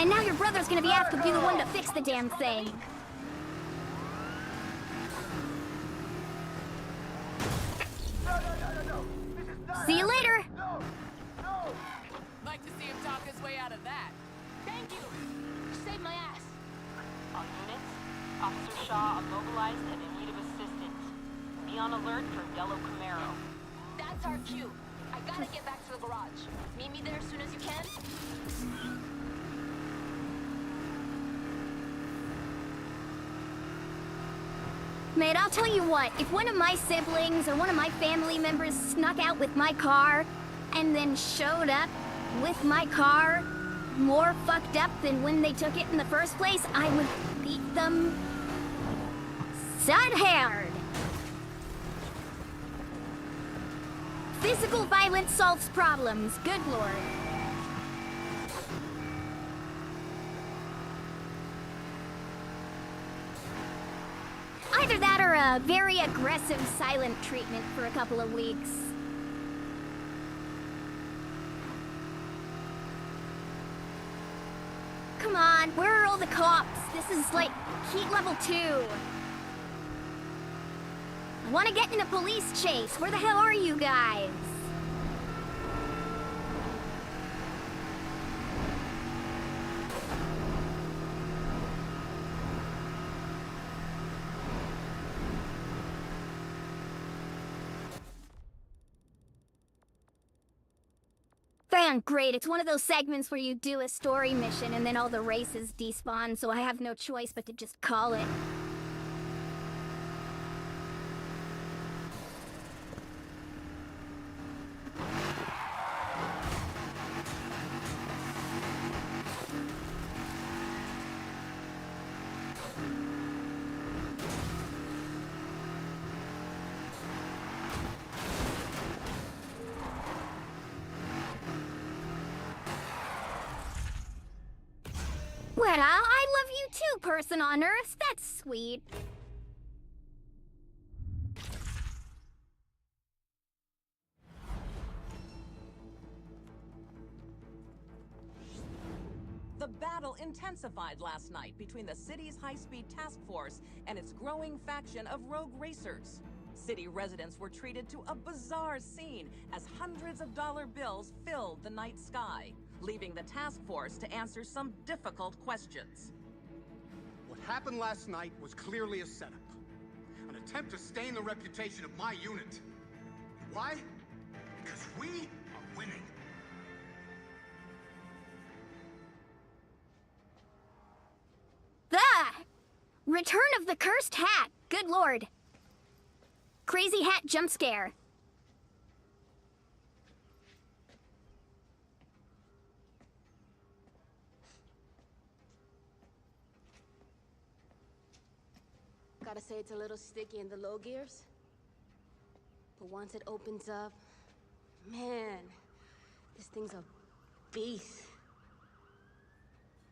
And now your brother's gonna be asked to be the one to fix the damn thing. See you later. Like to see him talk his way out of that. Thank you. Saved my ass. All units, Officer Shaw immobilized and in need of assistance. Be on alert for yellow Camaro. That's our cue. I gotta get back to the garage. Meet me there as soon as you can. Mate, I'll tell you what, if one of my siblings or one of my family members snuck out with my car and then showed up with my car more fucked up than when they took it in the first place, I would beat them hard. Physical violence solves problems, good lord. Either that or a very aggressive silent treatment for a couple of weeks. Come on, where are all the cops? This is like heat level 2. I want to get in a police chase. Where the hell are you guys? Great, it's one of those segments where you do a story mission and then all the races despawn, so I have no choice but to just call it. Well, I love you too, person on Earth. That's sweet. The battle intensified last night between the city's high-speed task force and its growing faction of rogue racers. City residents were treated to a bizarre scene as hundreds of dollar bills filled the night sky, leaving the task force to answer some difficult questions. What happened last night was clearly a setup. An attempt to stain the reputation of my unit. Why? Because we are winning. Return of the Cursed Hat. Good lord. Crazy hat jump scare. Gotta say it's a little sticky in the low gears. But once it opens up, man, this thing's a beast.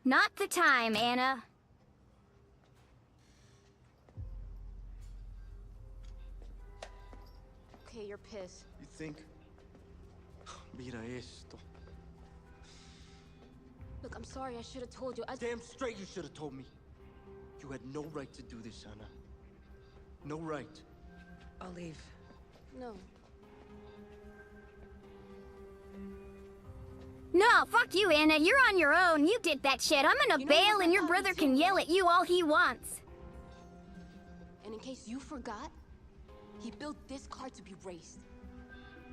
Not the time, Anna. Okay, you're pissed. You think? Mira esto. Look, I'm sorry, I should have told you. Damn straight you should have told me. You had no right to do this, Anna. No right. I'll leave. No. No, fuck you, Anna. You're on your own. You did that shit. I'm gonna bail and your brother can yell at you all he wants. And in case you forgot, he built this car to be raced.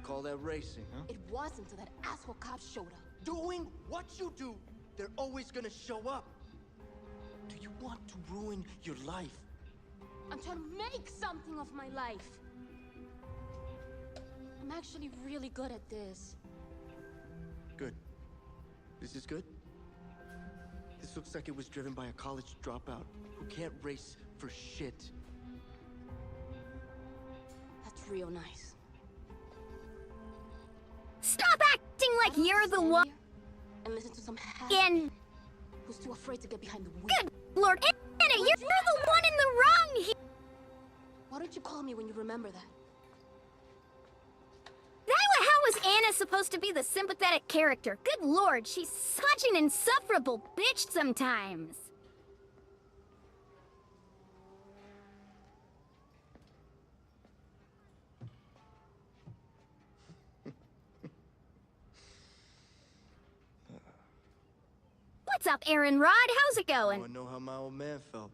Call that racing, huh? It was until that asshole cop showed up. Doing what you do, they're always gonna show up. Do you want to ruin your life? I'm trying to make something of my life. I'm actually really good at this. Good. This is good? This looks like it was driven by a college dropout who can't race for shit. That's real nice. Stop acting like you're the one. And listen to some who's too afraid to get behind the wheel. Good lord, Anna, you're the one in the wrong here. Why don't you call me when you remember that? How was Anna supposed to be the sympathetic character? Good lord, she's such an insufferable bitch sometimes. What's up, Aaron Rod? How's it going? I wanna know how my old man felt.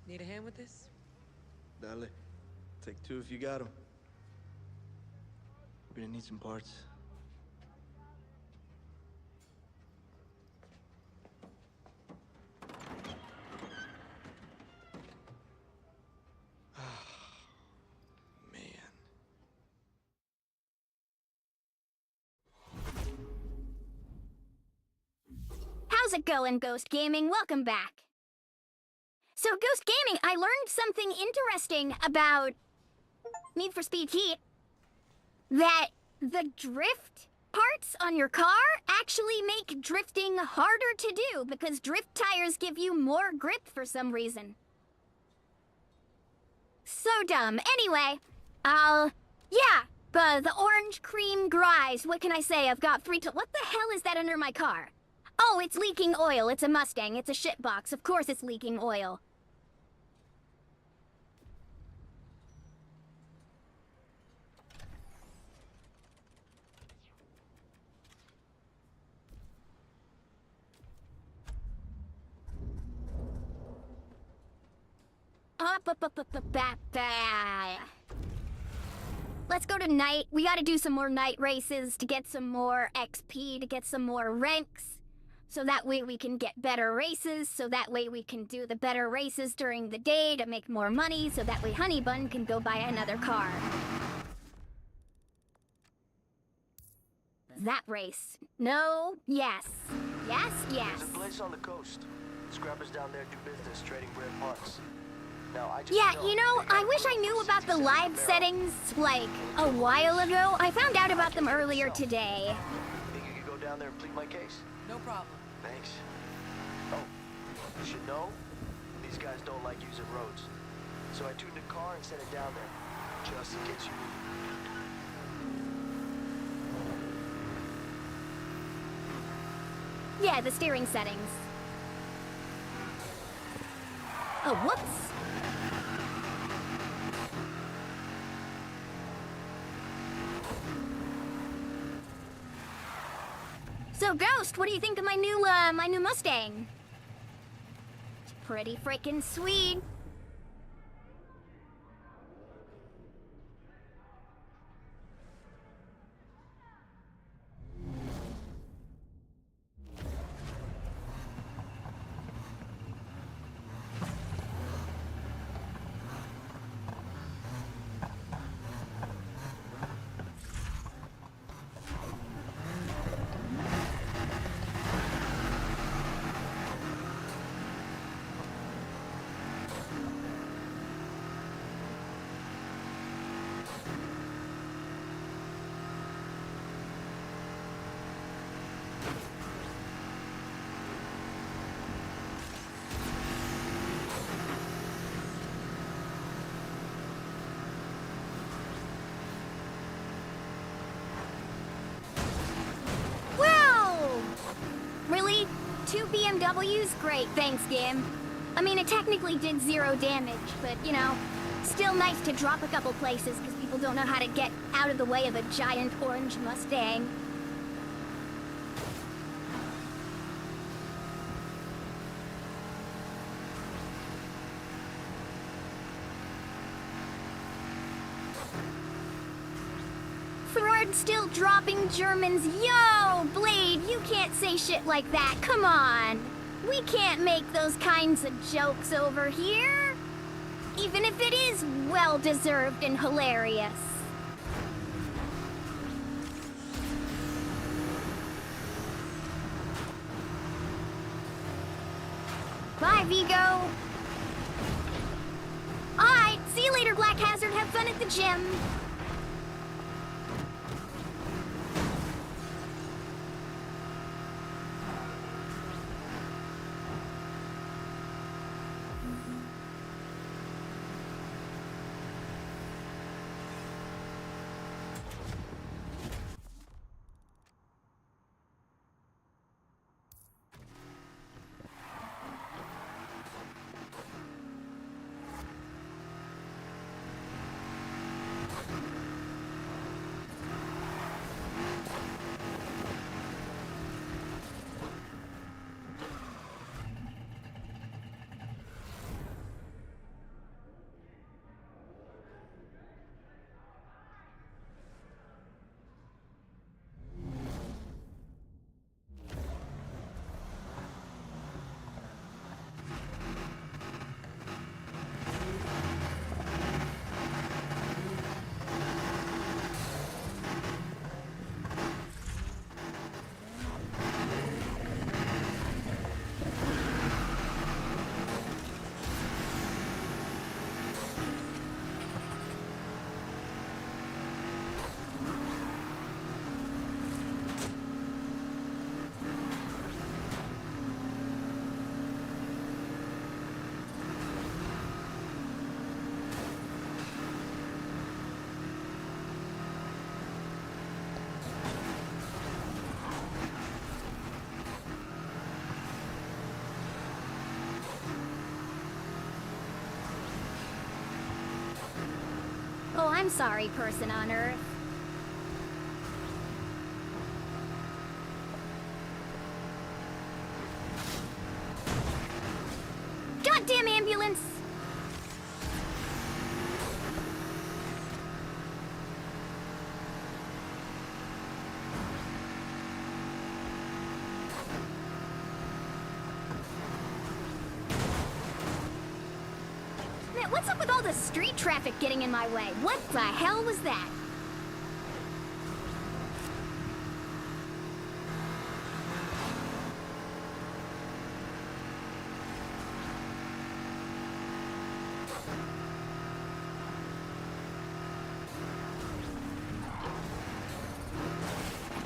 Need a hand with this? Dale. Take two if you got them. We're gonna need some parts. Man. How's it going, Ghost Gaming? Welcome back. So, Ghost Gaming, I learned something interesting about Need for Speed Heat. That the drift parts on your car actually make drifting harder to do because drift tires give you more grip for some reason. So dumb. Anyway, yeah, the orange cream grise. What can I say? I've got what the hell is that under my car? Oh, it's leaking oil. It's a Mustang. It's a shitbox. Of course it's leaking oil. Let's go to night. We gotta do some more night races to get some more XP, to get some more ranks. So that way we can get better races, so that way we can do the better races during the day to make more money, so that way Hunnybun can go buy another car. That race. No, yes. Yes, yes. There's a place on the coast. Scrappers down there do business trading rare parts. Now, you know, I wish I knew about the live settings, like, a while ago. I found out about them earlier today. Think you could go down there and plead my case? No problem. Thanks. Oh, you should know, these guys don't like using roads. So I tuned a car and sent it down there, just in case you need it. Yeah, the steering settings. Oh, whoops. So, Ghost, what do you think of my new Mustang? It's pretty freaking sweet. Really? 2 BMWs? Great, thanks, game. I mean, it technically did 0 damage, but, you know, still nice to drop a couple places because people don't know how to get out of the way of a giant orange Mustang. Ford still dropping Germans. Yo, Blade, you can't say shit like that. Come on. We can't make those kinds of jokes over here. Even if it is well-deserved and hilarious. Bye, Vigo. Alright, see you later, Black Hazard. Have fun at the gym. I'm sorry, person on Earth. Goddamn ambulance! Man, what's up with all the street traffic getting in my way? What the hell was that?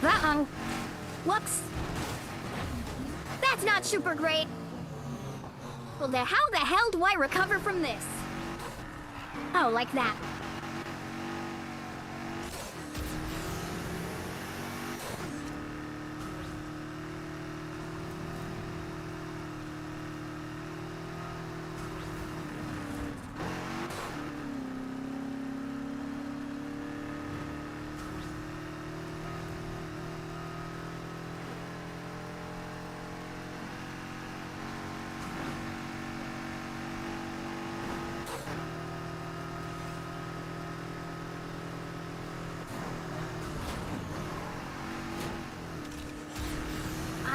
Uh-oh. Whoops. That's not super great. Well, how the hell do I recover from this? Oh, like that.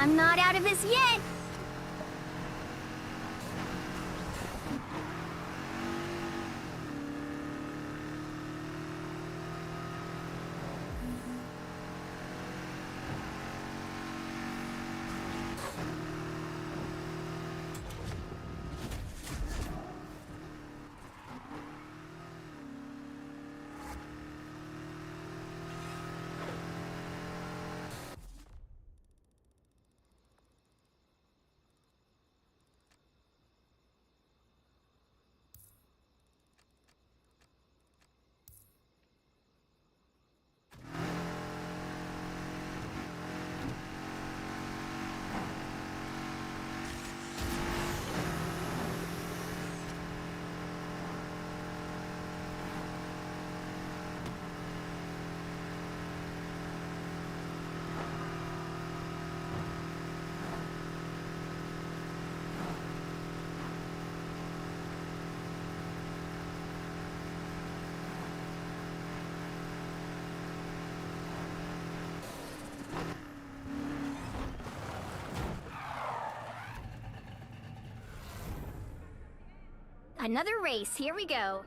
I'm not out of this yet! Another race, here we go.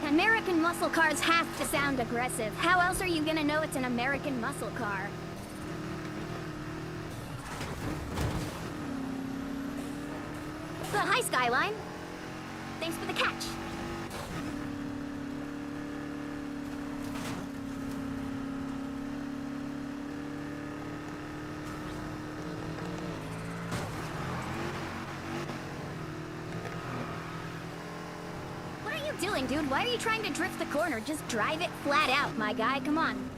American muscle cars have to sound aggressive. How else are you gonna know it's an American muscle car? So, hi, Skyline. Thanks for the catch. What are you doing, dude? Why are you trying to drift the corner? Just drive it flat out, my guy. Come on.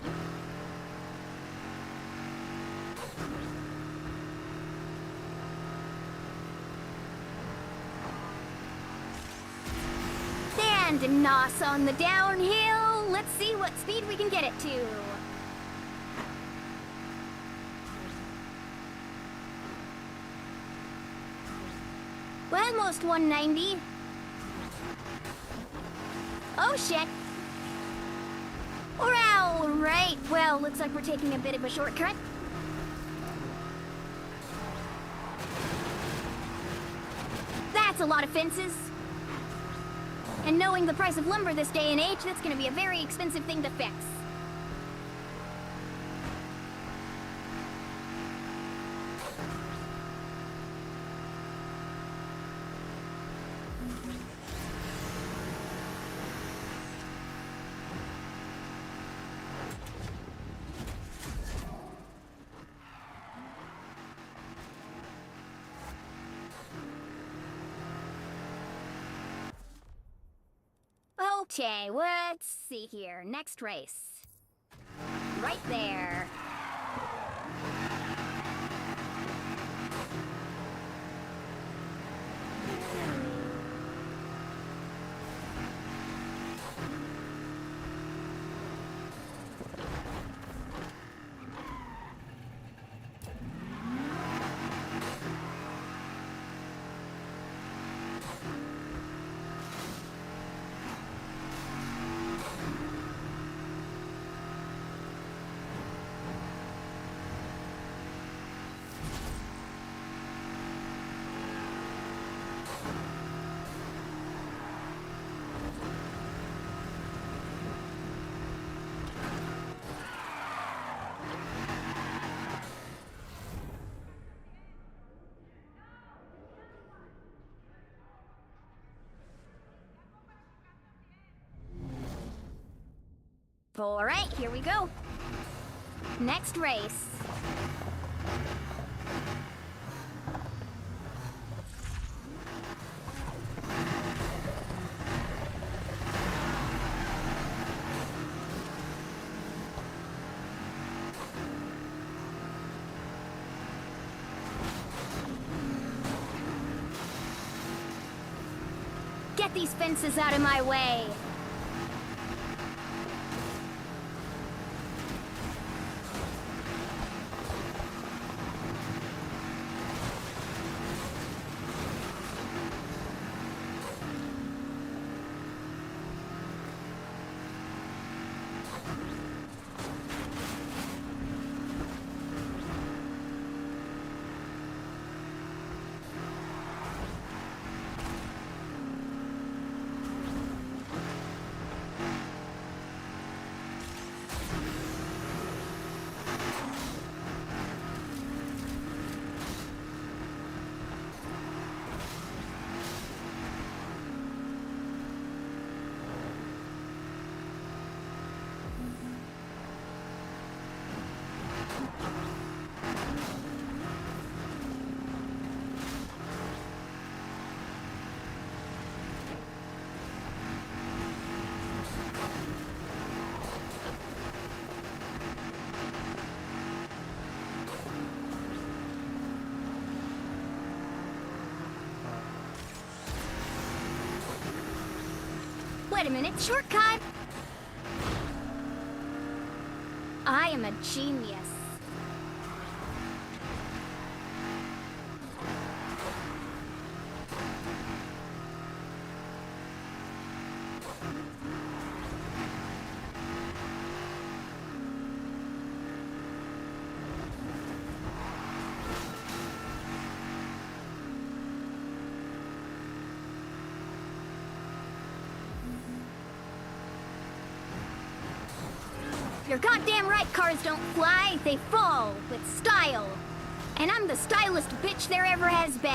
And nos on the downhill. Let's see what speed we can get it to. Well, almost 190. Oh shit. All right. Well, looks like we're taking a bit of a shortcut. That's a lot of fences. And knowing the price of lumber this day and age, that's gonna be a very expensive thing to fix. Okay, let's see here. Next race. Right there. All right, here we go. Next race. Get these fences out of my way. Wait a minute, shortcut! I am a genius. You're goddamn right cars don't fly, they fall with style. And I'm the stylest bitch there ever has been.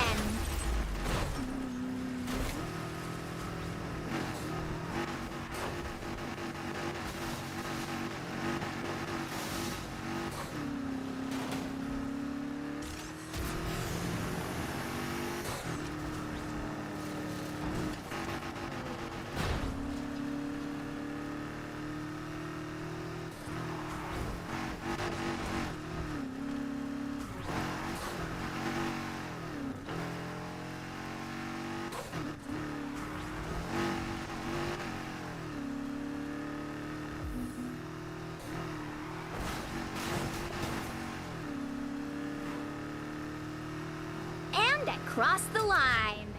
Across the line.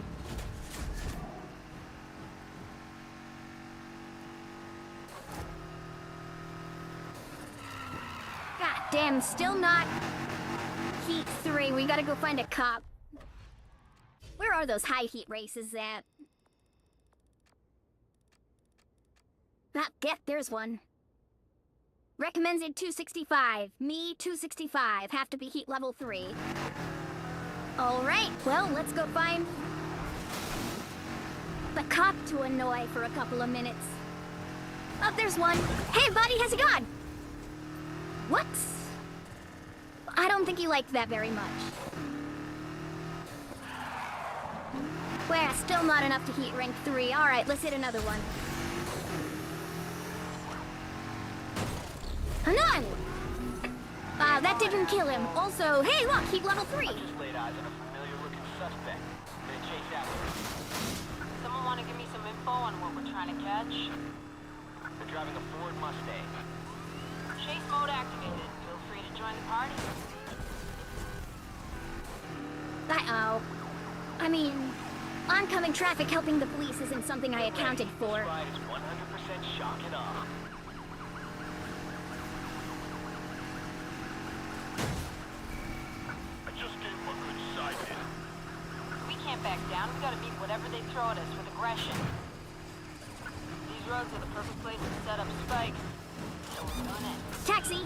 God damn, still not Heat 3. We gotta go find a cop. Where are those high heat races at? Ah, there's one. Recommended 265. Me, 265. Have to be heat level 3. Alright, well, let's go find the cop to annoy for a couple of minutes. Oh, there's one. Hey, buddy, how's it going? What? I don't think he liked that very much. Well, still not enough to heat rank 3. Alright, let's hit another one. None! That didn't kill him. Also, hey, look, heat level 3. I just laid eyes on a familiar-looking suspect. Gonna chase after him. Someone want to give me some info on what we're trying to catch? They're driving a Ford Mustang. Chase mode activated. Feel free to join the party. Uh-oh. I mean, oncoming traffic helping the police isn't something I accounted for. This ride is 100% shock and awe. I just gave him a good side hit. We can't back down. We gotta meet whatever they throw at us with aggression. These roads are the perfect place to set up spikes. So we're doing it. Taxi!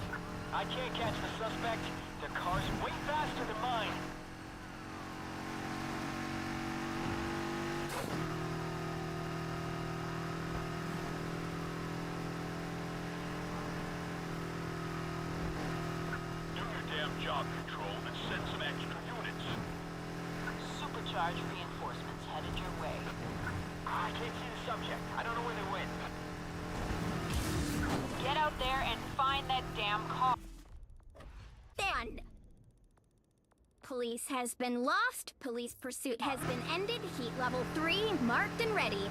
I can't catch the suspect. Their car's way faster than mine. Do your damn job, Control, and send some extra units. Supercharged reinforcements headed your way. I can't see the subject. I don't know where they went. Get out there and find that damn car. Done! Police has been lost. Police pursuit has been ended. Heat level 3, marked and ready.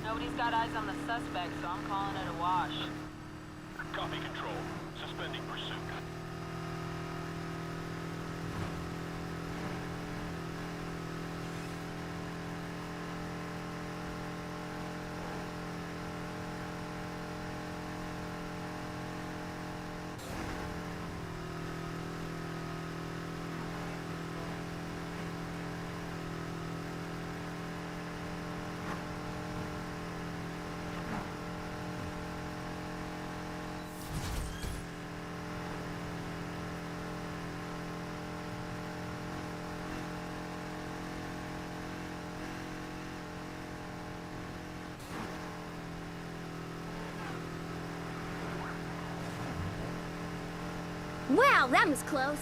Nobody's got eyes on the suspect, so I'm calling it a wash. Copy, Control. Suspending pursuit. Wow, that was close.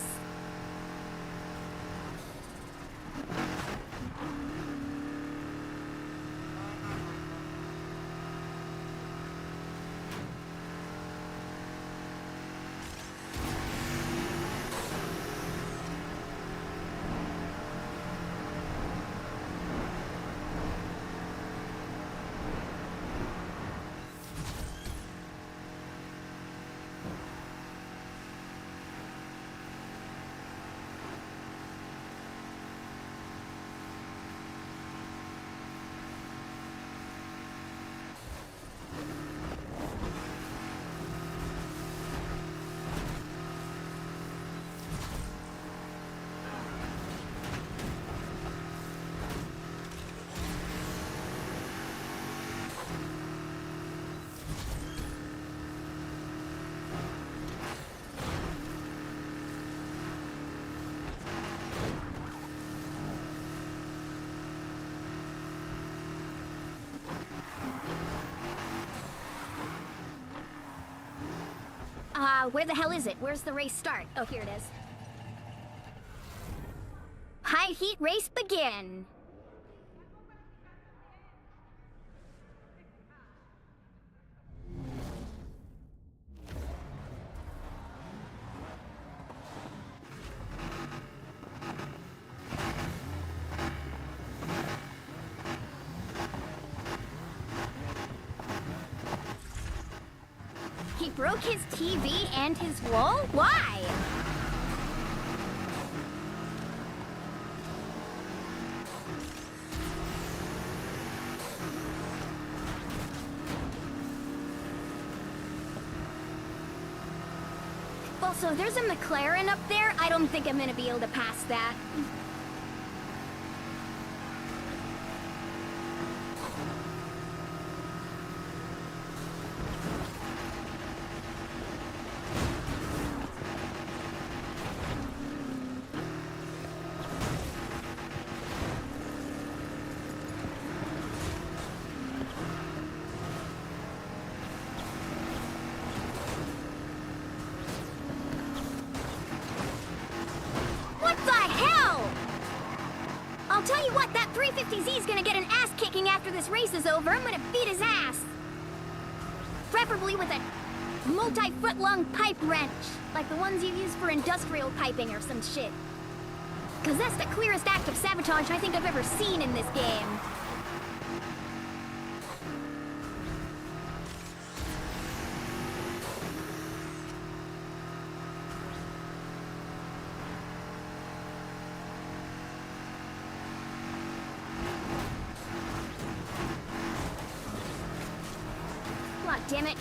Where the hell is it? Where's the race start? Oh, here it is. High heat race begin! He broke his TV and his wall? Why? Also, there's a McLaren up there. I don't think I'm gonna be able to pass that. Tell you what, that 350Z is gonna get an ass kicking after this race is over. I'm gonna beat his ass. Preferably with a multi-foot-long pipe wrench, like the ones you use for industrial piping or some shit. Cause that's the clearest act of sabotage I think I've ever seen in this game. God damn it.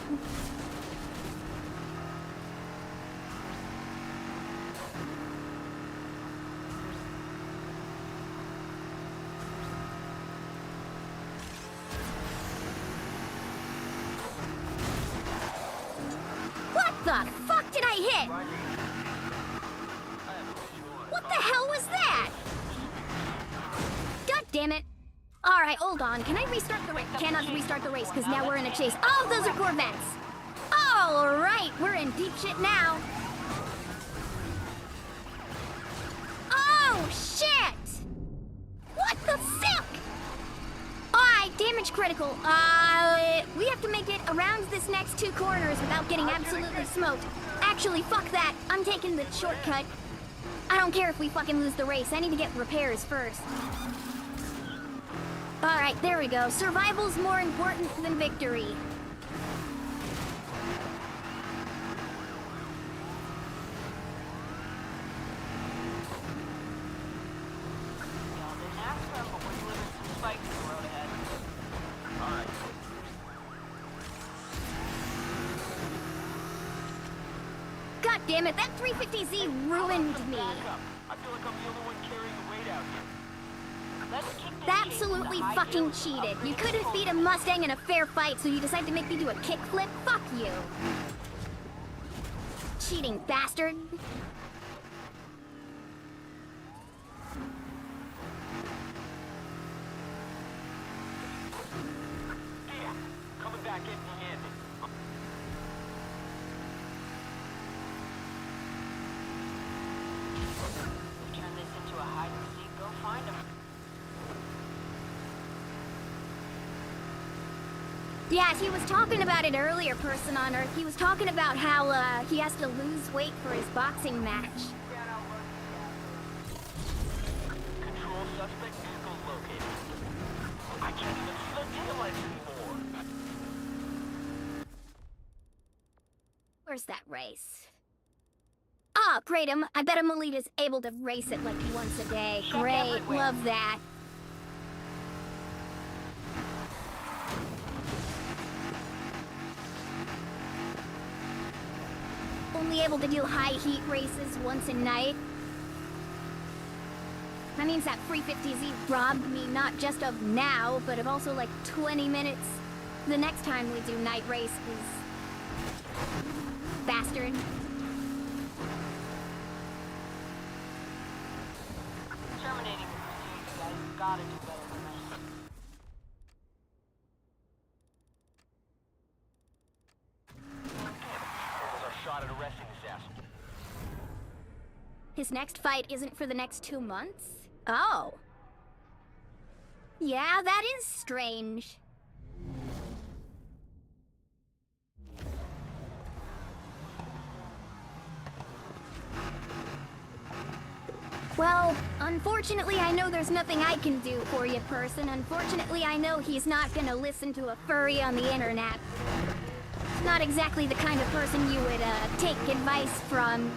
What the fuck did I hit? What the hell was that? God damn it. Alright, hold on. Can I restart the race? Cannot restart the race because now we're in a chase. Oh, those are Corvettes. Alright, we're in deep shit now. Oh, shit! What the fuck? Alright, damage critical. We have to make it around this next two corners without getting absolutely smoked. Actually, fuck that. I'm taking the shortcut. I don't care if we fucking lose the race. I need to get repairs first. Alright, there we go. Survival's more important than victory. God damn it, that 350Z ruined me. I feel like I'm the only one carrying the weight out here. Absolutely fucking cheated. You couldn't beat a Mustang in a fair fight, so you decided to make me do a kickflip? Fuck you. Cheating bastard. Yeah, coming back empty-handed. Turn this into a hide and seek. Go find him. Yeah, he was talking about it earlier, Person on Earth. He was talking about how, he has to lose weight for his boxing match. Control suspect vehicle located. I can't even see the taillights anymore. Where's that race? Ah, great. I bet Amelita's able to race it like once a day. Great, love that. Only able to do high heat races once a night. That means that 350Z robbed me not just of now, but of also like 20 minutes the next time we do night races. Bastard. Terminating the pursuit, you guys gotta do better than this. There goes our shot at arresting this asshole. His next fight isn't for the next 2 months? Oh. Yeah, that is strange. Well, unfortunately, I know there's nothing I can do for you, Person. Unfortunately, I know he's not gonna listen to a furry on the internet. Not exactly the kind of person you would, take advice from.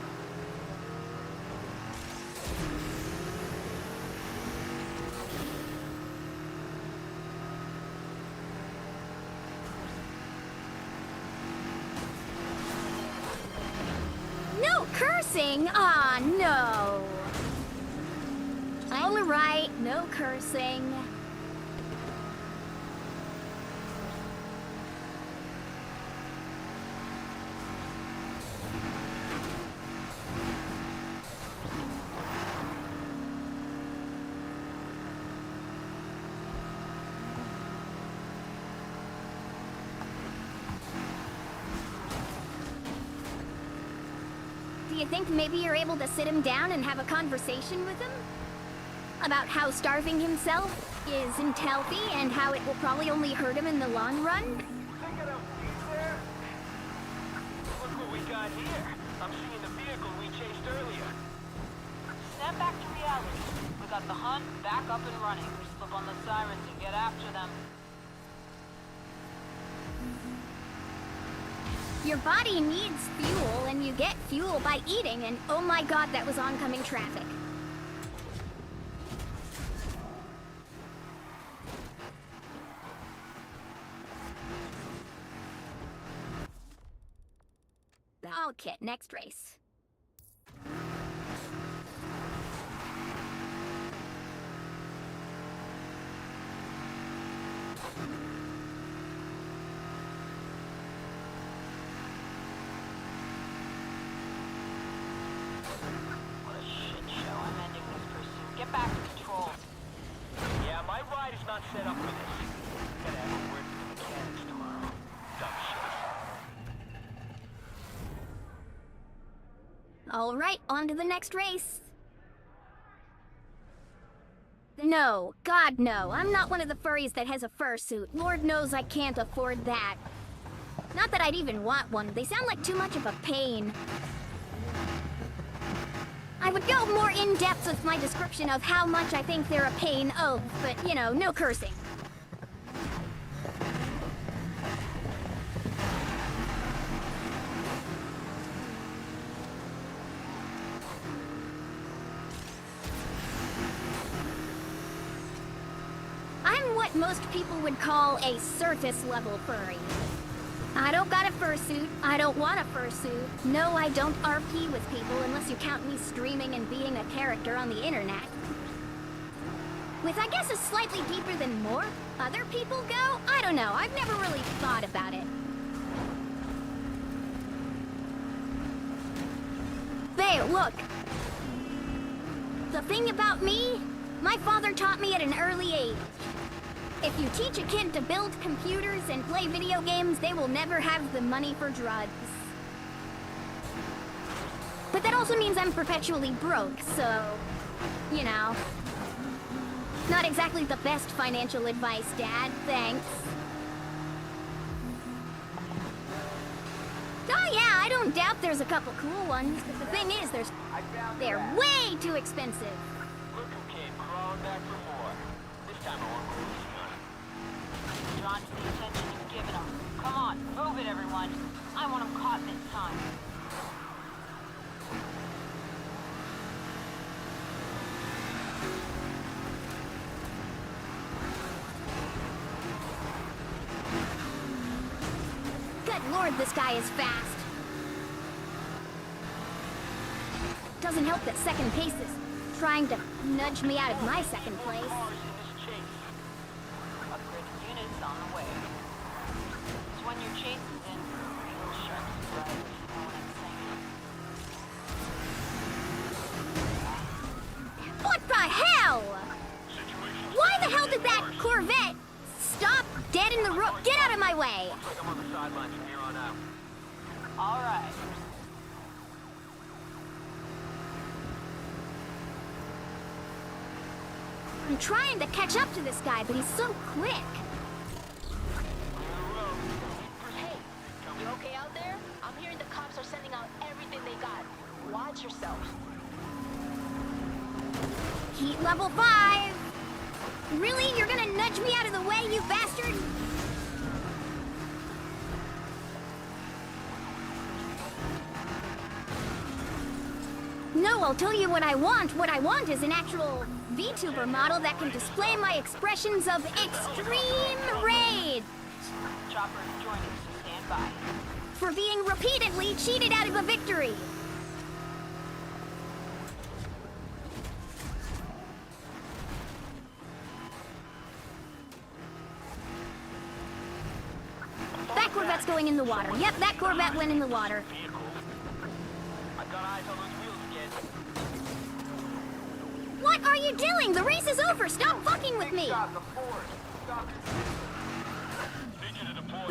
No cursing? Aw, no. All right, no cursing. Do you think maybe you're able to sit him down and have a conversation with him? About how starving himself isn't healthy and how it will probably only hurt him in the long run. Think I don't see there? Look what we got here. I'm seeing the vehicle we chased earlier. Snap back to reality. We got the hunt back up and running. Slip on the sirens and get after them. Your body needs fuel, and you get fuel by eating, and oh my god, that was oncoming traffic. Okay, next race. What a shit show. I'm ending this pursuit. Get back to control. Yeah, my ride is not set up for this. Gotta have a word with the mechanics tomorrow. Dumb shit. All right, on to the next race. No, God no, I'm not one of the furries that has a fursuit. Lord knows I can't afford that. Not that I'd even want one, they sound like too much of a pain. I would go more in-depth with my description of how much I think they're a pain of, but you know, no cursing. I'm what most people would call a surface level furry. I don't got a fursuit. I don't want a fursuit. No, I don't RP with people unless you count me streaming and being a character on the internet. With, I guess, a slightly deeper than more other people go? I don't know. I've never really thought about it. There, look. The thing about me, my father taught me at an early age. If you teach a kid to build computers and play video games, they will never have the money for drugs. But that also means I'm perpetually broke, so, you know. Not exactly the best financial advice, Dad. Thanks. Oh yeah, I don't doubt there's a couple cool ones, but the thing is, they're way too expensive. Look who came crawling back for more. This time I won't lose money. Drawn to the attention you've given them. Come on, move it, everyone. I want them caught this time. Good lord, this guy is fast. Doesn't help that second pace is trying to nudge me out of my second place. On the way. It's when you're chasing in real sharp surprise, you know what I'm saying? What the hell? Why the hell did that Corvette stop dead in the road? Get out of my way! Looks like I'm on the sidelines from here on out. All right. I'm trying to catch up to this guy, but he's so quick. Hey, you okay out there? I'm hearing the cops are sending out everything they got. Watch yourself. Heat level 5. Really? You're gonna nudge me out of the way, you bastard? No, I'll tell you what I want. What I want is an actual VTuber model that can display my expressions of extreme rage. Chopper is joining, so stand by. For being repeatedly cheated out of a victory. That Corvette's going in the water. Yep, that Corvette went in the water. I've got eyes on those wheels again. What are you doing? The race is over. Stop fucking with me.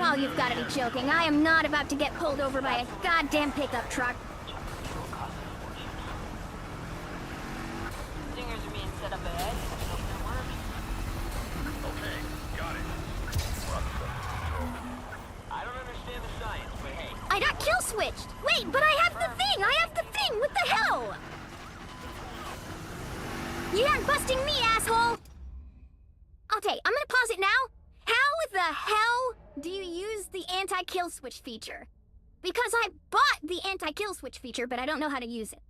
Oh, you've got to be joking. I am not about to get pulled over by a goddamn pickup truck. Stingers are being set up ahead. switched. Wait, but I have the thing! I have the thing! What the hell? You aren't busting me, asshole! Okay, I'm gonna pause it now. How the hell do you use the anti-kill switch feature? Because I bought the anti-kill switch feature, but I don't know how to use it.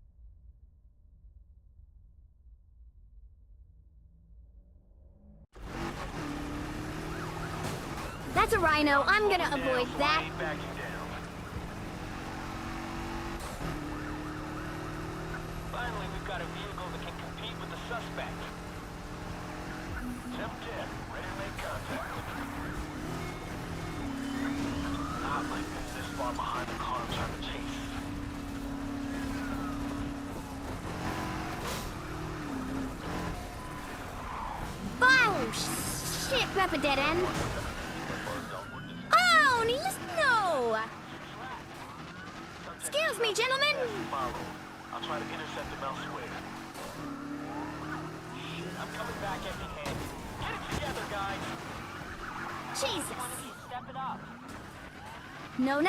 That's a rhino. I'm gonna avoid that. Finally, we've got a vehicle that can compete with the suspect. 10-10, ready to make contact. Not like this far behind the car I'm trying to chase. Oh, shit, up a dead end. Oh, no! Excuse me, gentlemen. I'll try to intercept him elsewhere. I'm coming back empty-handed. Get it together, guys. Jesus. Step it up. No. What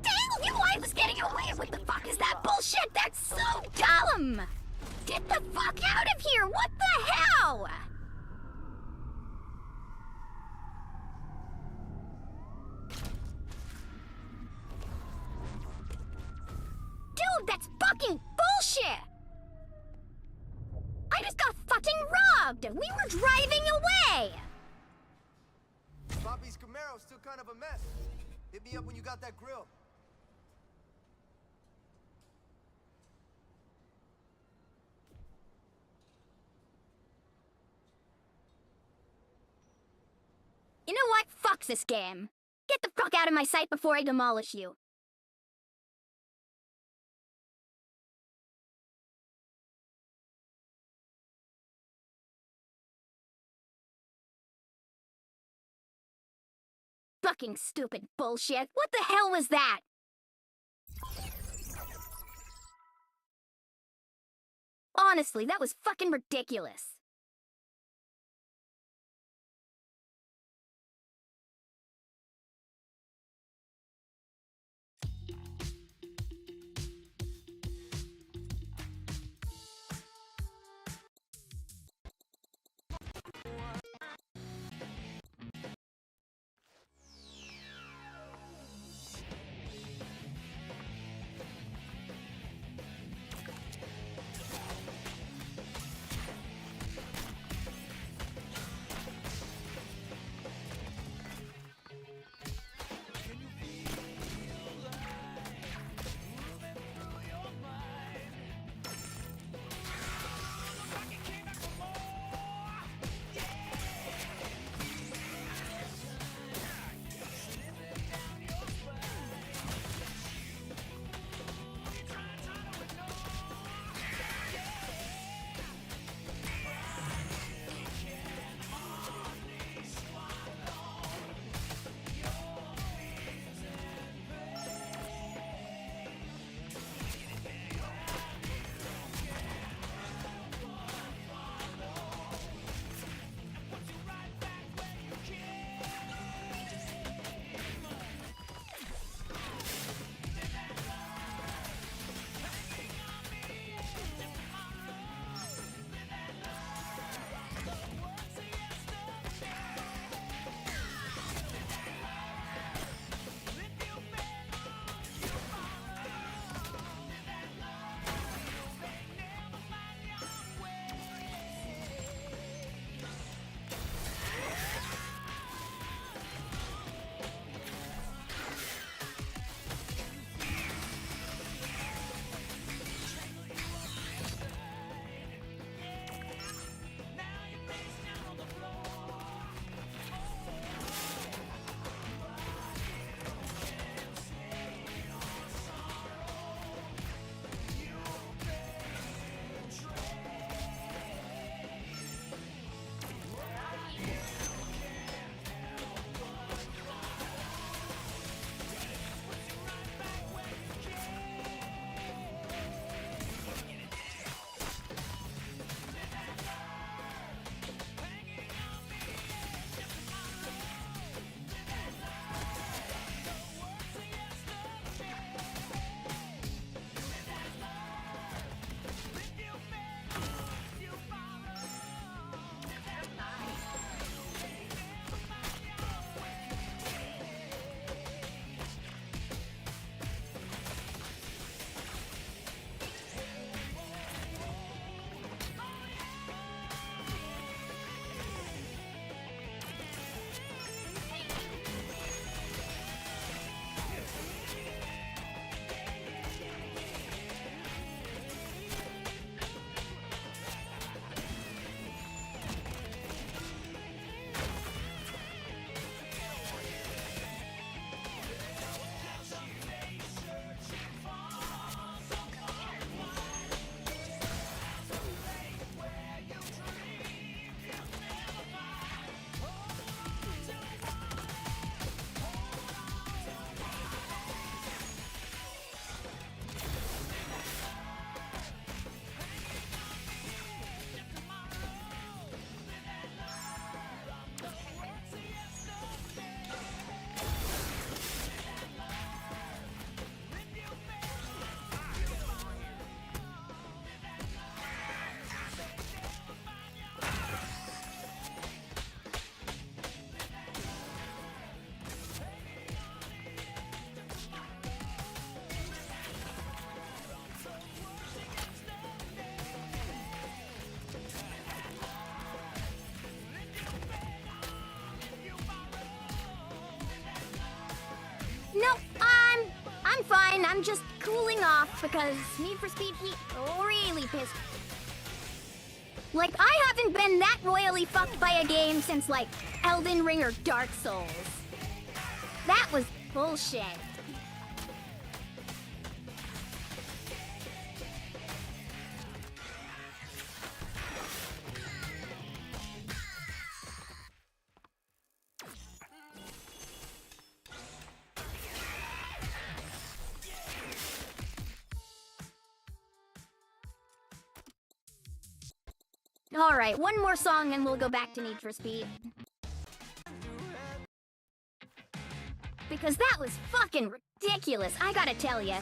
the hell? You knew I was getting away. What the fuck is that bullshit? That's so dumb. Get the fuck out of here. What the hell? Dude, that's fucking bullshit! I just got fucking robbed! We were driving away! Bobby's Camaro's still kind of a mess. Hit me up when you got that grill. You know what? Fuck this game. Get the fuck out of my sight before I demolish you. Fucking stupid bullshit. What the hell was that? Honestly, that was fucking ridiculous. just cooling off because Need for Speed Heat really pissed. Like, I haven't been that royally fucked by a game since, like, Elden Ring or Dark Souls. That was bullshit. Alright, one more song and we'll go back to Need for Speed. Because that was fucking ridiculous, I gotta tell ya.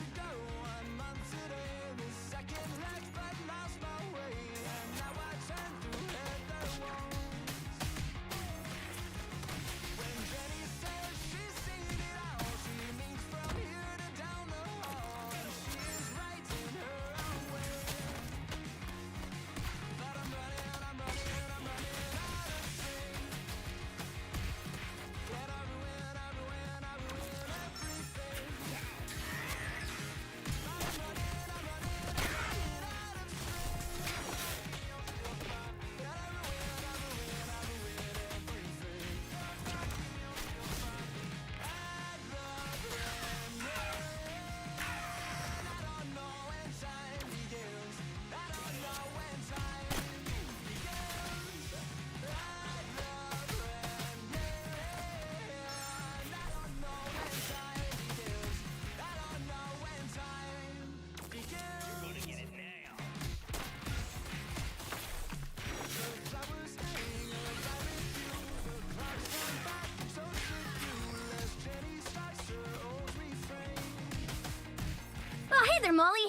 Hey there, Molly.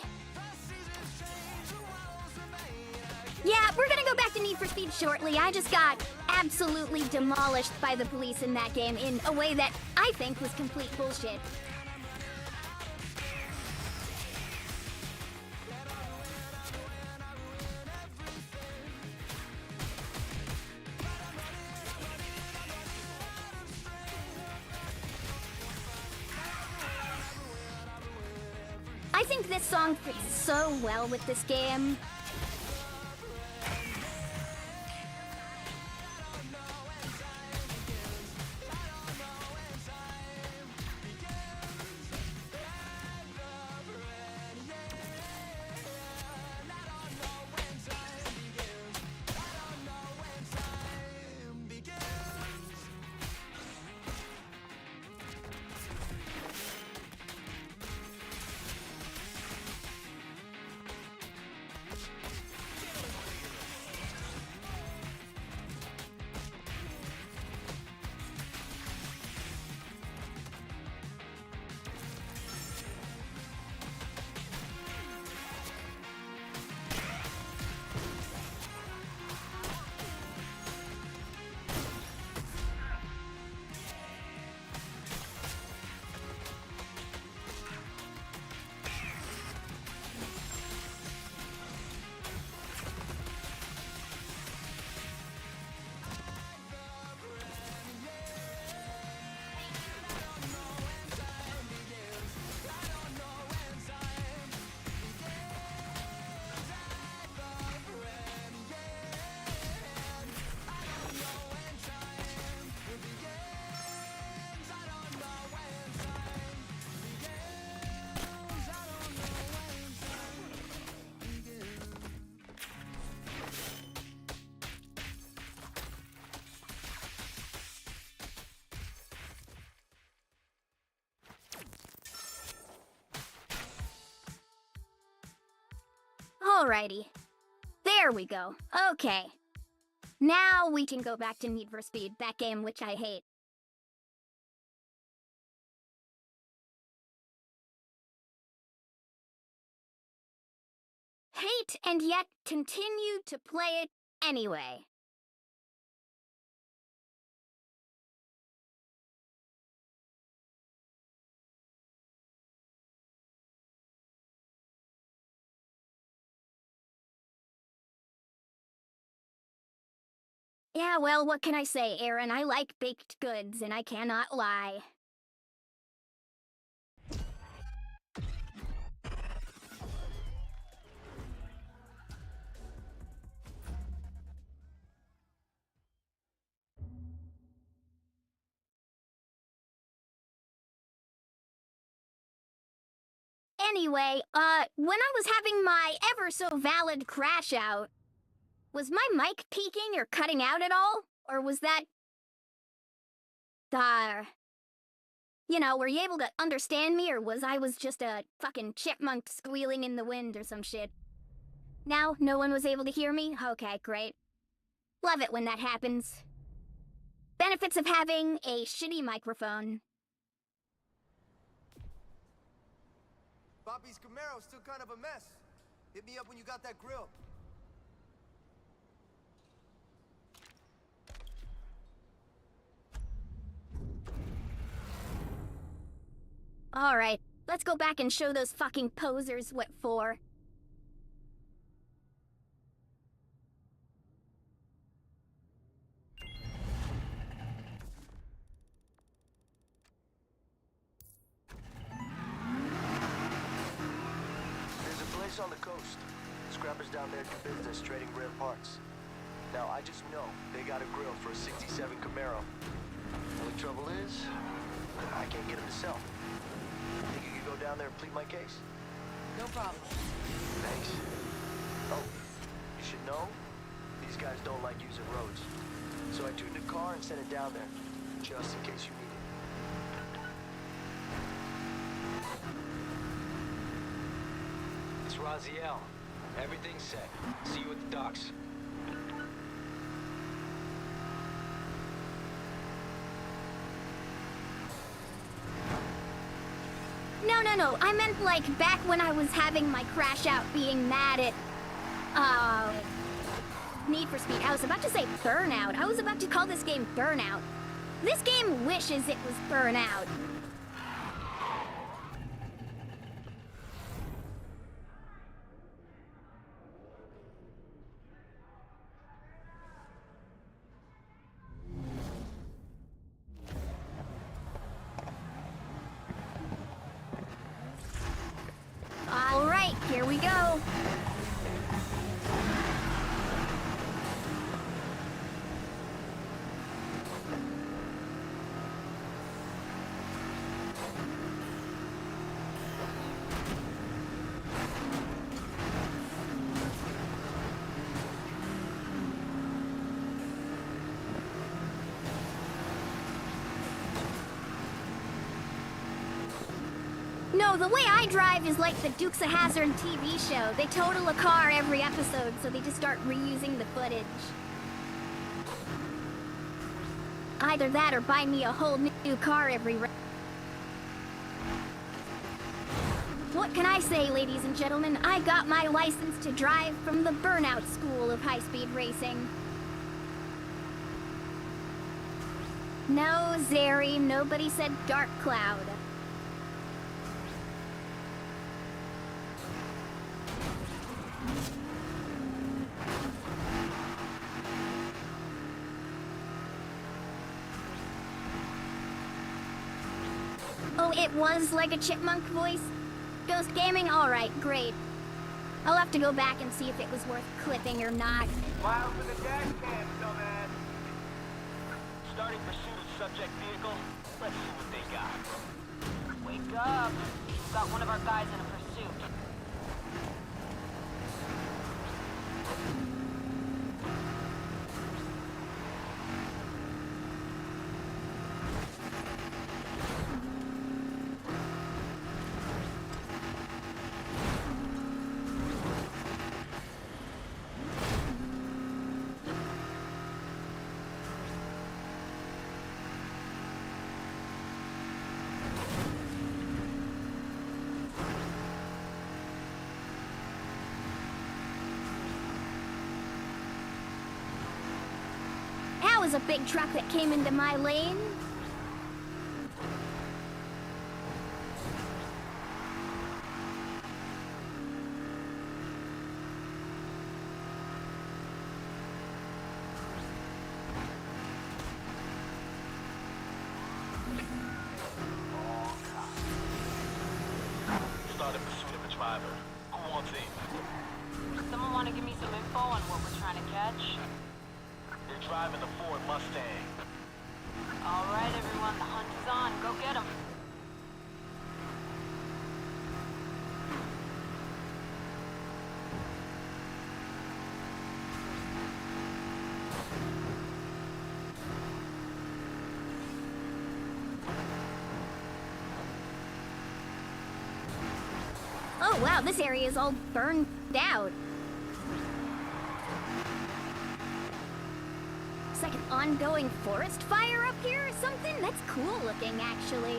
Yeah, we're gonna go back to Need for Speed shortly. I just got absolutely demolished by the police in that game in a way that I think was complete bullshit. I think this song fits so well with this game. Alrighty. There we go. Okay. Now we can go back to Need for Speed, that game which I hate. Hate and yet continue to play it anyway. Yeah, well, what can I say, Aaron? I like baked goods, and I cannot lie. Anyway, when I was having my ever so valid crash out, was my mic peaking or cutting out at all? Or was that... You know, were you able to understand me, or was I just a fucking chipmunk squealing in the wind or some shit? Now, no one was able to hear me? Okay, great. Love it when that happens. Benefits of having a shitty microphone. Bobby's Camaro's still kind of a mess. Hit me up when you got that grill. Alright, let's go back and show those fucking posers what for. There's a place on the coast. Scrappers down there do business trading rare parts. Now, I just know they got a grill for a 67 Camaro. Only trouble is, I can't get them to sell. Think you could go down there and plead my case? No problem. Thanks. Oh, you should know, these guys don't like using roads. So I tuned a car and sent it down there, just in case you need it. It's Raziel. Everything's set. See you at the docks. No, I meant like back when I was having my crash out being mad at, Need for Speed. I was about to say Burnout. I was about to call this game Burnout. This game wishes it was Burnout. All right, here we go. No, the way I drive is like the Dukes of Hazzard TV show. They total a car every episode, so they just start reusing the footage. Either that or buy me a whole new car every What can I say, ladies and gentlemen? I got my license to drive from the Burnout School of High-Speed Racing. No, Zeri, nobody said Dark Cloud. Oh, it was like a chipmunk voice? Ghost Gaming? Alright, great. I'll have to go back and see if it was worth clipping or not. File for the dash cam, dumbass. Starting pursuit of subject vehicle. Let's see what they got. Wake up. We've got one of our guys in a pursuit. That was a big truck that came into my lane. Started pursuit of a driver. Who wants in? Someone want to give me some info on what we're trying to catch? They're driving the Ford Mustang. All right, everyone, the hunt is on. Go get them. Oh wow, this area is all burned out. It's like an ongoing forest fire up here or something? That's cool looking, actually.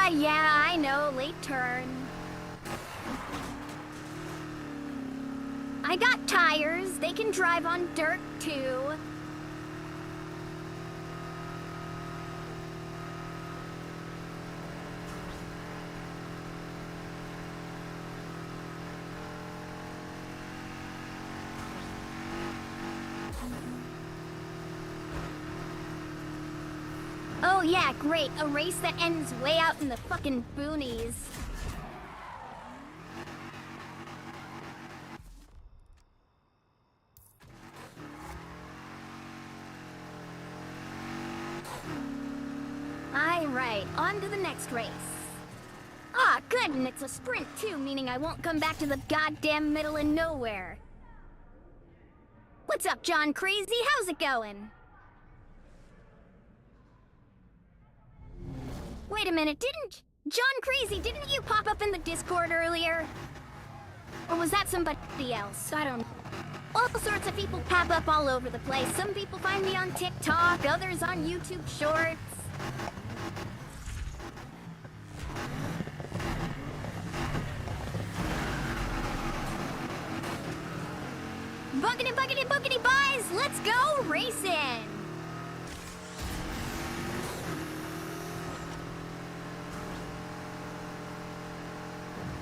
Yeah, I know, late turn. I got tires, they can drive on dirt too. Oh yeah, great. A race that ends way out in the fucking boonies. Right, on to the next race. Ah, good, and it's a sprint too, meaning I won't come back to the goddamn middle of nowhere. What's up, John Crazy? How's it going? Wait a minute, didn't you pop up in the Discord earlier? Or was that somebody else? I don't know. All sorts of people pop up all over the place. Some people find me on TikTok, others on YouTube Shorts. Buggity buys, let's go racing!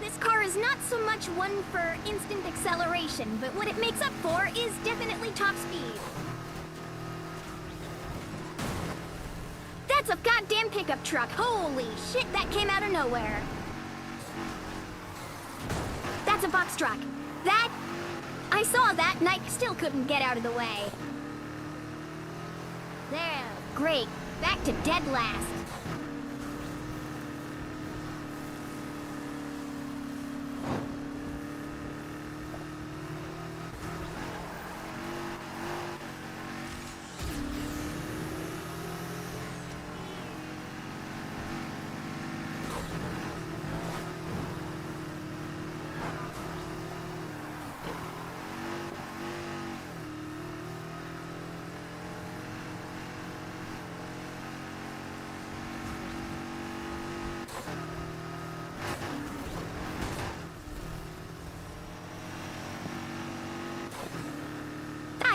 This car is not so much one for instant acceleration, but what it makes up for is definitely top speed. That's a goddamn pickup truck. Holy shit, that came out of nowhere. That's a box truck. I saw that and I still couldn't get out of the way. There, great. Back to dead last.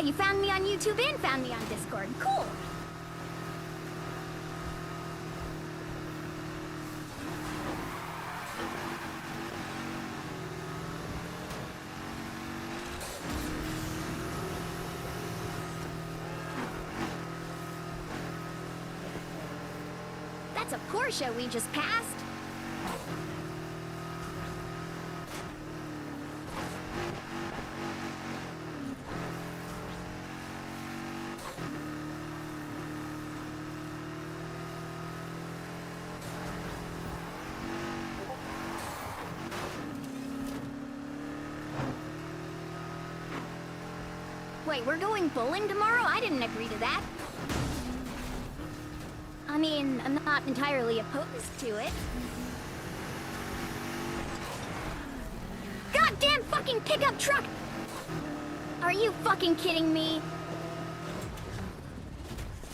You found me on YouTube and found me on Discord. Cool. That's a Porsche we just passed. Wait, we're going bowling tomorrow? I didn't agree to that. I mean, I'm not entirely opposed to it. Goddamn fucking pickup truck! Are you fucking kidding me?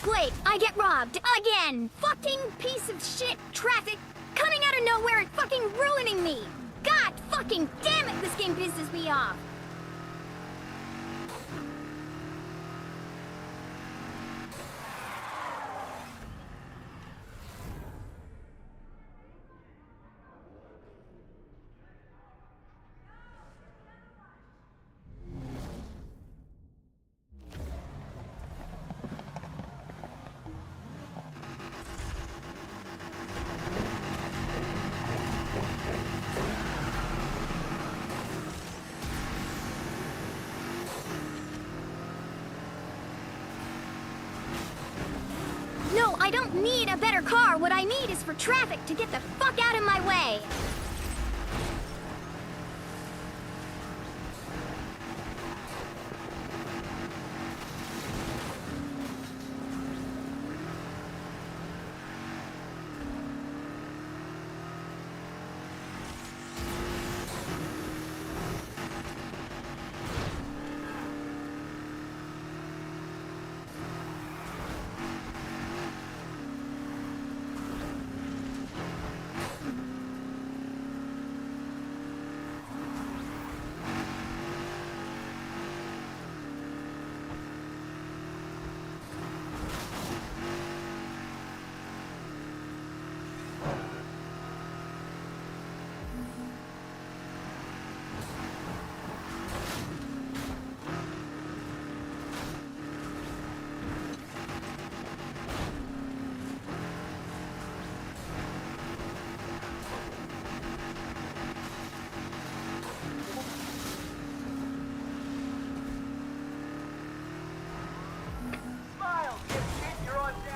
Wait, I get robbed again! Fucking piece of shit traffic coming out of nowhere and fucking ruining me! God Fucking damn it, this game pisses me off! No, I don't need a better car. What I need is for traffic to get the fuck out of my way.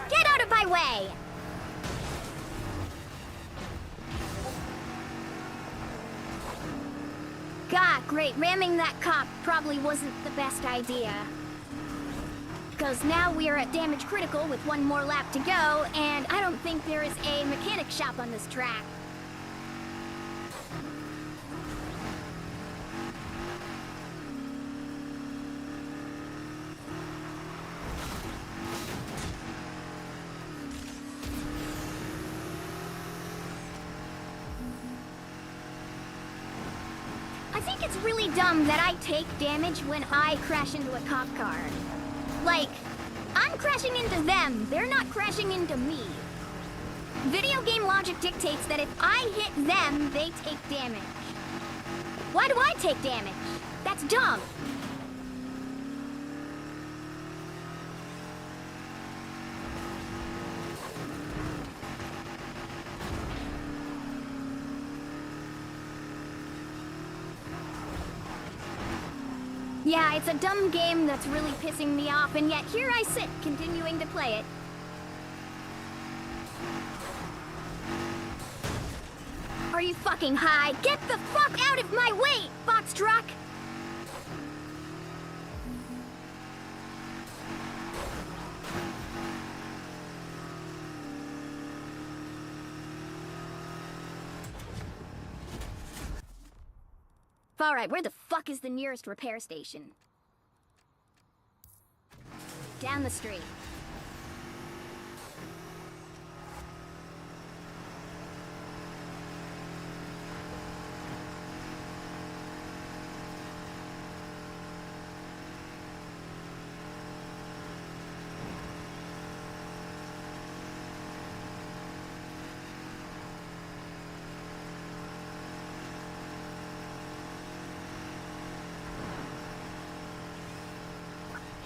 Get out of my way! God, great. Ramming that cop probably wasn't the best idea. Because now we are at damage critical with one more lap to go, and I don't think there is a mechanic shop on this track. I think it's really dumb that I take damage when I crash into a cop car. Like, I'm crashing into them, they're not crashing into me. Video game logic dictates that if I hit them, they take damage. Why do I take damage? That's dumb. Yeah, it's a dumb game that's really pissing me off, and yet here I sit, continuing to play it. Are you fucking high? Get the fuck out of my way, box truck! Alright, where the fuck is the nearest repair station? Down the street.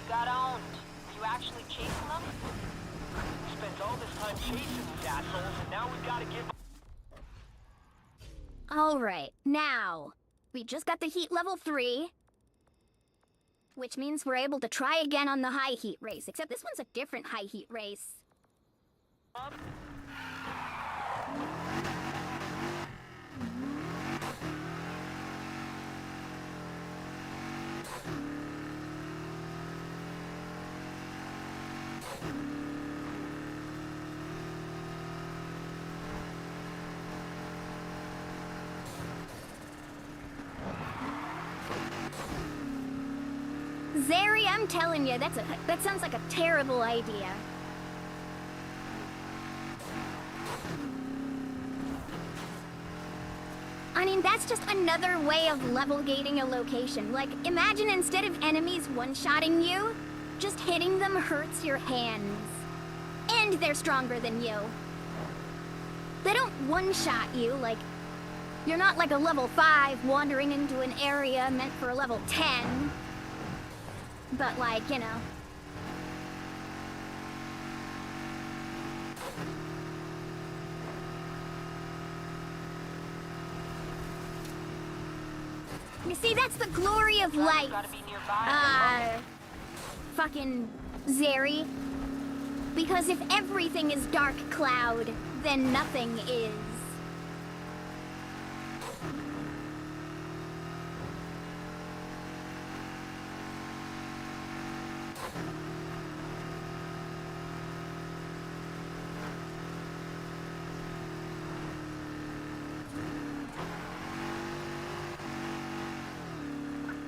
Got owned. Are you actually chasing them? We spent all this time chasing these assholes, and now we've got to give... Alright, now, we just got the heat level 3, which means we're able to try again on the high heat race, except this one's a different high heat race. Zeri, I'm telling you, that sounds like a terrible idea. that's just another way of level gating a location. Like, imagine instead of enemies one-shotting you, just hitting them hurts your hands. And they're stronger than you. They don't one-shot you, like, you're not like a level 5 wandering into an area meant for a level 10. But like, you know. You see, that's the glory of life. Fucking Zeri. Because if everything is dark cloud, then nothing is.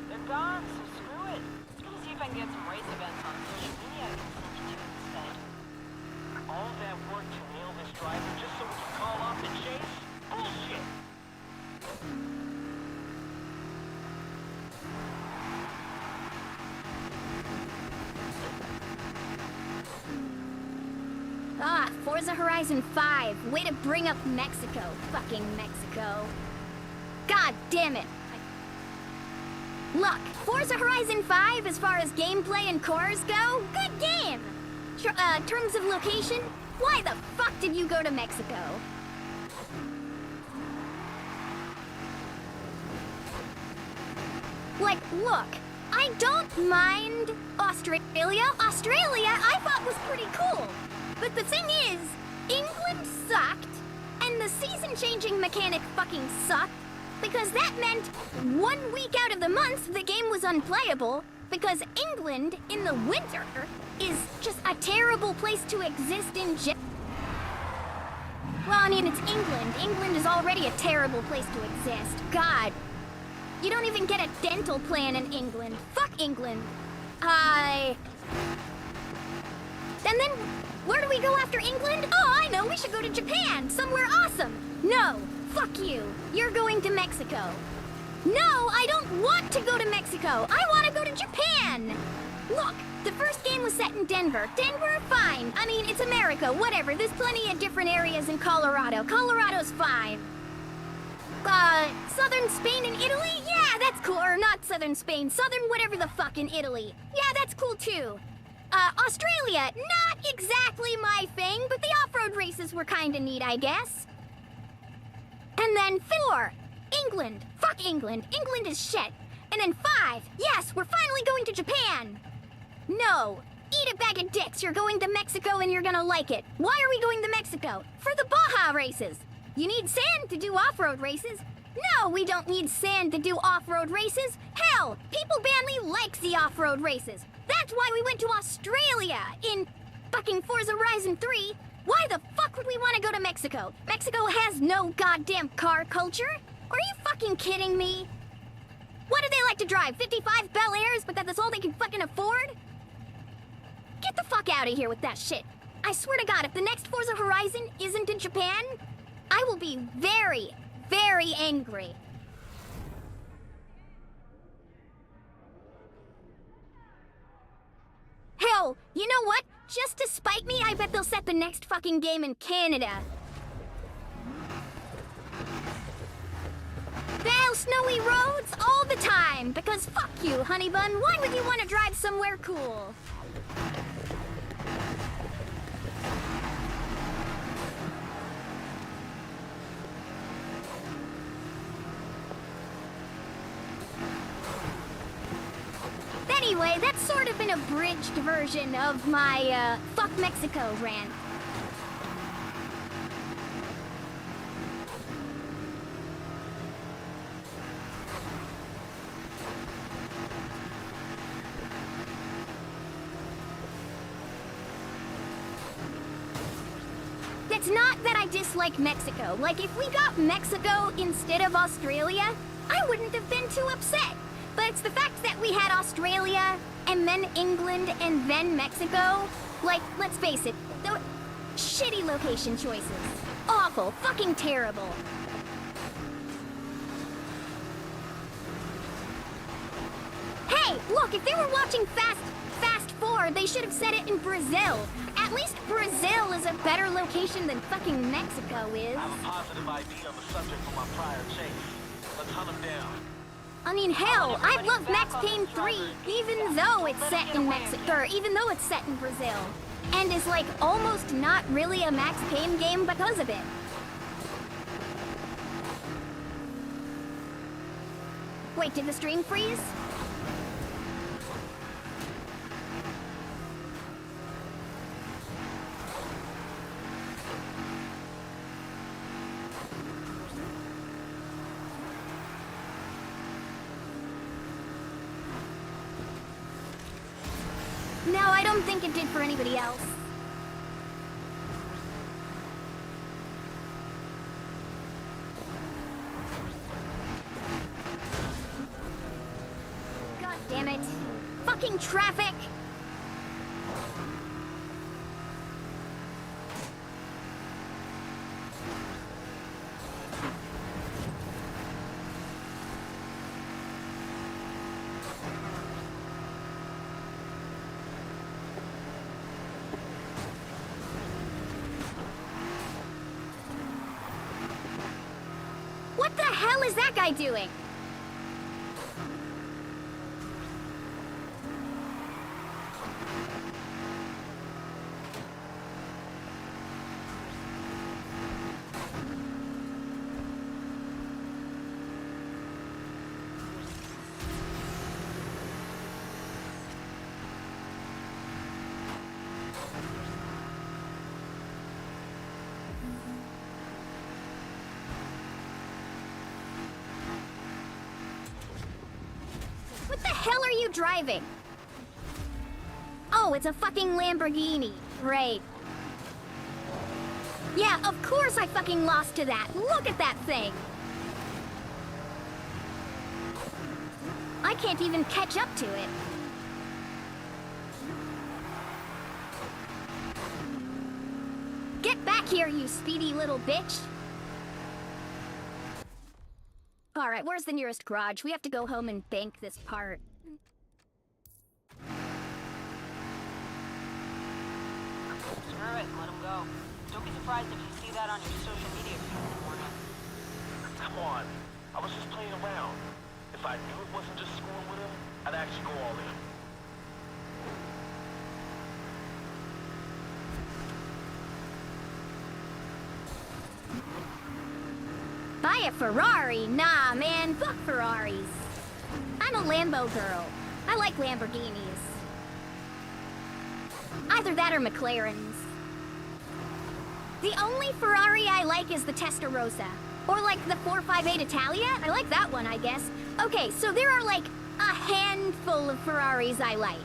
They're gone, so screw it. I'm gonna see if I can get some race events on social media I can send you to instead. All that work to nail this driver just so we can call off the chase? Bullshit! Forza Horizon 5. Way to bring up Mexico. Fucking Mexico. God damn it. Look, Forza Horizon 5, as far as gameplay and cars go, good game. Terms of location, why the fuck did you go to Mexico? Like, look, I don't mind Australia. Australia, I thought was pretty cool. But the thing is, England sucked, and the season-changing mechanic fucking sucked, because that meant 1 week out of the month the game was unplayable, because England, in the winter, is just a terrible place to exist in Well, I mean, it's England. England is already a terrible place to exist. God. You don't even get a dental plan in England. Fuck England. And then, where do we go after England? Oh, I know, we should go to Japan, somewhere awesome. No, fuck you. You're going to Mexico. No, I don't want to go to Mexico. I want to go to Japan. Look, the first game was set in Denver. Denver, fine. I mean, it's America, whatever. There's plenty of different areas in Colorado. Colorado's fine. Southern Spain and Italy? Yeah, that's cool. Or not Southern Spain. Southern whatever the fuck in Italy. Yeah, that's cool too. Australia, not exactly my thing, but the off-road races were kinda neat, I guess. And then 4, England. Fuck England. England is shit. And then 5, yes, we're finally going to Japan. No, eat a bag of dicks. You're going to Mexico and you're gonna like it. Why are we going to Mexico? For the Baja races. You need sand to do off-road races. No, we don't need sand to do off-road races. Hell, people badly likes the off-road races. That's why we went to Australia in fucking Forza Horizon 3. Why the fuck would we want to go to Mexico? Mexico has no goddamn car culture? Are you fucking kidding me? What do they like to drive? 55 Bel Airs, but that's all they can fucking afford? Get the fuck out of here with that shit. I swear to God, if the next Forza Horizon isn't in Japan, I will be very, very angry. Hell, you know what? Just to spite me, I bet they'll set the next fucking game in Canada. They'll snowy roads all the time, because fuck you, Hunnybun. Why would you want to drive somewhere cool? Anyway, that's sort of an abridged version of my, fuck Mexico rant. It's not that I dislike Mexico. Like, if we got Mexico instead of Australia, I wouldn't have been too upset. But it's the fact that we had Australia, and then England, and then Mexico. Like, let's face it, those shitty location choices. Awful, fucking terrible. Hey, look, if they were watching Fast 4, they should have said it in Brazil. At least Brazil is a better location than fucking Mexico is. I have a positive ID on the subject from my prior chase. Let's hunt him down. I mean, hell, I love Max Payne 3, even though it's set in Mexico, or even though it's set in Brazil. And is like almost not really a Max Payne game because of it. Wait, did the stream freeze? No, I don't think it did for anybody else. God damn it. Fucking traffic! What the hell is that guy doing? What the hell are you driving? Oh, it's a fucking Lamborghini. Right. Yeah, of course I fucking lost to that. Look at that thing. I can't even catch up to it. Get back here, you speedy little bitch. Alright, where's the nearest garage? We have to go home and bank this part. Screw it, let him go. Don't be surprised if you see that on your social media feed in the morning. Come on. I was just playing around. If I knew it wasn't just screwing with him, I'd actually go all in. Buy a Ferrari? Nah, man, fuck Ferraris. I'm a Lambo girl. I like Lamborghinis. Either that or McLarens. The only Ferrari I like is the Testarossa. Or like the 458 Italia? I like that one, I guess. Okay, so there are like a handful of Ferraris I like.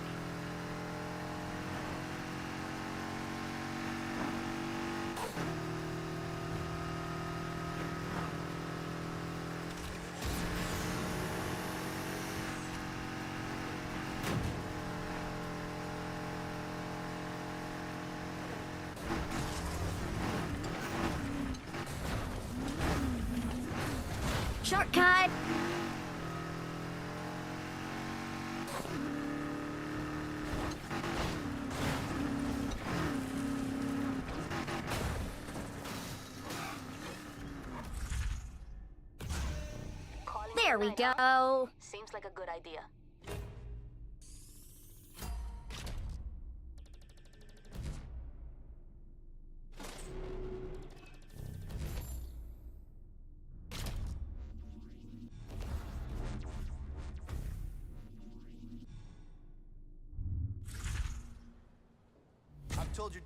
Shortcut! There we go. Seems like a good idea.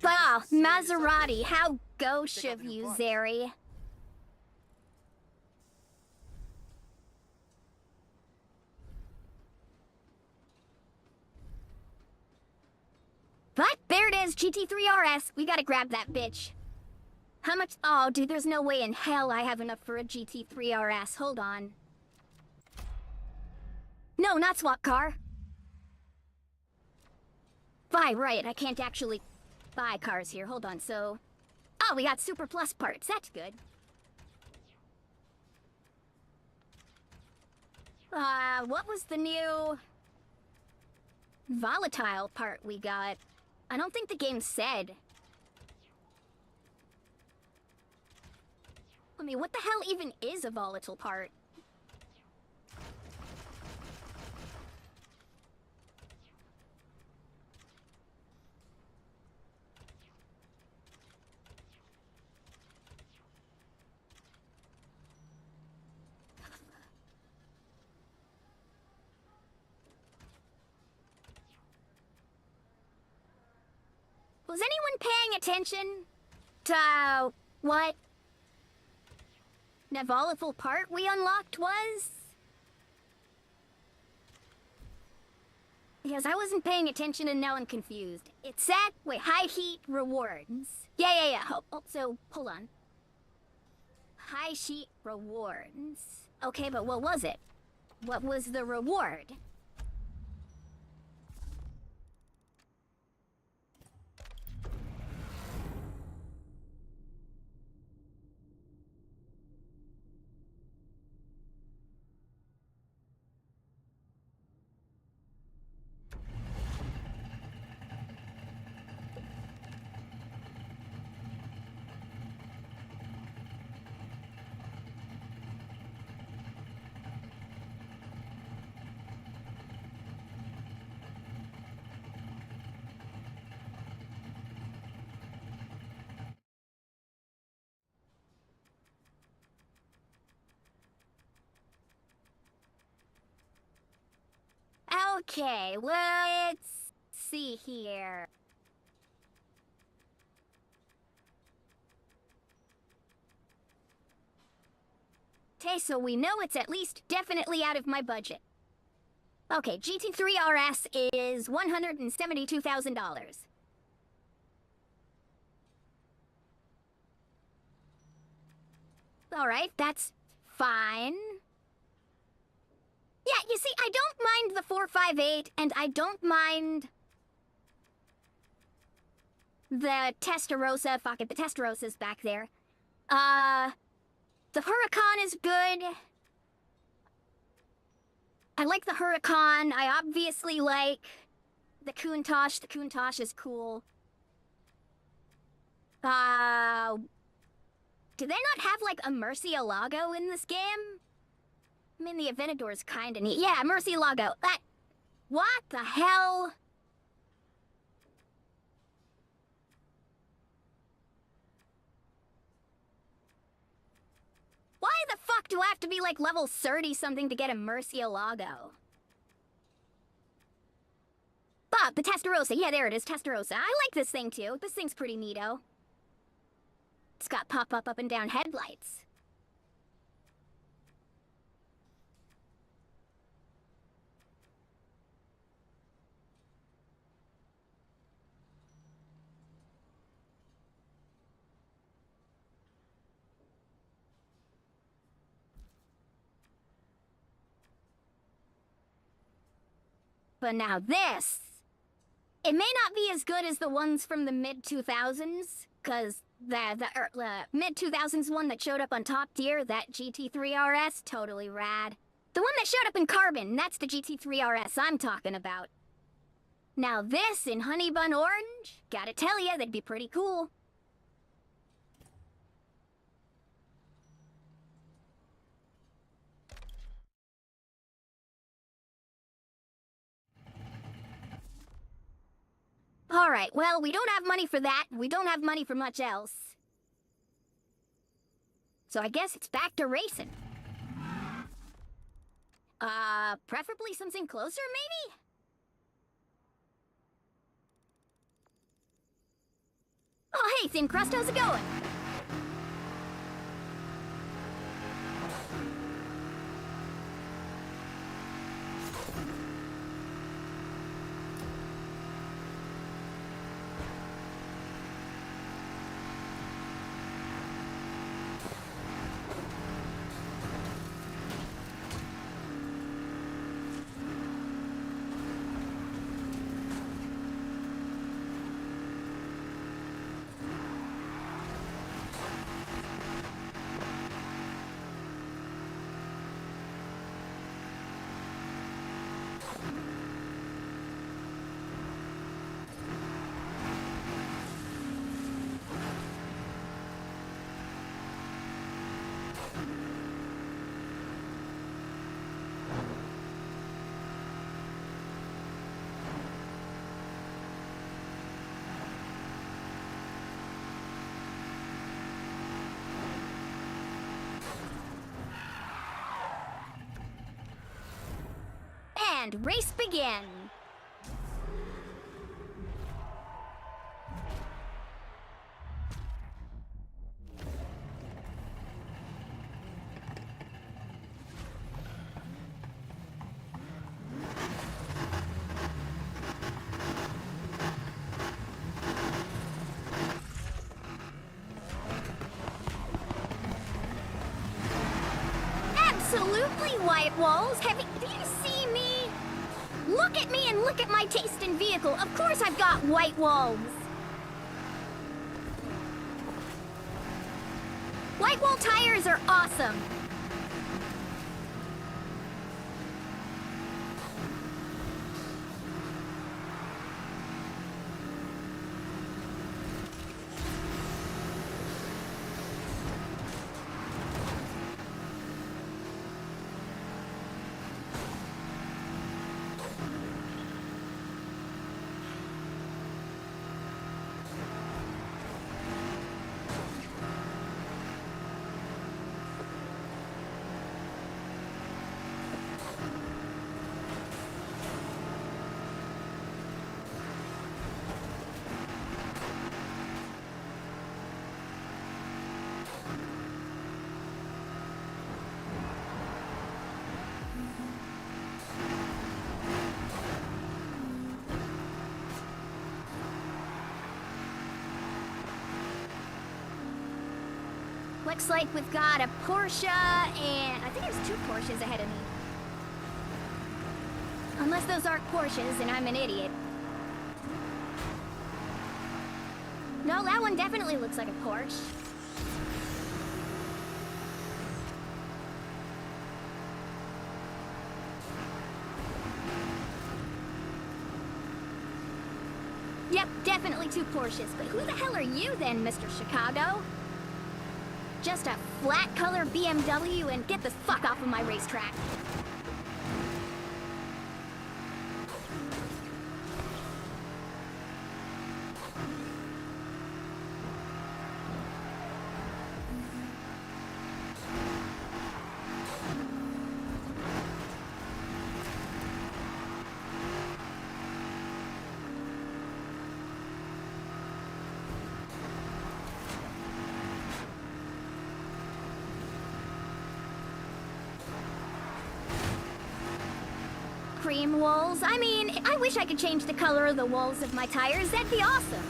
Wow, Maserati, how gauche of you, Zeri. But there it is, GT3 RS. We gotta grab that bitch. How much? Oh, dude, there's no way in hell I have enough for a GT3 RS. Hold on. No, not swap car. Buy, right, I can't actually buy cars here. Hold on, so... Oh, we got Super Plus parts. That's good. What was the new... volatile part we got. I don't think the game said. I mean, what the hell even is a volatile part? Was anyone paying attention to what the volatile part we unlocked was? Because I wasn't paying attention and now I'm confused. It said, wait, high heat rewards. Yeah. So, hold on. High heat rewards. Okay, but what was it? What was the reward? Okay, let's see here. Okay, so we know it's at least definitely out of my budget. Okay, GT3 RS is $172,000. Alright, that's fine. Yeah, you see, I don't mind the 458, and I don't mind the Testarossa. Fuck it, the Testarosa's back there. The Huracan is good. I like the Huracan. I obviously like the Countach. The Countach is cool. Do they not have, like, a Murcielago in this game? I mean, the Aventador's kinda neat. Yeah, Murcielago. That... What the hell? Why the fuck do I have to be, like, level 30-something to get a Murcielago? Bob, the Testarossa. Yeah, there it is, Testarossa. I like this thing, too. This thing's pretty neato. It's got pop-up up and down headlights. But now this... It may not be as good as the ones from the mid-2000s, because the mid-2000s one that showed up on Top Tier, that GT3 RS, totally rad. The one that showed up in Carbon, that's the GT3 RS I'm talking about. Now this in Hunnybun Orange, gotta tell ya, that'd be pretty cool. Alright, well, we don't have money for that. We don't have money for much else. So I guess it's back to racing. Preferably something closer, maybe? Oh, hey, Thin Crust, how's it going? and race begin. Absolutely, white walls. Do you see me? Look at me and look at my taste in vehicle. Of course I've got white walls. White wall tires are awesome. Looks like we've got a Porsche, and I think there's 2 Porsches ahead of me. Unless those aren't Porsches, and I'm an idiot. No, that one definitely looks like a Porsche. Yep, definitely 2 Porsches. But who the hell are you then, Mr. Chicago? Just a flat color BMW, and get the fuck off of my racetrack. Cream walls? I mean, I wish I could change the color of the walls of my tires. That'd be awesome.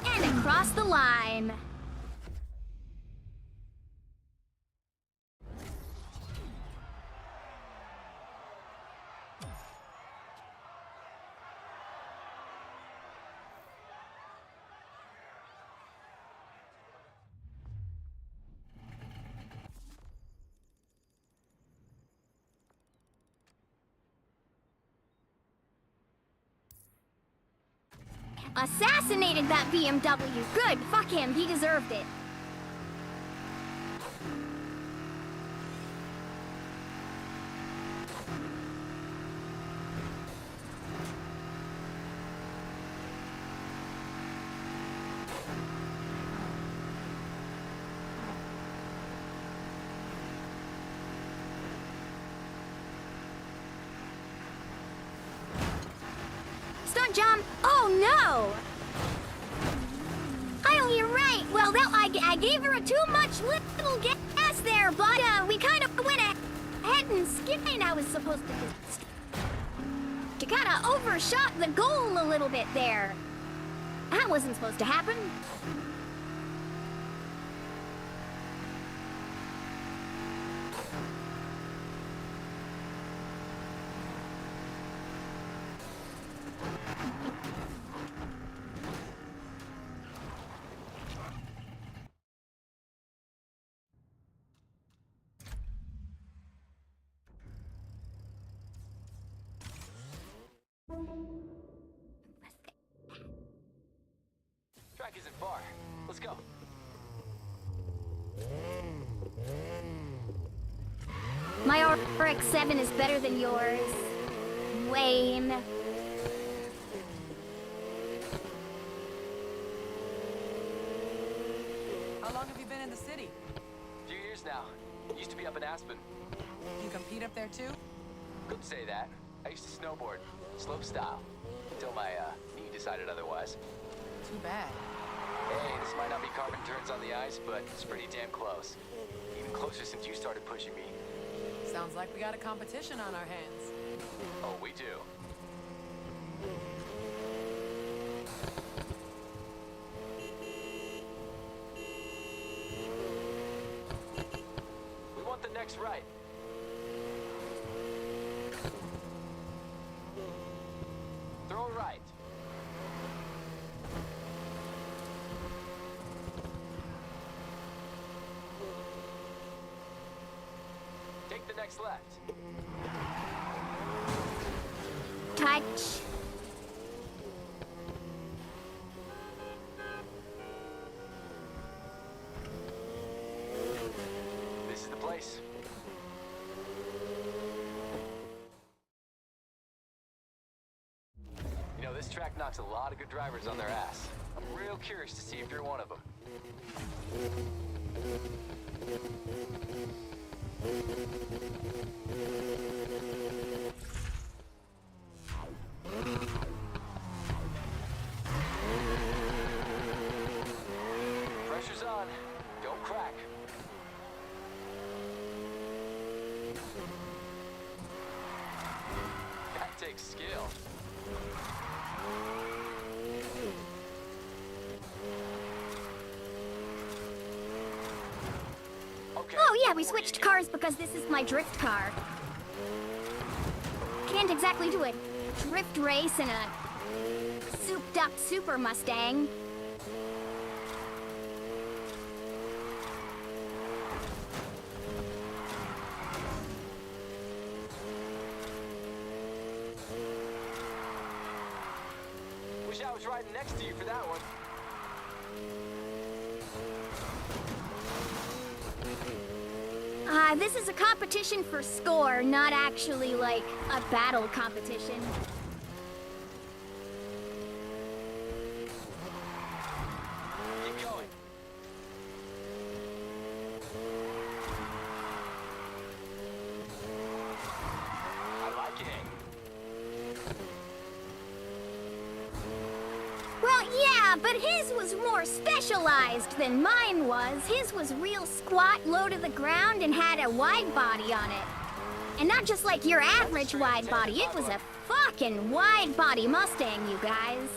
And across the line. Assassinated that BMW. Good. Fuck him. He deserved it. Stunt jump! Oh no! Oh, you're right. Well, I gave her a too much little gas there, but we kind of went ahead and skipped. And I was supposed to kind of overshot the goal a little bit there. That wasn't supposed to happen. track isn't far. Let's go. My RX-7 is better than yours, Wayne. How long have you been in the city? A few years now. Used to be up in Aspen. You compete up there too? Couldn't say that. I used to snowboard, slope style, until my knee decided otherwise. Too bad. Hey, this might not be carving turns on the ice, but it's pretty damn close. Even closer since you started pushing me. Sounds like we got a competition on our hands. Oh, we do. We want the next right. Throw it right. Take the next left. Touch. This is the place. You know, this track knocks a lot of good drivers on their ass. I'm real curious to see if you're one of them. Pressure's on. Don't crack. That takes skill. Okay. Oh yeah, we switched cars because this is my drift car. Can't exactly do a drift race in a souped-up Super Mustang. Wish I was riding next to you for that one. This is a competition for score, not actually like a battle competition. Keep going. I like it. Well, yeah, but his was more specialized than mine was. His was real squat, low to the ground, and had a wide body on it. And not just like your average wide body, it was a fucking wide body Mustang, you guys.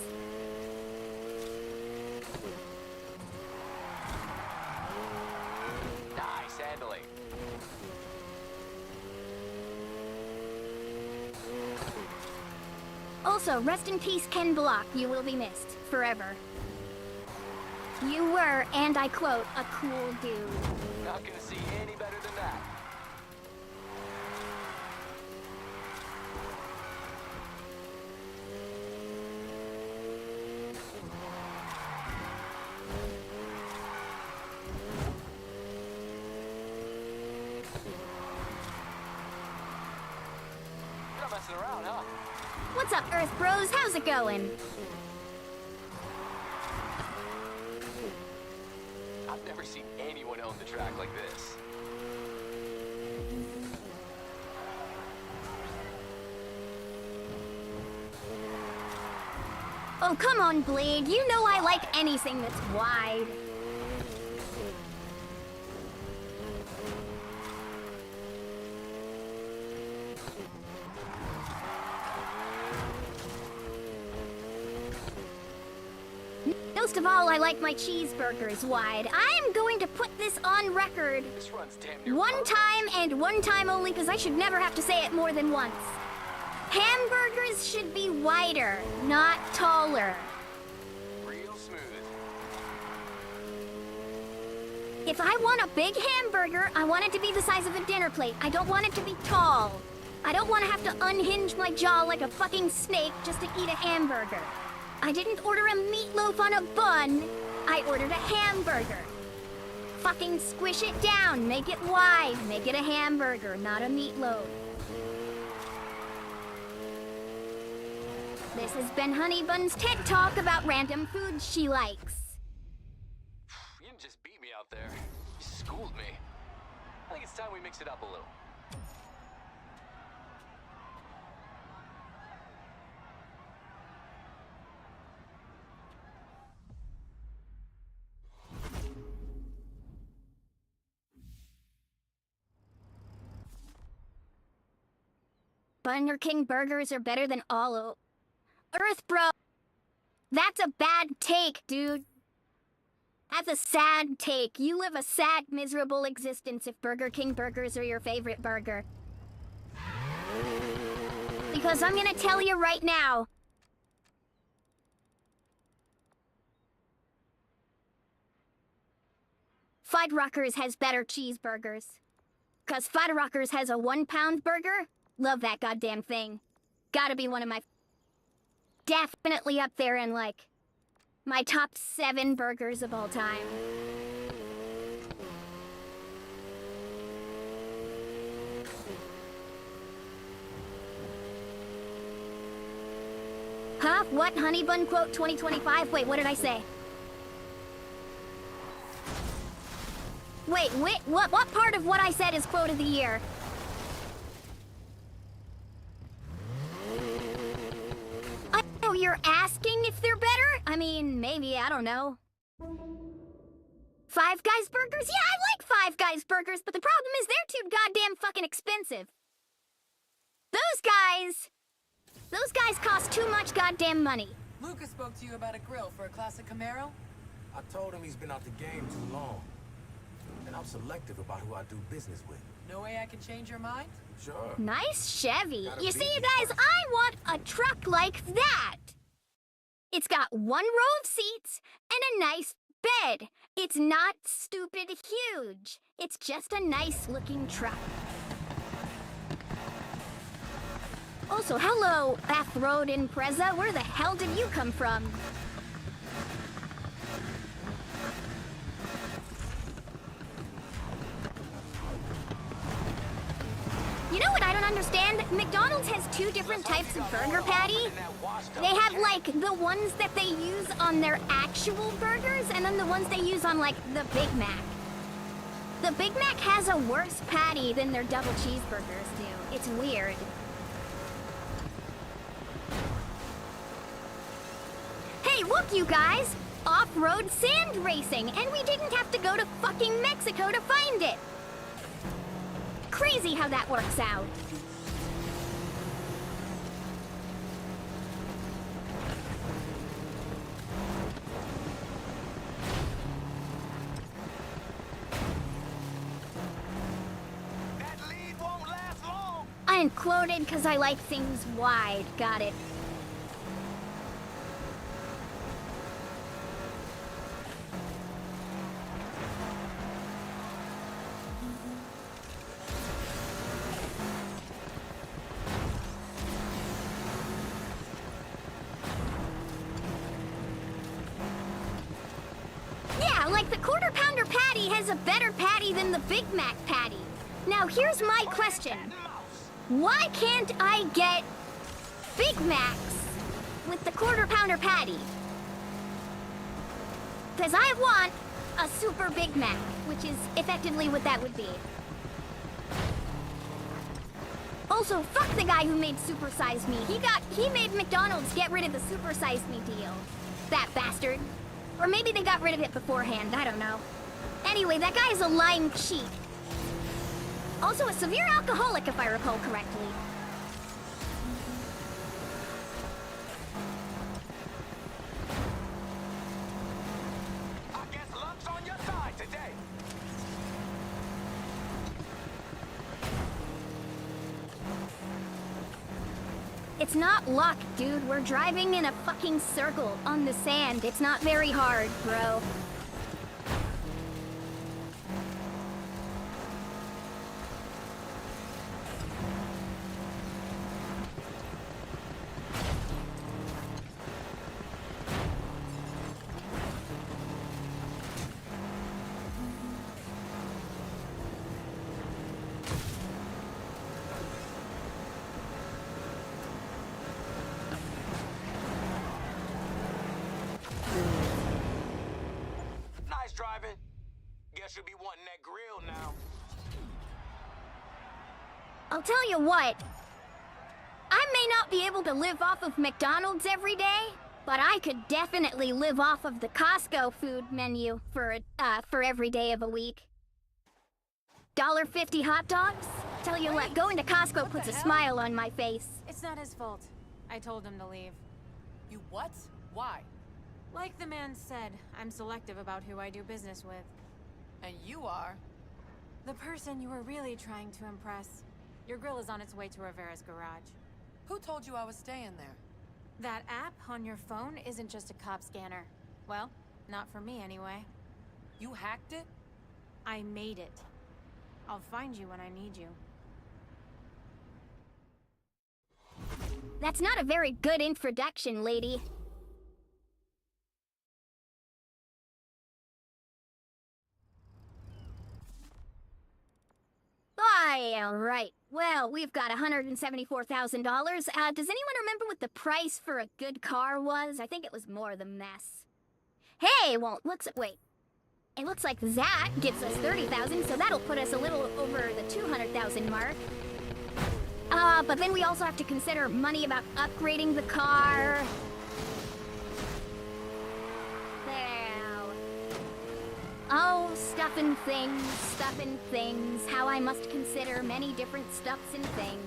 Nice handling. Also, rest in peace, Ken Block. You will be missed forever. You were, and I quote, a cool dude. Not gonna see any better than that. You're not messing around, huh? What's up, Earth Bros? How's it going? I've never seen anyone own the track like this. Oh, come on, Blade. You know I like anything that's wide. Most of all, I like my cheeseburgers wide. I'm going to put this on record. This runs damn near One perfect. time and one time only, because I should never have to say it more than once. Hamburgers should be wider, not taller. Real smooth. If I want a big hamburger, I want it to be the size of a dinner plate. I don't want it to be tall. I don't want to have to unhinge my jaw like a fucking snake just to eat a hamburger. I didn't order a meatloaf on a bun. I ordered a hamburger. Fucking squish it down, make it wide, make it a hamburger, not a meatloaf. This has been Hunnybun's TED Talk about random foods she likes. You didn't just beat me out there. You schooled me. I think it's time we mix it up a little. Burger King burgers are better than all Earth, bro. That's a bad take, dude. That's a sad take. You live a sad, miserable existence if Burger King burgers are your favorite burger. Because I'm gonna tell you right now. Fuddruckers has better cheeseburgers. 'Cause Fuddruckers has a 1-pound burger. Love that goddamn thing. Gotta be one of my... Definitely up there in, like, my top 7 burgers of all time. Huh? What? Hunnybun quote 2025? Wait, what did I say? Wait, what part of what I said is quote of the year? Oh, you're asking if they're better? I mean, maybe, I don't know. Five Guys burgers? Yeah, I like Five Guys burgers, but the problem is they're too goddamn fucking expensive. Those guys cost too much goddamn money. Lucas spoke to you about a grill for a classic Camaro? I told him he's been out the game too long. And I'm selective about who I do business with. No way I can change your mind? Sure. Nice Chevy. You see, you guys, I want a truck like that. It's got 1 row of seats and a nice bed. It's not stupid huge. It's just a nice looking truck. Also, hello, Bath Road Impreza. Where the hell did you come from? You know what I don't understand? McDonald's has 2 different types of burger patty. They have, like, the ones that they use on their actual burgers, and then the ones they use on, like, the Big Mac. The Big Mac has a worse patty than their double cheeseburgers do. It's weird. Hey, look, you guys! Off-road sand racing, and we didn't have to go to fucking Mexico to find it! Crazy how that works out. That lead won't last long. I unquoted because I like things wide. Got it. Like the Quarter Pounder patty has a better patty than the Big Mac patty. Now here's my question. Why can't I get Big Macs with the Quarter Pounder patty? Because I want a Super Big Mac, which is effectively what that would be. Also, fuck the guy who made Super Size Me. He made McDonald's get rid of the Super Size Me deal. That bastard. Or maybe they got rid of it beforehand, I don't know. Anyway, that guy is a lying cheat. Also a severe alcoholic, if I recall correctly. I guess luck's on your side today. It's not luck, dude. We're driving in a fucking circle on the sand. It's not very hard, bro. Nice driving. Guess you'll be wanting that grill now. I'll tell you what. I may not be able to live off of McDonald's every day, but I could definitely live off of the Costco food menu for every day of a week. $1.50 hot dogs? Tell you what, going to Costco puts a smile on my face. It's not his fault. I told him to leave. You what? Why? Like the man said, I'm selective about who I do business with. And you are? The person you were really trying to impress. Your grill is on its way to Rivera's garage. Who told you I was staying there? That app on your phone isn't just a cop scanner. Well, not for me anyway. You hacked it? I made it. I'll find you when I need you. That's not a very good introduction, lady. Alright. Well, we've got $174,000. Does anyone remember what the price for a good car was? I think it was more than this. Hey, well, wait. It looks like that gives us $30,000, so that'll put us a little over the $200,000 mark. But then we also have to consider money about upgrading the car. Oh, stuff and things, how I must consider many different stuffs and things.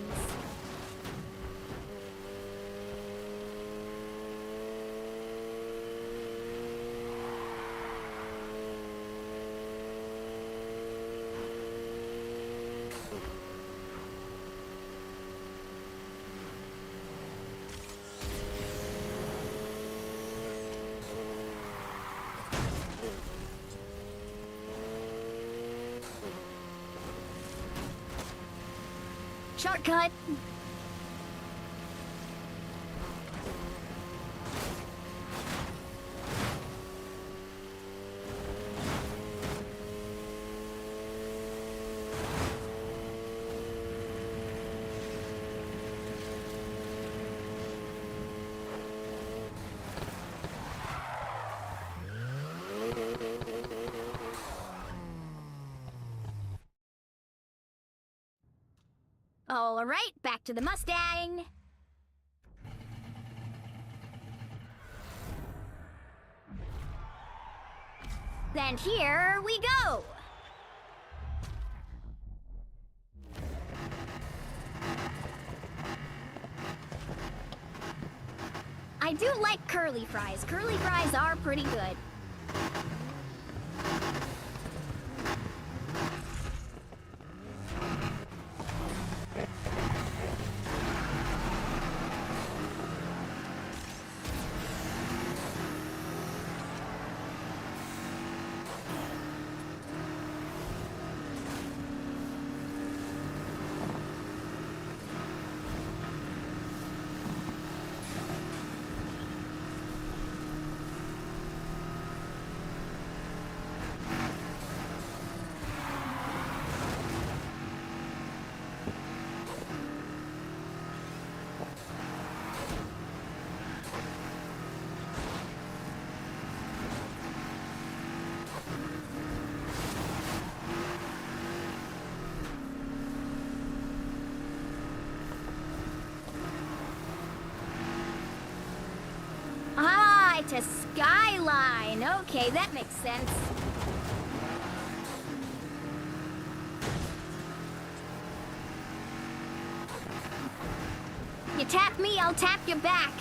Shortcut! All right, back to the Mustang. Then here we go. I do like curly fries. Curly fries are pretty good. To Skyline. Okay, that makes sense. You tap me, I'll tap you back.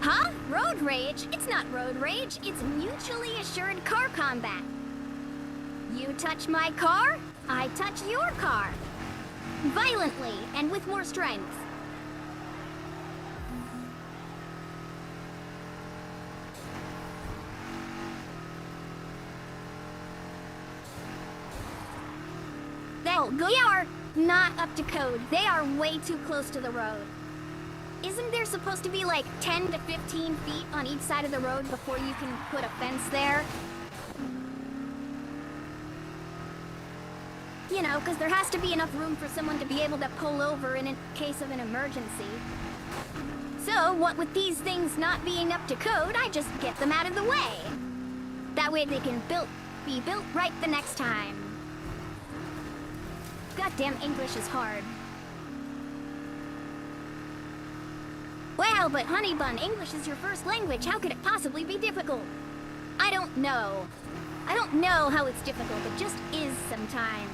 Huh? Road rage? It's not road rage, it's mutually assured car combat. You touch my car, I touch your car. Violently and with more strength. They are not up to code. They are way too close to the road. Isn't there supposed to be like 10 to 15 feet on each side of the road before you can put a fence there? You know, because there has to be enough room for someone to be able to pull over in case of an emergency. So, what with these things not being up to code, I just get them out of the way. That way they can be built right the next time. Goddamn English is hard. Well, but Hunnybun, English is your first language. How could it possibly be difficult? I don't know. I don't know how it's difficult. It just is sometimes.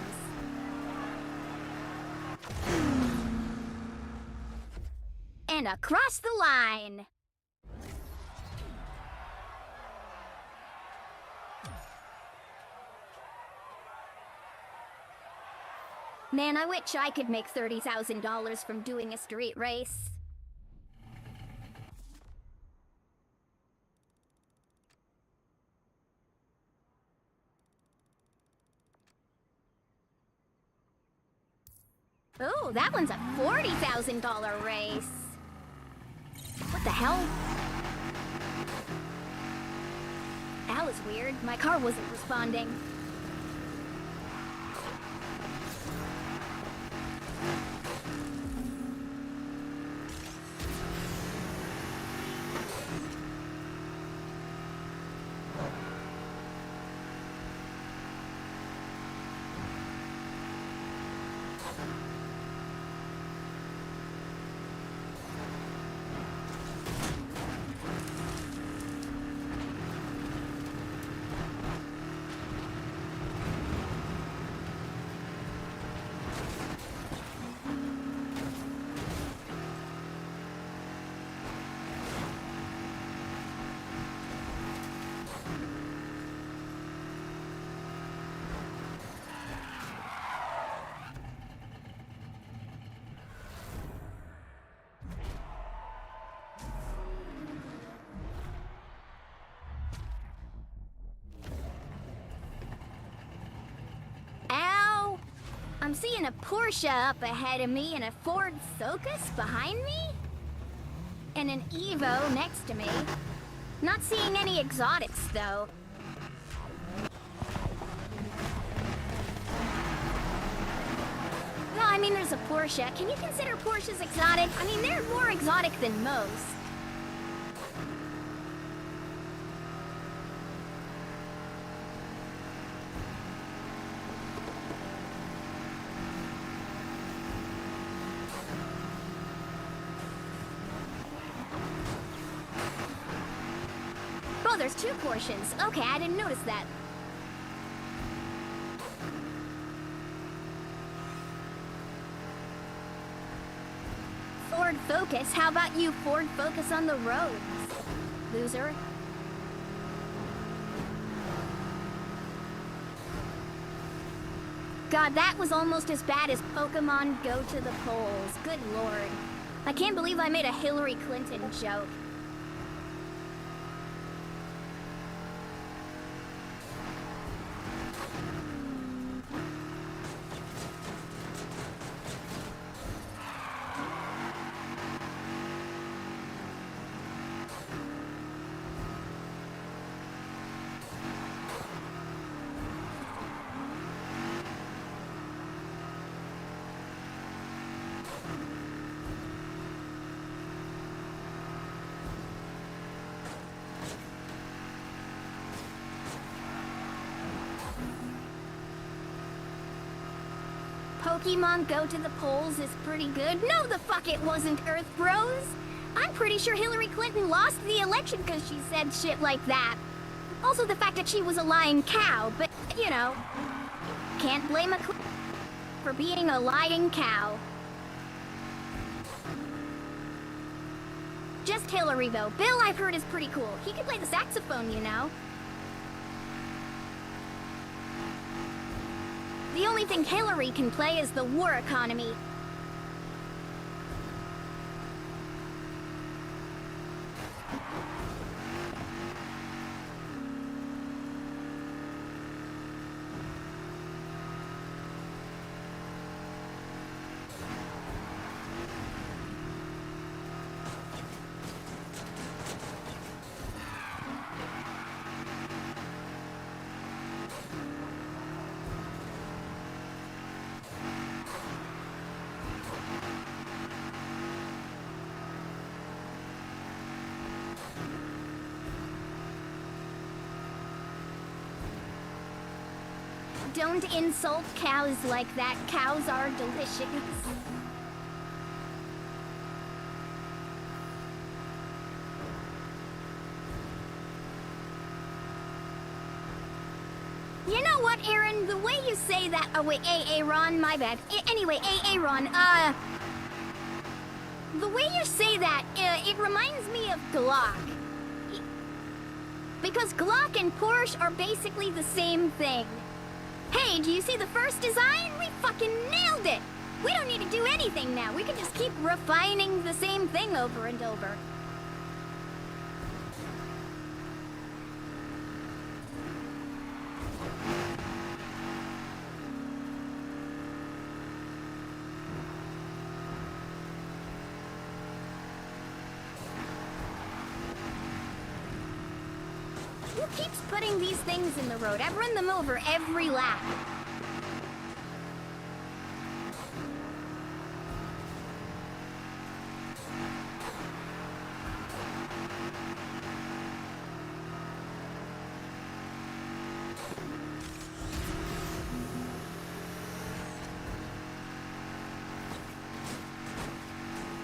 And across the line. Man, I wish I could make $30,000 from doing a street race. Oh, that one's a $40,000 race. What the hell? That was weird. My car wasn't responding. I'm seeing a Porsche up ahead of me and a Ford Focus behind me? And an Evo next to me. Not seeing any exotics, though. No, I mean, there's a Porsche. Can you consider Porsches exotic? I mean, they're more exotic than most. Oh, there's two Porsches. Okay, I didn't notice that. Ford Focus? How about you Ford Focus on the roads, loser? God, that was almost as bad as Pokemon Go to the polls. Good lord. I can't believe I made a Hillary Clinton joke. Pokemon Go to the polls is pretty good. No, the fuck it wasn't, Earth Bros. I'm pretty sure Hillary Clinton lost the election because she said shit like that. Also the fact that she was a lying cow, but, you know, can't blame a for being a lying cow. Just Hillary, though. Bill, I've heard, is pretty cool. He can play the saxophone, you know. The only thing Hillary can play is the war economy. Don't insult cows like that. Cows are delicious. You know what, Aaron? The way you say that... Oh, wait, Aaron, my bad. Anyway, Aaron, the way you say that, it reminds me of Glock. Because Glock and Porsche are basically the same thing. Hey, do you see the first design? We fucking nailed it! We don't need to do anything now. We can just keep refining the same thing over and over. Who keeps putting these things in the road? I've run them over every lap.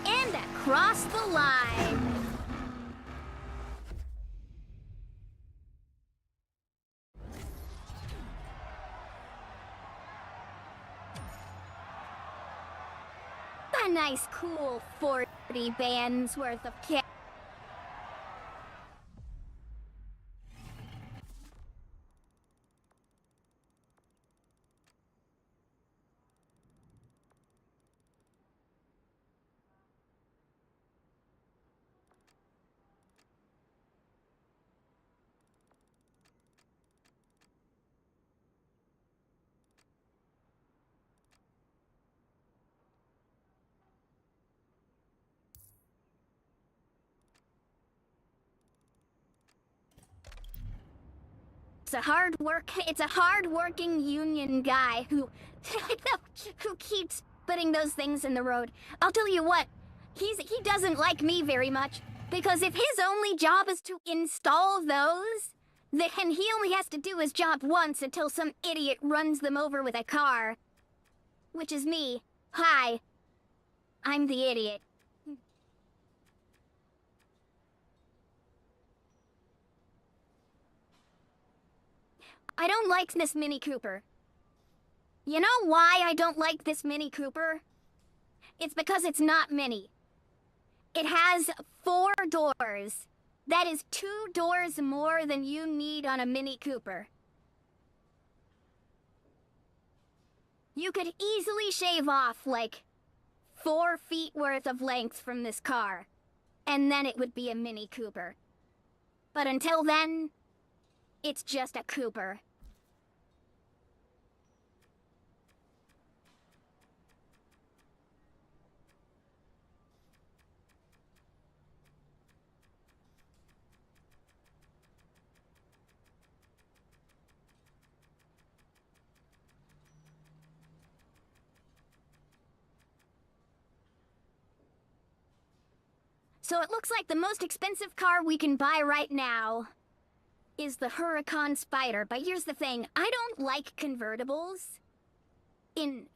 And across the line. A nice, cool 40 bands worth of cash. It's a hard-working union guy who keeps putting those things in the road. I'll tell you what, he doesn't like me very much, because if his only job is to install those, then he only has to do his job once until some idiot runs them over with a car. Which is me. Hi. I'm the idiot. I don't like this Mini Cooper. You know why I don't like this Mini Cooper? It's because it's not mini. It has 4 doors. That is 2 doors more than you need on a Mini Cooper. You could easily shave off, like, 4 feet worth of length from this car, and then it would be a Mini Cooper. But until then, it's just a Cooper. So it looks like the most expensive car we can buy right now is the Huracan Spider. But here's the thing, I don't like convertibles in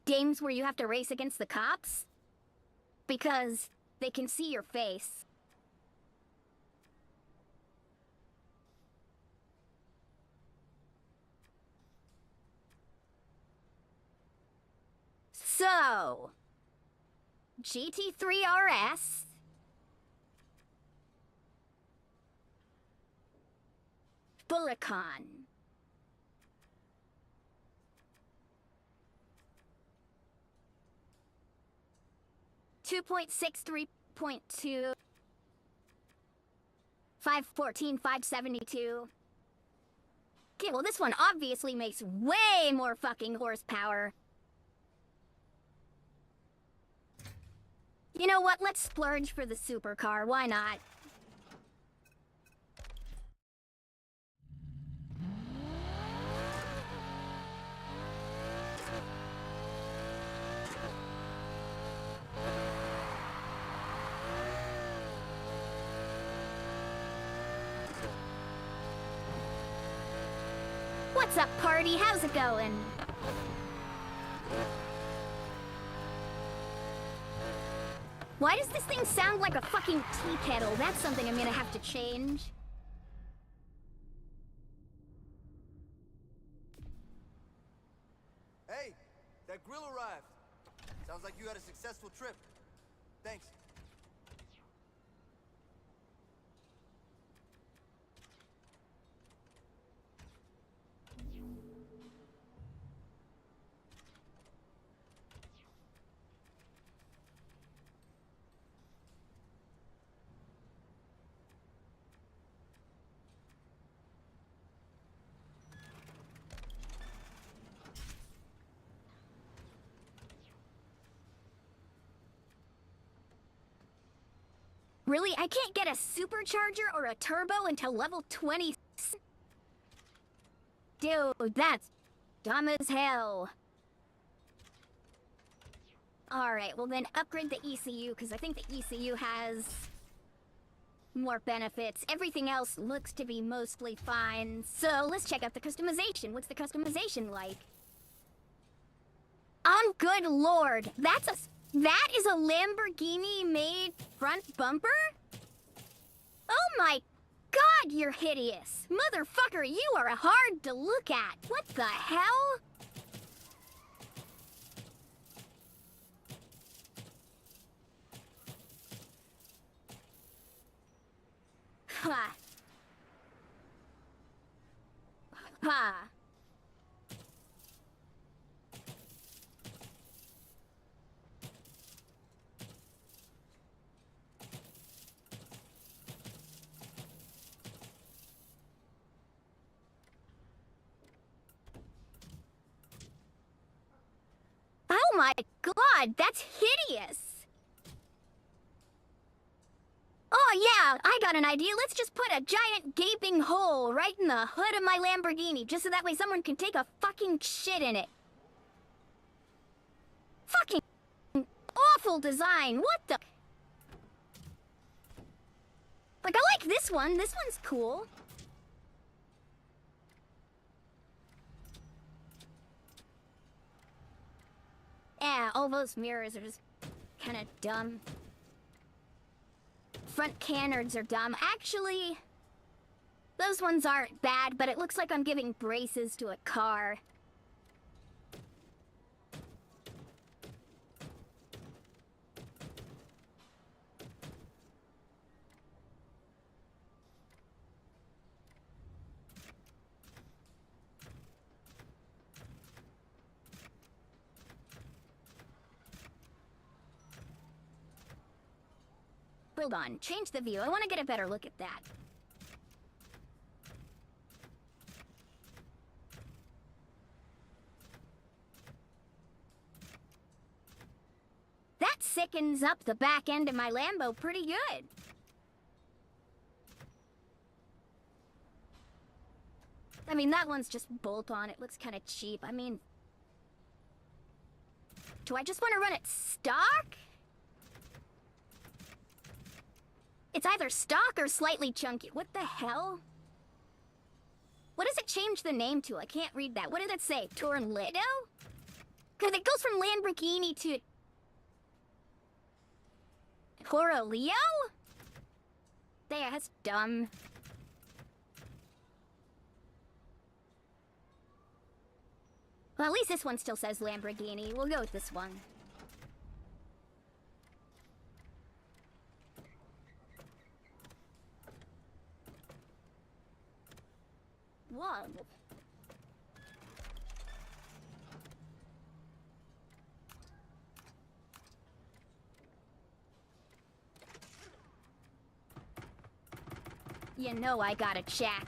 games where you have to race against the cops because they can see your face. So, GT3 RS. Huracan. 2.63.2. 514, 572. Okay, well this one obviously makes way more fucking horsepower. You know what? Let's splurge for the supercar. Why not? What's up, party? How's it going? Why does this thing sound like a fucking tea kettle? That's something I'm gonna have to change. Hey, that grill arrived. Sounds like you had a successful trip. Thanks. Really? I can't get a supercharger or a turbo until level 20. Dude, that's dumb as hell. Alright, well then upgrade the ECU, because I think the ECU has more benefits. Everything else looks to be mostly fine. So let's check out the customization. What's the customization like? Good lord, that is a Lamborghini-made front bumper? Oh my god, you're hideous! Motherfucker, you are hard to look at! What the hell? Ha. Ha. Oh my god, that's hideous! Oh yeah, I got an idea. Let's just put a giant gaping hole right in the hood of my Lamborghini, just so that way someone can take a fucking shit in it. Fucking awful design, what the... Like, I like this one. This one's cool. Yeah, all those mirrors are just kind of dumb. Front canards are dumb. Actually, those ones aren't bad, but it looks like I'm giving braces to a car. Hold on, change the view. I want to get a better look at that. That sickens up the back end of my Lambo pretty good. I mean, that one's just bolt-on. It looks kind of cheap. I mean... Do I just want to run it stock? It's either stock or slightly chunky. What the hell? What does it change the name to? I can't read that. What did it say? Tornado? Because it goes from Lamborghini to... Coroleo? There, that's dumb. Well, at least this one still says Lamborghini. We'll go with this one. Whoa. You know I gotta check.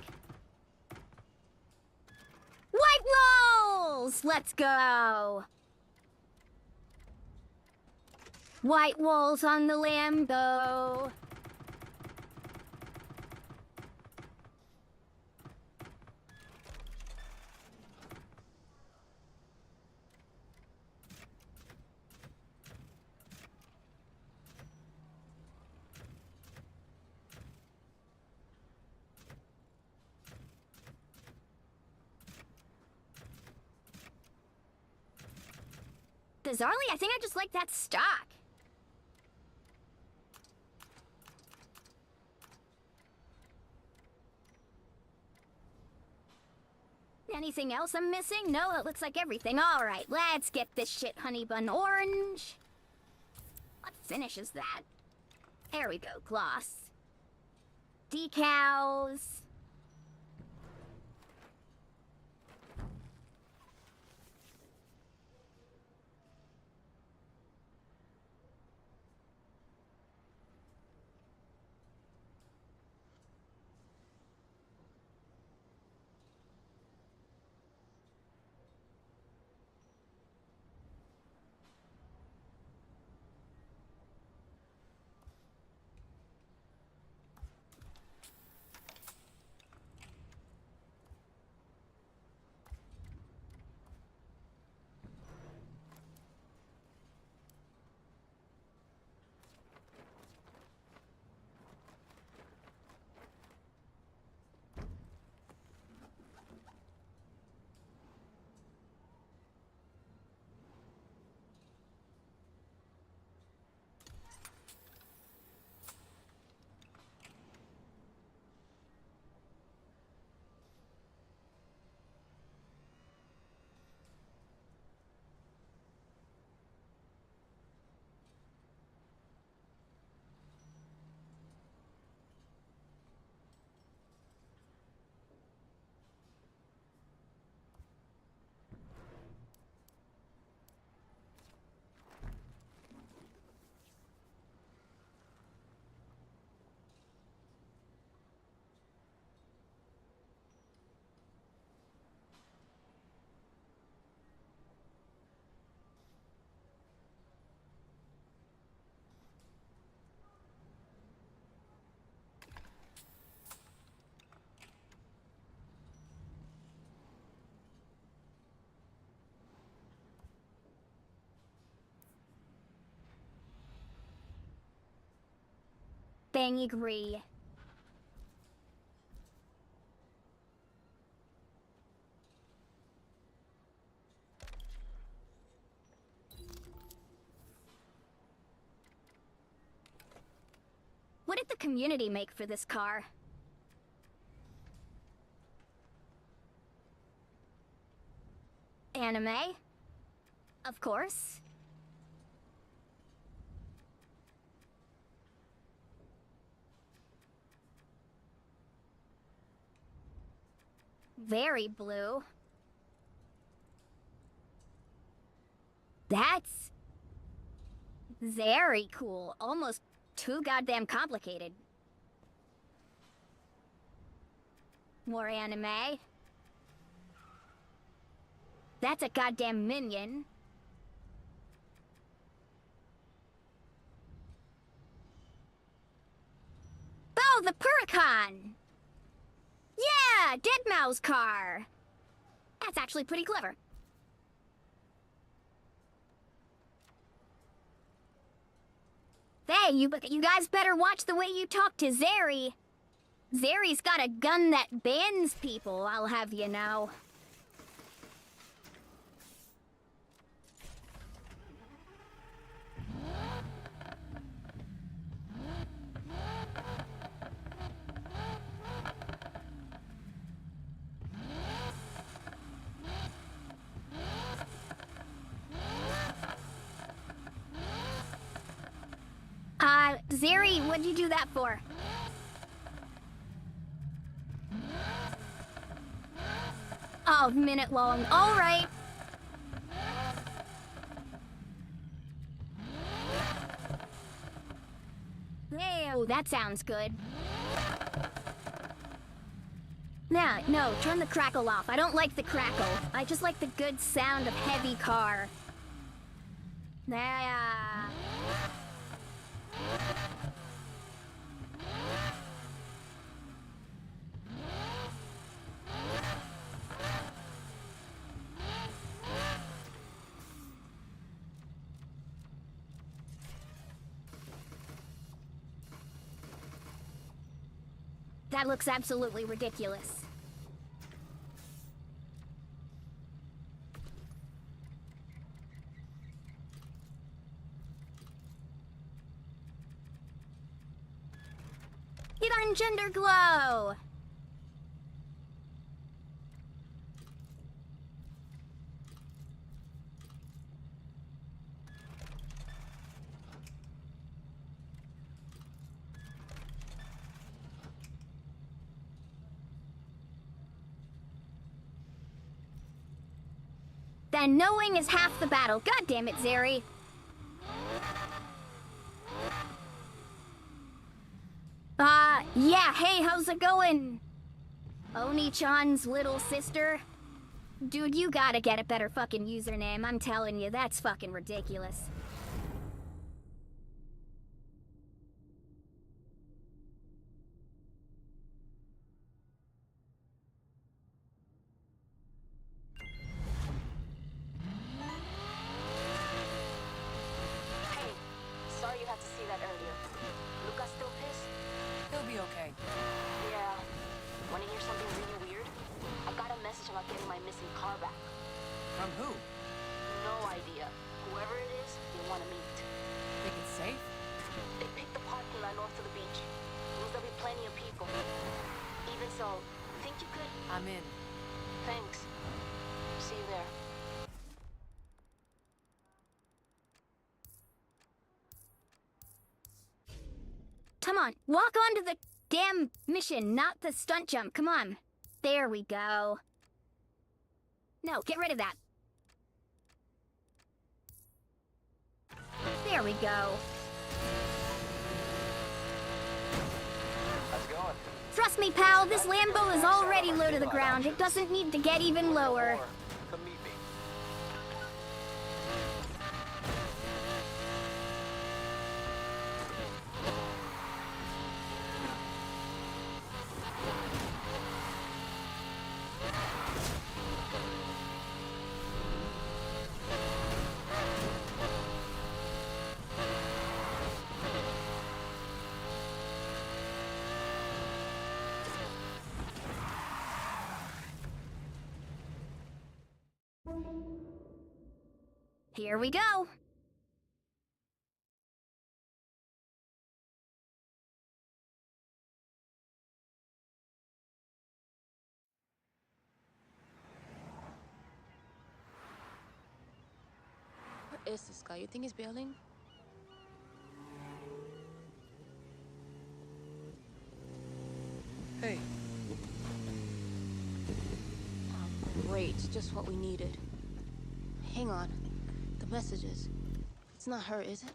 White walls! Let's go! White walls on the Lambo. Bizarrely, I think I just like that stock. Anything else I'm missing? No, it looks like everything. All right, let's get this shit Hunnybun orange. What finish is that? There we go, gloss. Decals. Bang agree. What did the community make for this car? Anime? Of course. Very blue. That's very cool. Almost too goddamn complicated. More anime. That's a goddamn minion. Oh, the Puricon! Yeah, Deadmau5's car. That's actually pretty clever. Hey, you guys better watch the way you talk to Zeri. Zeri's got a gun that bans people, I'll have you know. Zeri, what'd you do that for? Oh, minute long. All right. Hey, oh, that sounds good. Nah, no, turn the crackle off. I don't like the crackle. I just like the good sound of heavy car. Nah. That looks absolutely ridiculous. It engender glow! Then knowing is half the battle. God damn it, Zeri. Yeah, hey, how's it going? Oni-chan's little sister? Dude, you gotta get a better fucking username. I'm telling you, that's fucking ridiculous. Hey, sorry you had to see that earlier. Luca's still pissed? He'll be okay. Yeah. Wanna hear something really weird? I got a message about getting my missing car back. From who? No idea. Whoever it is, they wanna meet. Think it's safe? They picked the parking lot north of the beach. Means there'll be plenty of people. Even so, think you could? I'm in. Thanks. See you there. Come on, walk onto the damn mission, not the stunt jump. Come on. There we go. No, get rid of that. There we go. How's it going? Trust me, pal, this Lambo is already low to the ground. It doesn't need to get even lower. Come meet me. Here we go. Where is this guy? You think he's bailing? Hey. Oh, great. Just what we needed. Hang on. The messages. It's not her, is it?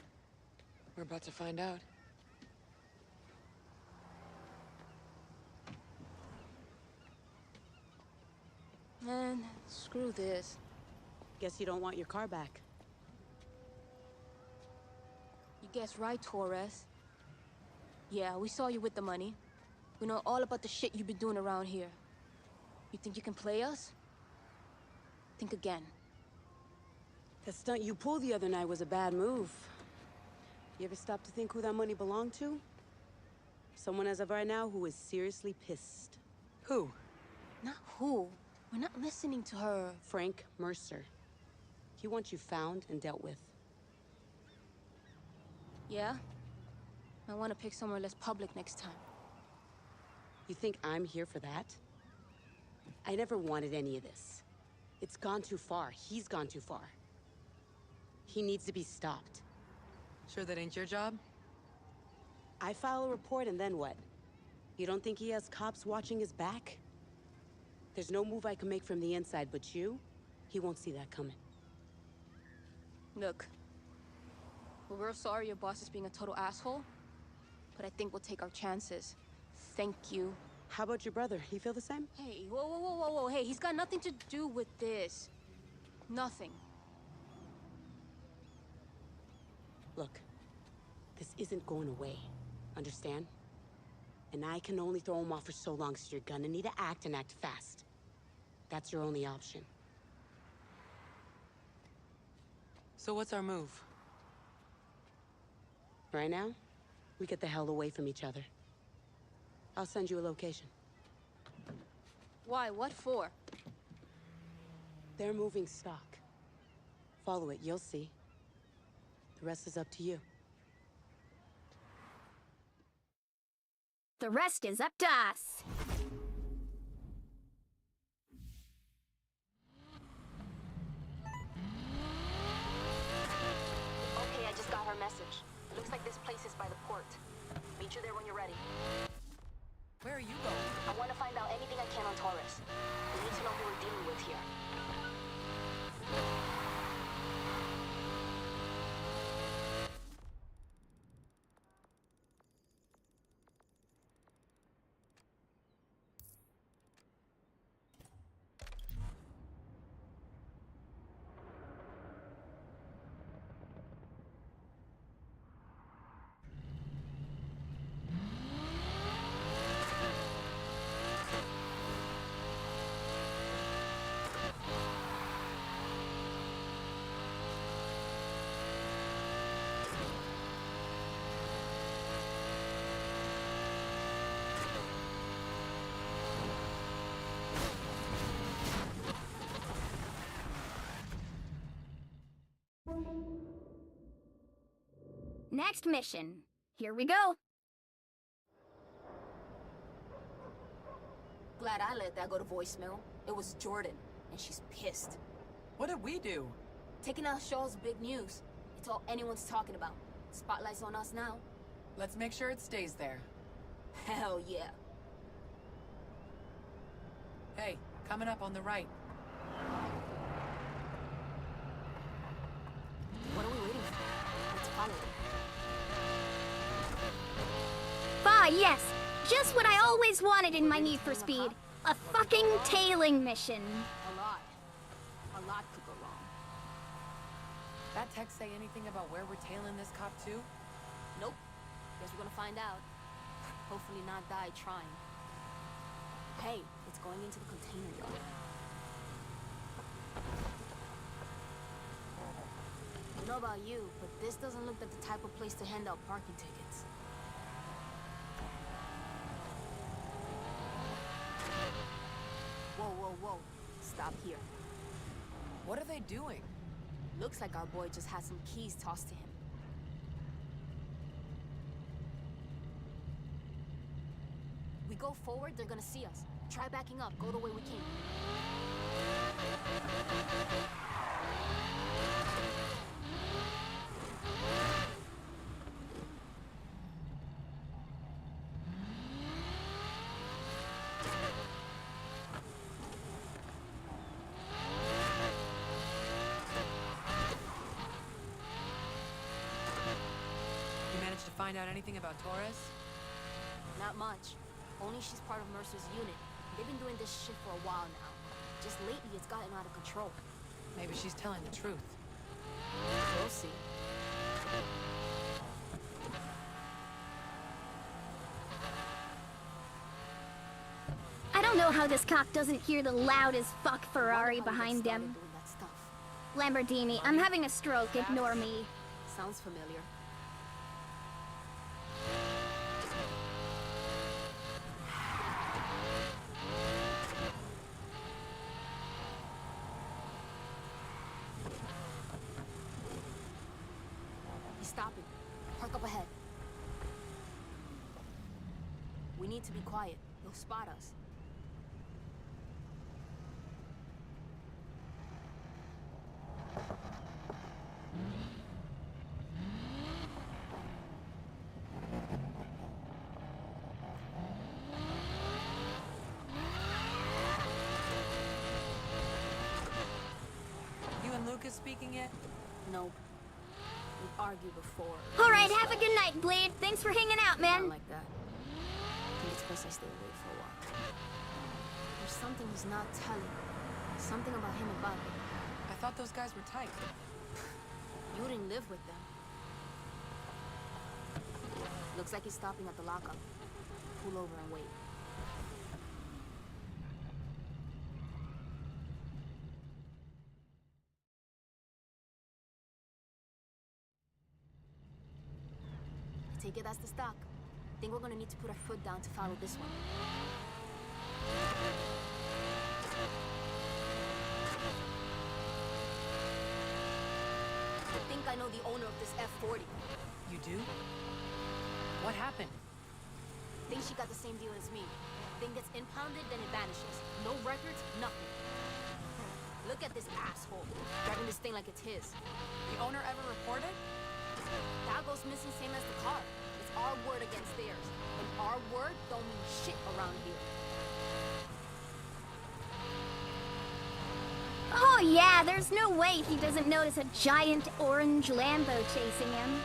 We're about to find out. Man, screw this. Guess you don't want your car back. You guessed right, Torres. Yeah, we saw you with the money. We know all about the shit you've been doing around here. You think you can play us? Think again. The stunt you pulled the other night was a bad move. You ever stop to think who that money belonged to? Someone as of right now who is seriously pissed. Who? Not who. We're not listening to her. Frank Mercer. He wants you found and dealt with. Yeah? I want to pick somewhere less public next time. You think I'm here for that? I never wanted any of this. It's gone too far. He's gone too far. He needs to be stopped. Sure that ain't your job? I file a report and then what? You don't think he has cops watching his back? There's no move I can make from the inside, but you? He won't see that coming. Look. We're real sorry your boss is being a total asshole. But I think we'll take our chances. Thank you. How about your brother? He feel the same? Hey, whoa, whoa, whoa, whoa, whoa. Hey, he's got nothing to do with this. Nothing. Look, this isn't going away. Understand? And I can only throw him off for so long, so you're gonna need to act and act fast. That's your only option. So what's our move? Right now, we get the hell away from each other. I'll send you a location. Why? What for? They're moving stock. Follow it, you'll see. The rest is up to you. The rest is up to us. Okay, I just got her message. It looks like this place is by the port. Meet you there when you're ready. Where are you going? I want to find out anything I can on Torres. We need to know who we're dealing with here. Next mission. Here we go. Glad I let that go to voicemail. It was Jordan, and she's pissed. What did we do? Taking out Shaw's big news. It's all anyone's talking about. Spotlight's on us now. Let's make sure it stays there. Hell yeah. Hey, coming up on the right. What are we waiting for? Let's follow them. Ah, yes! Just what I always wanted in my Need for Speed. A fucking tailing mission. A lot. A lot could go wrong. That text say anything about where we're tailing this cop to? Nope. Guess we're gonna find out. Hopefully not die trying. Hey, it's going into the container yard. I don't know about you, but this doesn't look like the type of place to hand out parking tickets. Whoa, whoa, whoa. Stop here. What are they doing? Looks like our boy just had some keys tossed to him. We go forward, they're gonna see us. Try backing up, go the way we came. Find out anything about Torres? Not much. Only she's part of Mercer's unit. They've been doing this shit for a while now. Just lately, it's gotten out of control. Maybe she's telling the truth. We'll see. I don't know how this cop doesn't hear the loud as fuck Ferrari behind him. Lamborghini, I'm having a stroke. Ignore me. Sounds familiar. Stopping. Park up ahead. We need to be quiet. They'll spot us. You and Lucas speaking yet? Nope. We've argued before. Alright, have a good night, Blade. Thanks for hanging out, man. Not like that. Can you It's best I stay away for a while. There's something he's not telling. Something about him and Bobby. I thought those guys were tight. You didn't live with them. Looks like he's stopping at the lockup. Pull over and wait. I take it that's the stock. Think we're gonna need to put our foot down to follow this one. I think I know the owner of this F-40. You do? What happened? Think she got the same deal as me. Thing gets impounded, then it vanishes. No records, nothing. Look at this asshole, driving this thing like it's his. The owner ever reported? That goes missing same as the car. It's our word against theirs. And our word don't mean shit around here. Oh yeah, there's no way he doesn't notice a giant orange Lambo chasing him.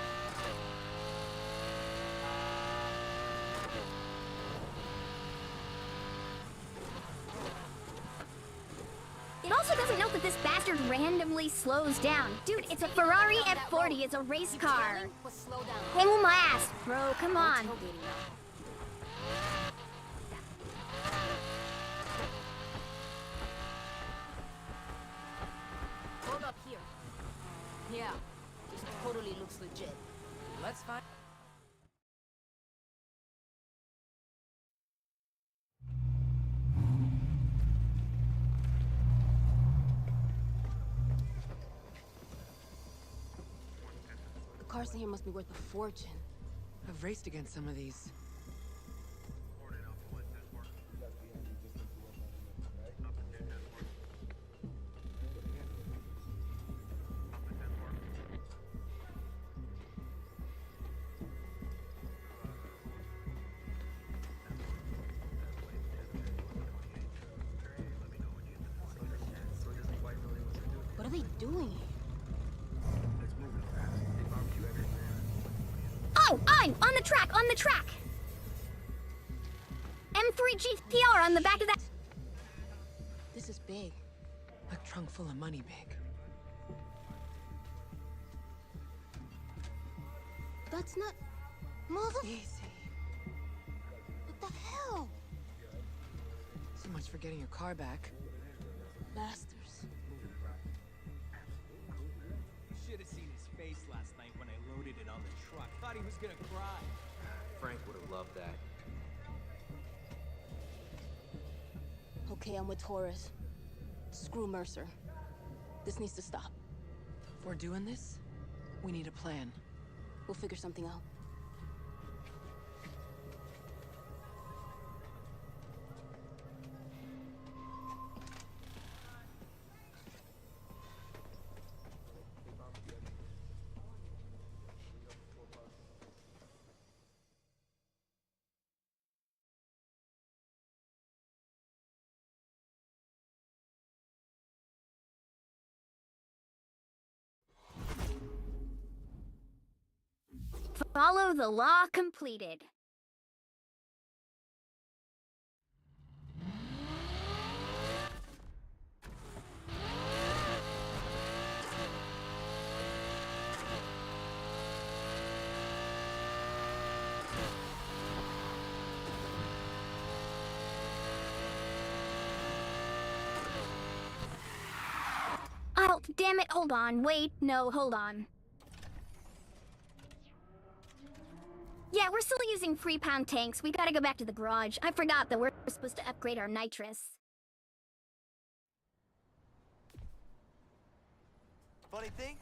It also doesn't note that this bastard randomly slows down. Dude, it's a Ferrari F40, it's a race car. Hang on my ass, bro, come on. Hold up here. Yeah, this totally looks legit. Let's find... The cars in here must be worth a fortune. I've raced against some of these. What are they doing? Oh, I'm on the track, on the track! M3 GPR on the back of that. This is big. A trunk full of money, big. That's not... Mother... Easy. What the hell? So much for getting your car back. Bastards. Should have seen his face last night when I loaded it on the truck. Thought he was gonna cry. Frank would have loved that. Okay, I'm with Torres. Screw Mercer. This needs to stop. If we're doing this, we need a plan. We'll figure something out. Follow the law completed. Oh, damn it, hold on, wait, no, hold on. Yeah, we're still using 3-pound tanks. We gotta go back to the garage. I forgot that we're supposed to upgrade our nitrous. Funny thing,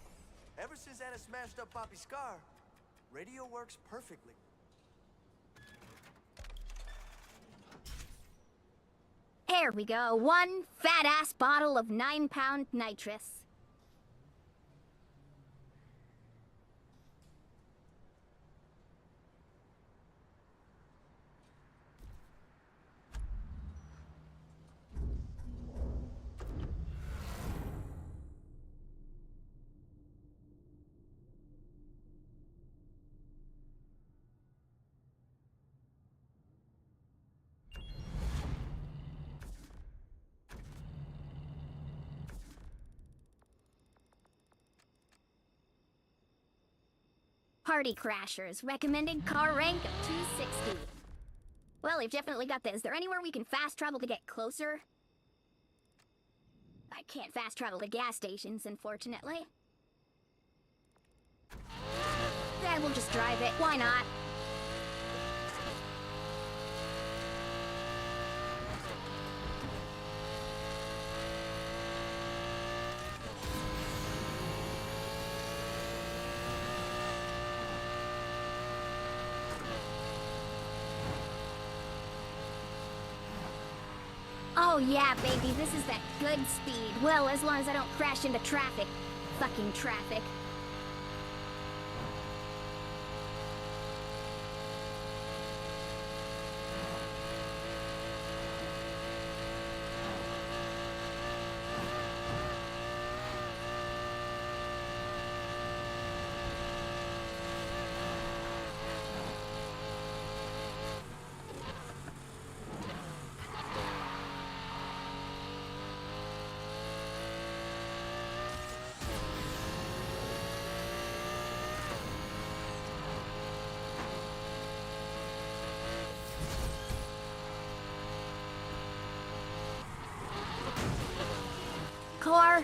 ever since Anna smashed up Poppy's car, radio works perfectly. There we go, one fat-ass bottle of 9-pound nitrous. Party crashers. Recommended car rank of 260. Well, we've definitely got this. Is there anywhere we can fast travel to get closer? I can't fast travel to gas stations, unfortunately. Yeah, we'll just drive it. Why not? Oh yeah, baby, this is that good speed. Well, as long as I don't crash into traffic. Fucking traffic. Car.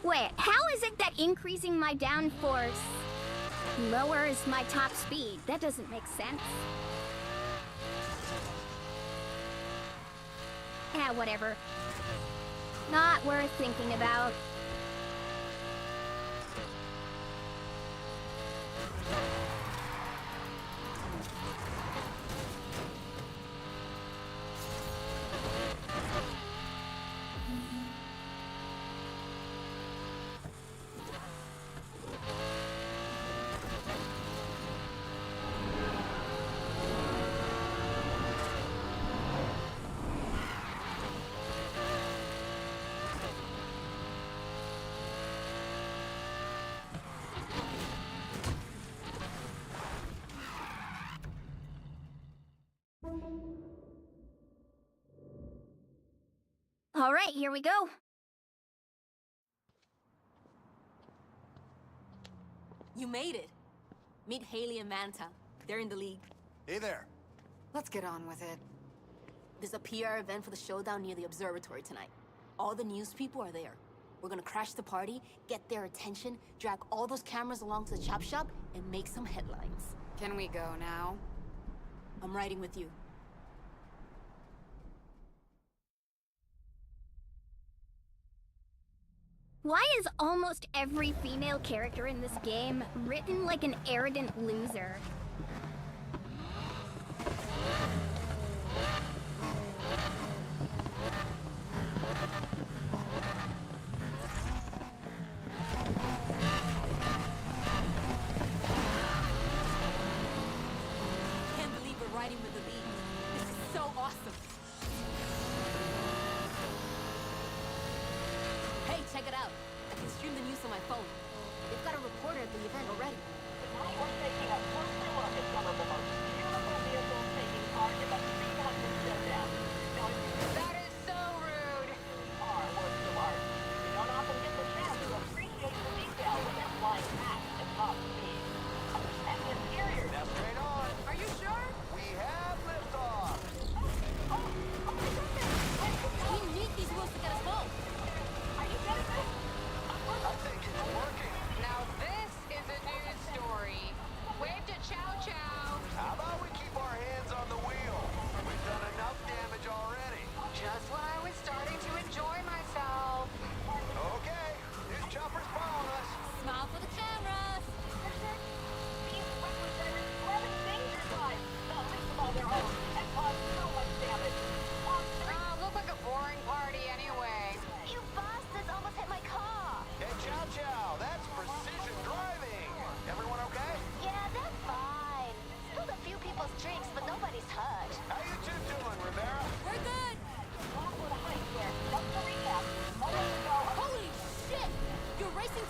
Wait, how is it that increasing my downforce lowers my top speed? That doesn't make sense. Yeah, whatever. Not worth thinking about. All right, here we go. You made it. Meet Haley and Manta. They're in the league. Hey there. Let's get on with it. There's a PR event for the showdown near the observatory tonight. All the news people are there. We're gonna crash the party, get their attention, drag all those cameras along to the chop shop, and make some headlines. Can we go now? I'm riding with you. Why is almost every female character in this game written like an arrogant loser? Can't believe we're riding with the league. This is so awesome. Hey, check it out. I can stream the news on my phone. They've got a reporter at the event already. Tonight we're taking a closer look at some of the most beautiful vehicles taking part in the 300 showdown. Now, That is so rude. are works of art. You don't often get the chance to appreciate the detail when they're flying fast at top speed. And the interior. Now straight on. Are you sure? We have liftoff. We need these wheels to get us home. Are you getting this? I think it's working. Now this is a news story. Wave to Chow Chow. How about we keep our hands on the wheel? We've done enough damage already. Just when I was starting to enjoy myself. Okay, this chopper's following us. Smile for the cameras. These representatives love endangered lives, not least of all their own, and cause so much damage. Look like a boring party anyway. You bastards almost hit my car! Hey, Chow Chow, that's precision driving. Everyone okay? Yeah,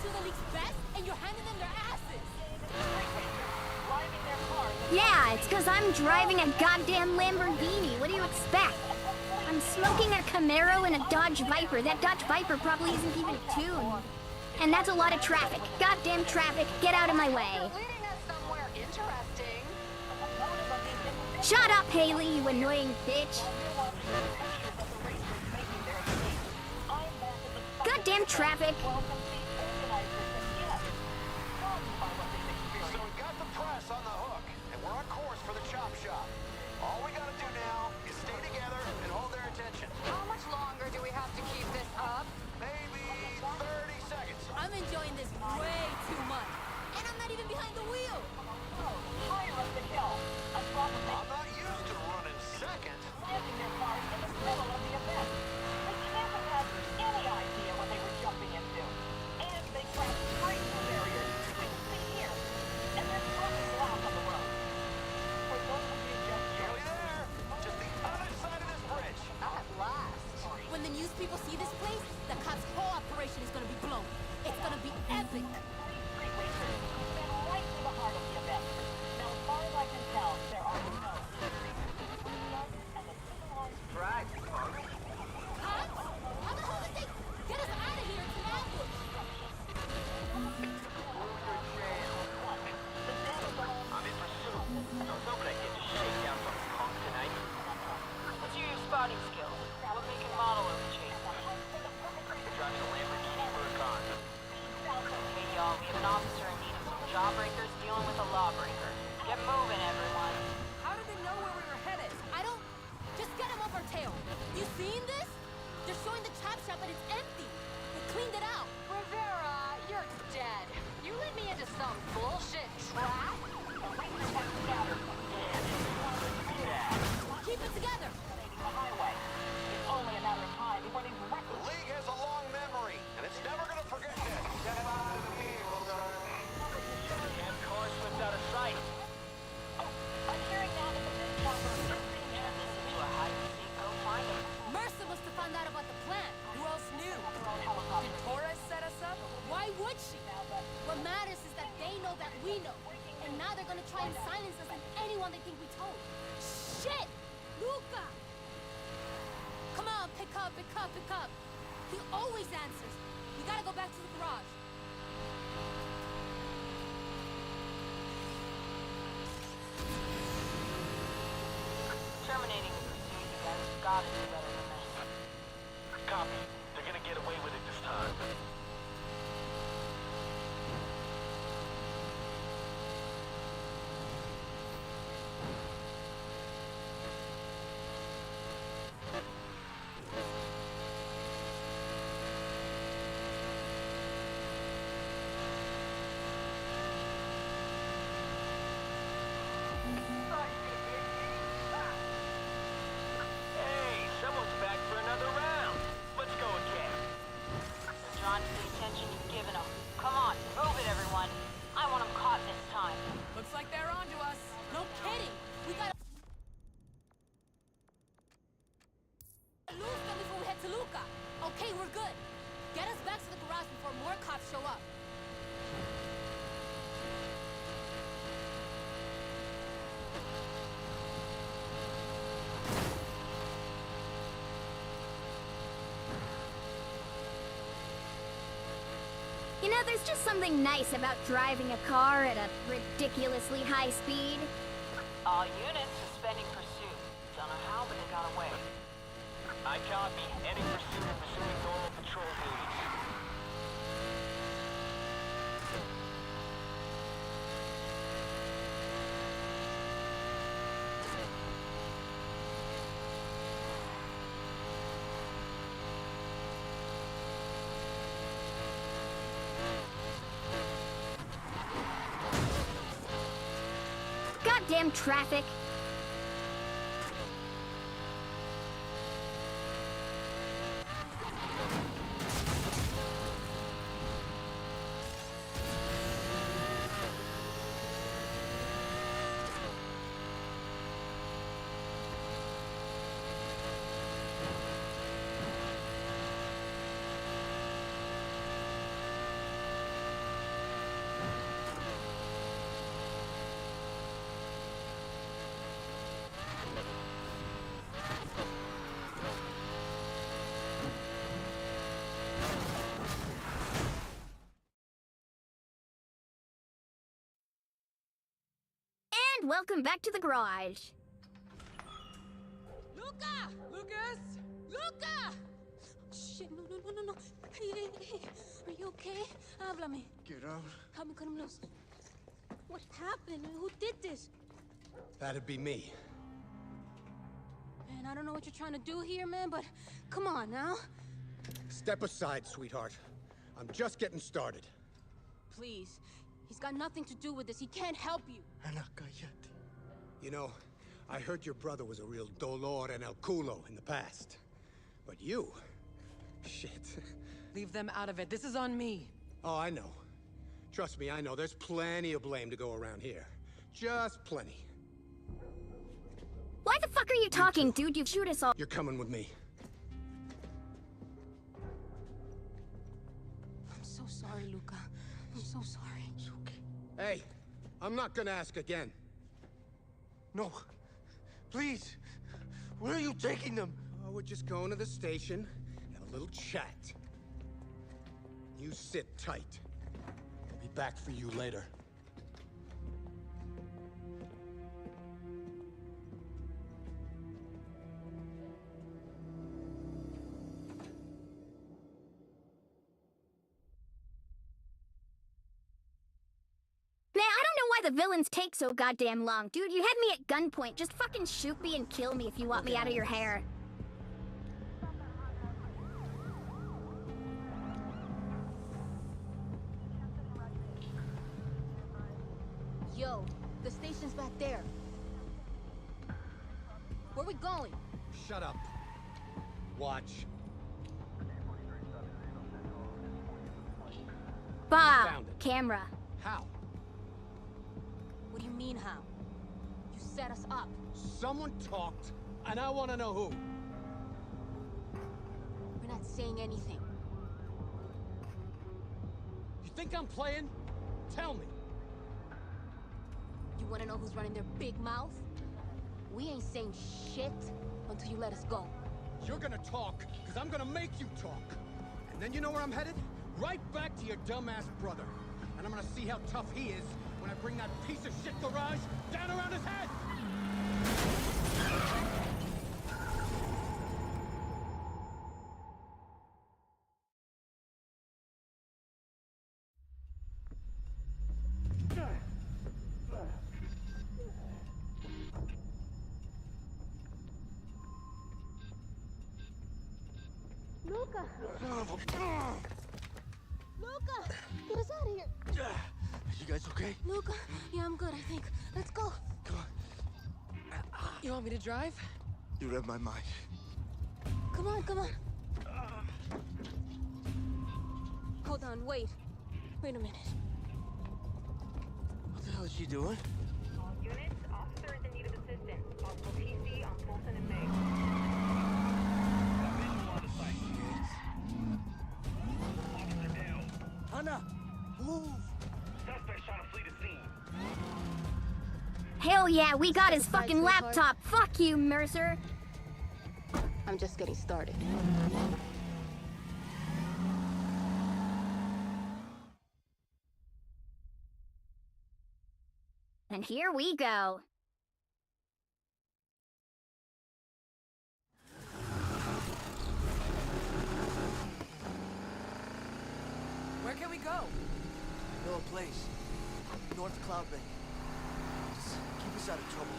two of the league's best, and you're handing them their asses. Yeah, it's because I'm driving a goddamn Lamborghini. What do you expect? I'm smoking a Camaro and a Dodge Viper. That Dodge Viper probably isn't even tuned. And that's a lot of traffic. Goddamn traffic. Get out of my way. Leading us somewhere interesting. Shut up, Haley, you annoying bitch. Goddamn traffic. So we got the press on the hook, and we're on course for the chop shop. All we gotta do now is stay together and hold their attention. How much longer do we have to keep this up? Maybe 30 seconds. I'm enjoying this way too much. And I'm not even behind the wheel. Higher up the hill. I'm not used to running second. Landing their cars in the middle of the event. They can't have had any idea what they were jumping into. And they crashed straight through barriers. We can see here. And there's broken glass on the road. For those of you just Nearly there. Just the other side of this bridge. At last. When the news people see this place, the cops' whole operation is gonna be blown. It's gonna be epic. Street racers who've been right to the heart of the event. Now, as far as I can tell, there are no Right, punk. Huh? How the hell did they get us out of here? It's an ambush. I'm in pursuit. I was hoping I'd get to shake down some punk tonight. What's your spotting skills? What make and model are we chasing? Driving a Lamborghini Huracan. Hey y'all, we have an officer in need of some jawbreakers dealing with a lawbreaker. Get moving, everyone. How did they know where we were headed? I don't... Just get them off our tail. You seen this? They're showing the chop shop, but it's empty. They cleaned it out. Rivera, you're dead. You lead me into some bullshit trap? Keep it together. It's only a matter of time before these The league has a long memory, and it's never gonna forget this. Damn car slipped out of sight. I'm hearing now that the big chopper is Turn this into a hide and seek. Go find him. Mercer must have found out about the plan. Who else knew? Did Torres set us up? Why would she? What matters is that they know that we know. And now they're gonna try and silence us and anyone they think we told. Shit! Luca! Come on, pick up. He always answers. We gotta go back to the garage. Terminating the pursuit, you guys gotta do better than this. Copy. They're gonna get away with it this time. Hey, someone's back for another round. Let's go again. They're drawn to the attention you've given them. Come on, move it, everyone. I want them caught this time. Looks like they're onto us. No kidding. We gotta lose them before we head to Luca. Okay, we're good. Get us back to the garage before more cops show up. You know, there's just something nice about driving a car at a ridiculously high speed. All units suspending pursuit. Don't know how, but they got away. I copy. Ending pursuit and pursuing normal patrol duties. Goddamn traffic. welcome back to the garage. Luca! Lucas! Luca! Shit, no. Hey. Are you okay? Háblame. Get out. Help me cut him loose. What happened? Who did this? That'd be me. Man, I don't know what you're trying to do here, man, but come on now. Step aside, sweetheart. I'm just getting started. Please. He's got nothing to do with this. He can't help you. You know, I heard your brother was a real dolor and el culo in the past. But you... shit. Leave them out of it. This is on me. Oh, I know. Trust me, I know. There's plenty of blame to go around here. Just plenty. Why the fuck are you talking, dude? You shoot us all. You're coming with me. I'm so sorry, Luca. I'm so sorry. It's okay. Hey, I'm not gonna ask again. No. Please. Where are you taking them? Oh, we're just going to the station, have a little chat. You sit tight. I'll be back for you later. Man, I don't know why the villains take so goddamn long. Dude, you had me at gunpoint. Just fucking shoot me and kill me if you want me out of your hair. Yo, the station's back there. Where we going? Shut up. Watch. Bob, Found it. camera. How? What do you mean, how? You set us up. Someone talked, and I want to know who. We're not saying anything. You think I'm playing? Tell me. You wanna know who's running their big mouth? We ain't saying shit until you let us go. You're gonna talk, because I'm gonna make you talk. And then you know where I'm headed? Right back to your dumbass brother. And I'm gonna see how tough he is when I bring that piece of shit garage down around his head! Luca! Luca! Get us out of here! You guys okay? Luca? Yeah, I'm good, I think. Let's go. Come on. You want me to drive? You read my mind. Come on. Hold on, wait. Wait a minute. What the hell is she doing? All units, officer is in need of assistance. Possible TC on Fulton and May. Officer down. Hannah, move! Suspect trying to flee the scene. Hell yeah, we got his Bye, fucking sweetheart. laptop. Fuck you, Mercer. I'm just getting started. And here we go. Where can we go? I know a place. North Cloud Bank. Just keep us out of trouble.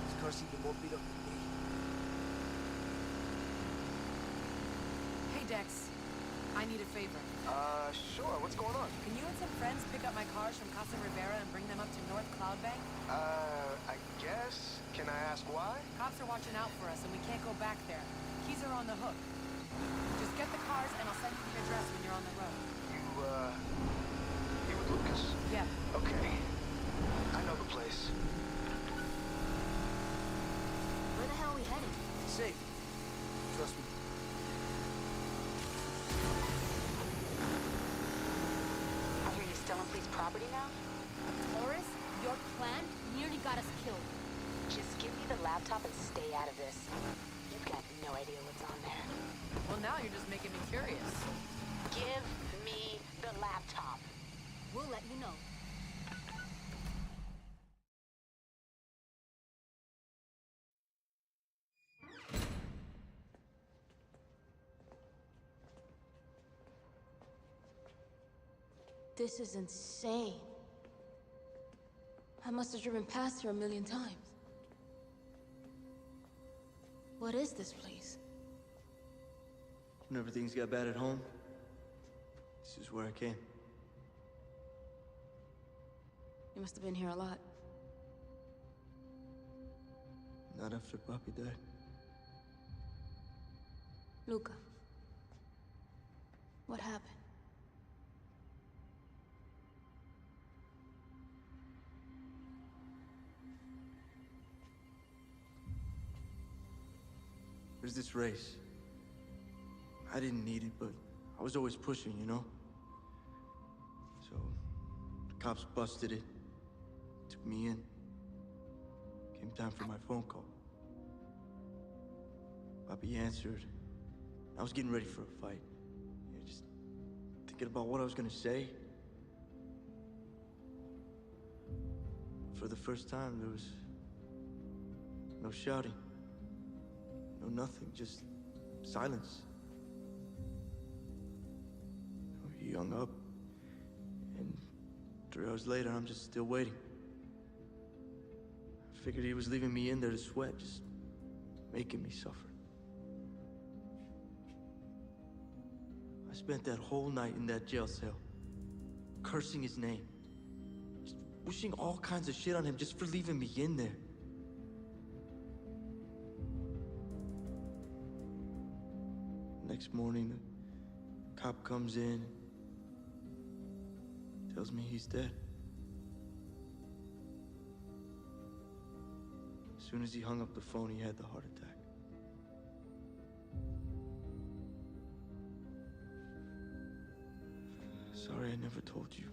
This car's even more beat up than me. Hey, Dex. I need a favor. Sure. What's going on? Can you and some friends pick up my cars from Casa Rivera and bring them up to North Cloud Bank? I guess. Can I ask why? Cops are watching out for us, and we can't go back there. Keys are on the hook. Just get the cars, and I'll send you the address when you're on the road. You with Lucas? Yeah. Okay. I know the place. Where the hell are we heading? Safe. Trust me. I hear you're still on police property now? Horace, your plan nearly got us killed. Just give me the laptop and stay out of this. You've got no idea what's on there. Well, now you're just making me curious. Give me the laptop. We'll let you know. This is insane. I must have driven past here a million times. What is this place? When everything's got bad at home, this is where I came. You must have been here a lot. Not after Papi died. Luca, what happened? There's this race. I didn't need it, but I was always pushing, you know? So, the cops busted it, took me in. Came time for my phone call. Papi answered. I was getting ready for a fight. Yeah, just thinking about what I was gonna say. For the first time, there was no shouting. No nothing, just silence. He hung up, and 3 hours later, I'm just still waiting. I figured he was leaving me in there to sweat, just making me suffer. I spent that whole night in that jail cell, cursing his name, just wishing all kinds of shit on him just for leaving me in there. Next morning, the cop comes in, tells me he's dead. As soon as he hung up the phone, he had the heart attack. Sorry I never told you.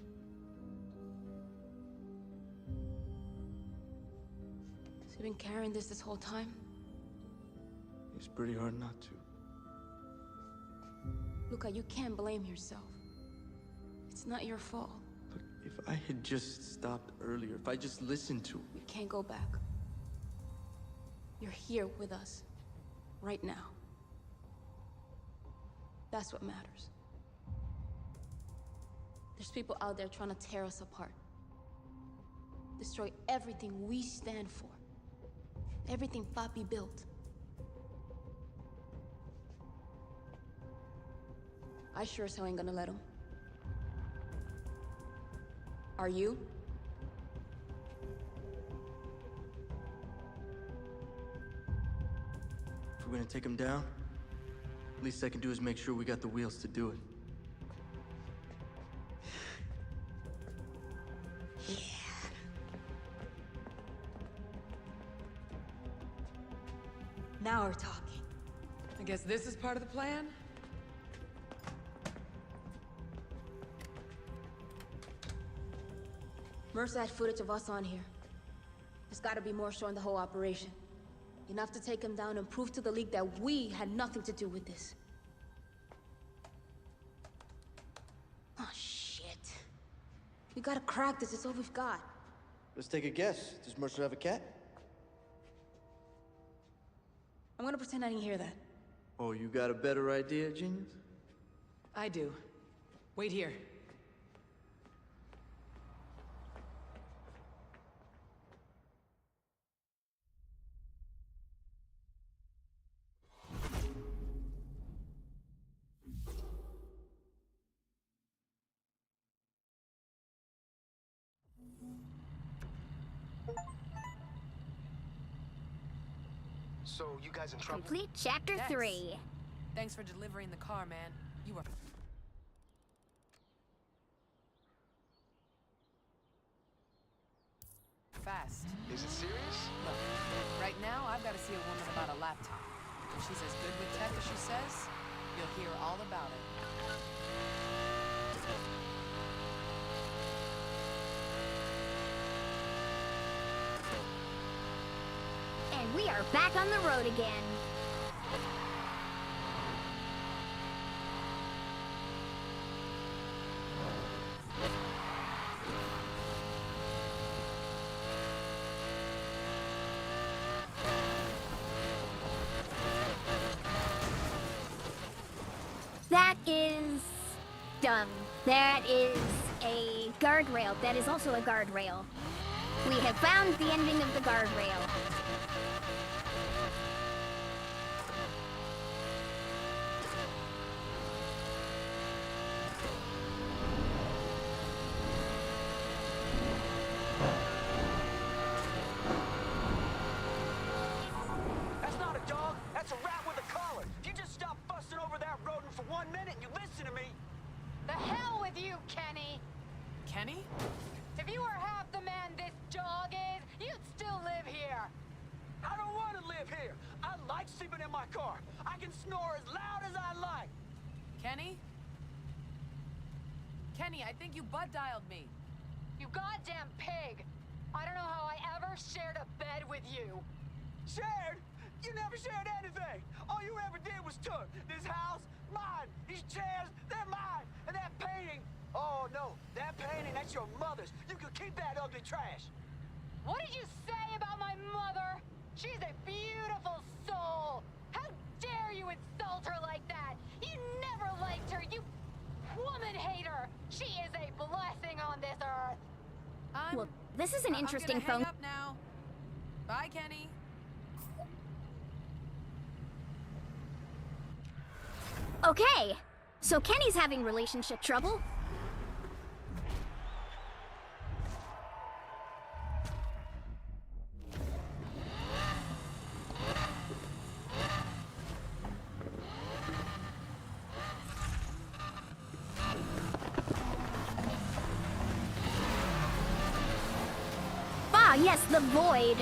Has he been carrying this whole time? It's pretty hard not to. Luca, you can't blame yourself. It's not your fault. Look, if I had just stopped earlier, if I just listened to him... We can't go back. You're here with us. Right now. That's what matters. There's people out there trying to tear us apart. Destroy everything we stand for. Everything Papi built. I sure as hell ain't gonna let him. Are you? If we're gonna take him down, least I can do is make sure we got the wheels to do it. Yeah. Now we're talking. I guess this is part of the plan? Mercer had footage of us on here. There's gotta be more showing the whole operation. Enough to take him down and prove to the League that we had nothing to do with this. Oh, shit. We gotta crack this, it's all we've got. Let's take a guess. Does Mercer have a cat? I'm gonna pretend I didn't hear that. Oh, you got a better idea, genius? I do. Wait here. So, you guys in trouble? Complete chapter 3. Thanks for delivering the car, man. You were... fast. Is it serious? Look, right now, I've got to see a woman about a laptop. If she's as good with tech as she says, you'll hear all about it. And we are back on the road again. That is dumb. That is a guardrail that is also a guardrail. We have found the ending of the guardrail. That's not a dog. That's a rat with a collar. If you just stop busting over that rodent for 1 minute and you listen to me. The hell with you, Kenny! Kenny? If you were half the man this dog is, you'd still live here. I don't want to live here. I like sleeping in my car. I can snore as loud as I like. Kenny? Kenny, I think you butt dialed me. You goddamn pig! I don't know how I ever shared a bed with you. Shared? You never shared anything. All you ever did was took. This house, mine. These chairs, they're mine. And that painting, oh no, that painting, that's your mother's. You can keep that ugly trash. What did you say about my mother? She's a beautiful soul. How dare you insult her like that? You never liked her, you woman hater. She is a blessing on this earth. Well, this is an interesting I'm gonna phone. hang up now. Bye, Kenny. Okay, so Kenny's having relationship trouble. Ah, yes, the void.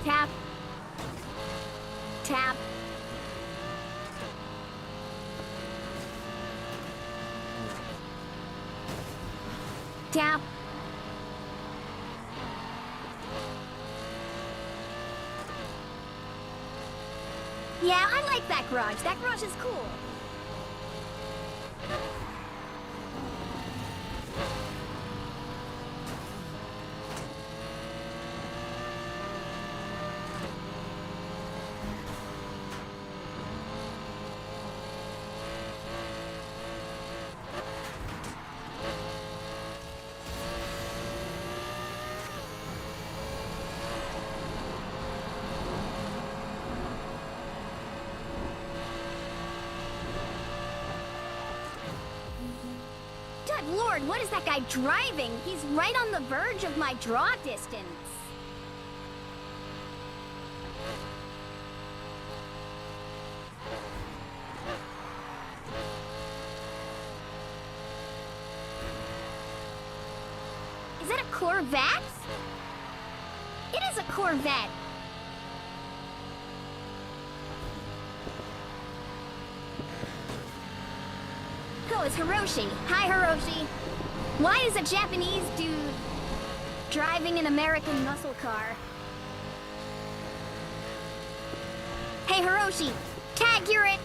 Tap. Tap. Tap. Yeah, I like that garage. That garage is cool. Good Lord, what is that guy driving? He's right on the verge of my draw distance. Is that a Corvette? It is a Corvette. Oh, it's Hiroshi. Hi, Hiroshi. Why is a Japanese dude driving an American muscle car? Hey, Hiroshi. Tag, you're it.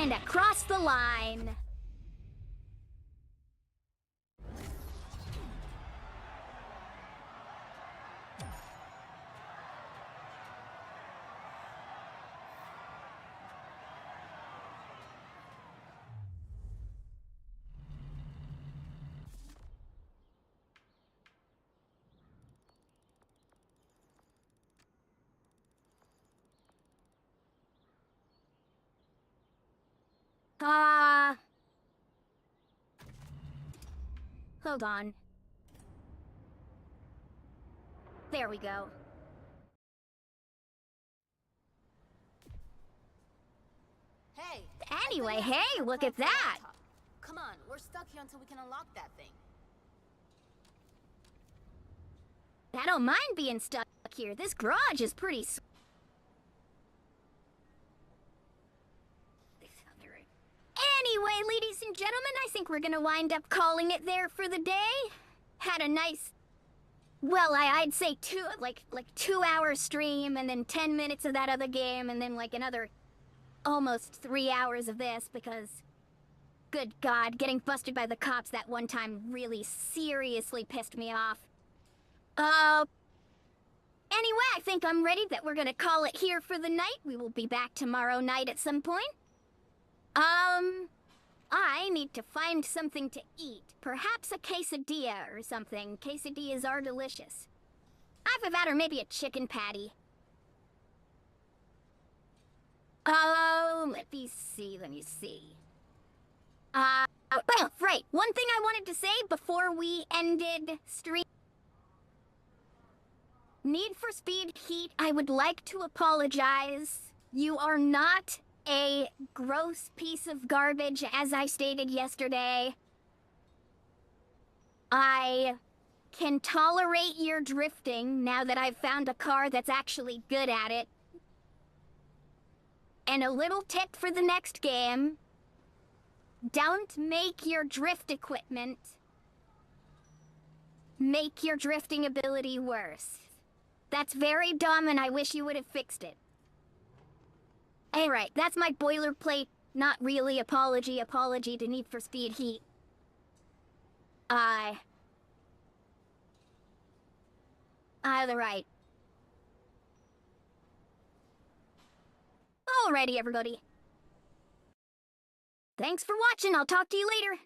And across the line. Hold on. There we go. Hey! Anyway, hey, look at that! Come on, we're stuck here until we can unlock that thing. I don't mind being stuck here. This garage is pretty Anyway, ladies and gentlemen, I think we're gonna wind up calling it there for the day. Had a nice, well, I'd say 2-hour stream, and then 10 minutes of that other game, and then like another almost 3 hours of this, because good God, getting busted by the cops that one time really seriously pissed me off. Anyway, I think I'm ready that we're gonna call it here for the night. We will be back tomorrow night at some point. I need to find something to eat. Perhaps a quesadilla or something. Quesadillas are delicious. Either that or maybe a chicken patty. Oh, let me see. Oh, right. One thing I wanted to say before we ended stream. Need for Speed Heat, I would like to apologize. You are not a gross piece of garbage, as I stated yesterday. I can tolerate your drifting now that I've found a car that's actually good at it. And a little tip for the next game. Don't make your drift equipment make your drifting ability worse. That's very dumb, and I wish you would have fixed it. Alright, that's my boilerplate, not really apology to Need for Speed Heat. Alright. Alrighty, everybody. Thanks for watching, I'll talk to you later.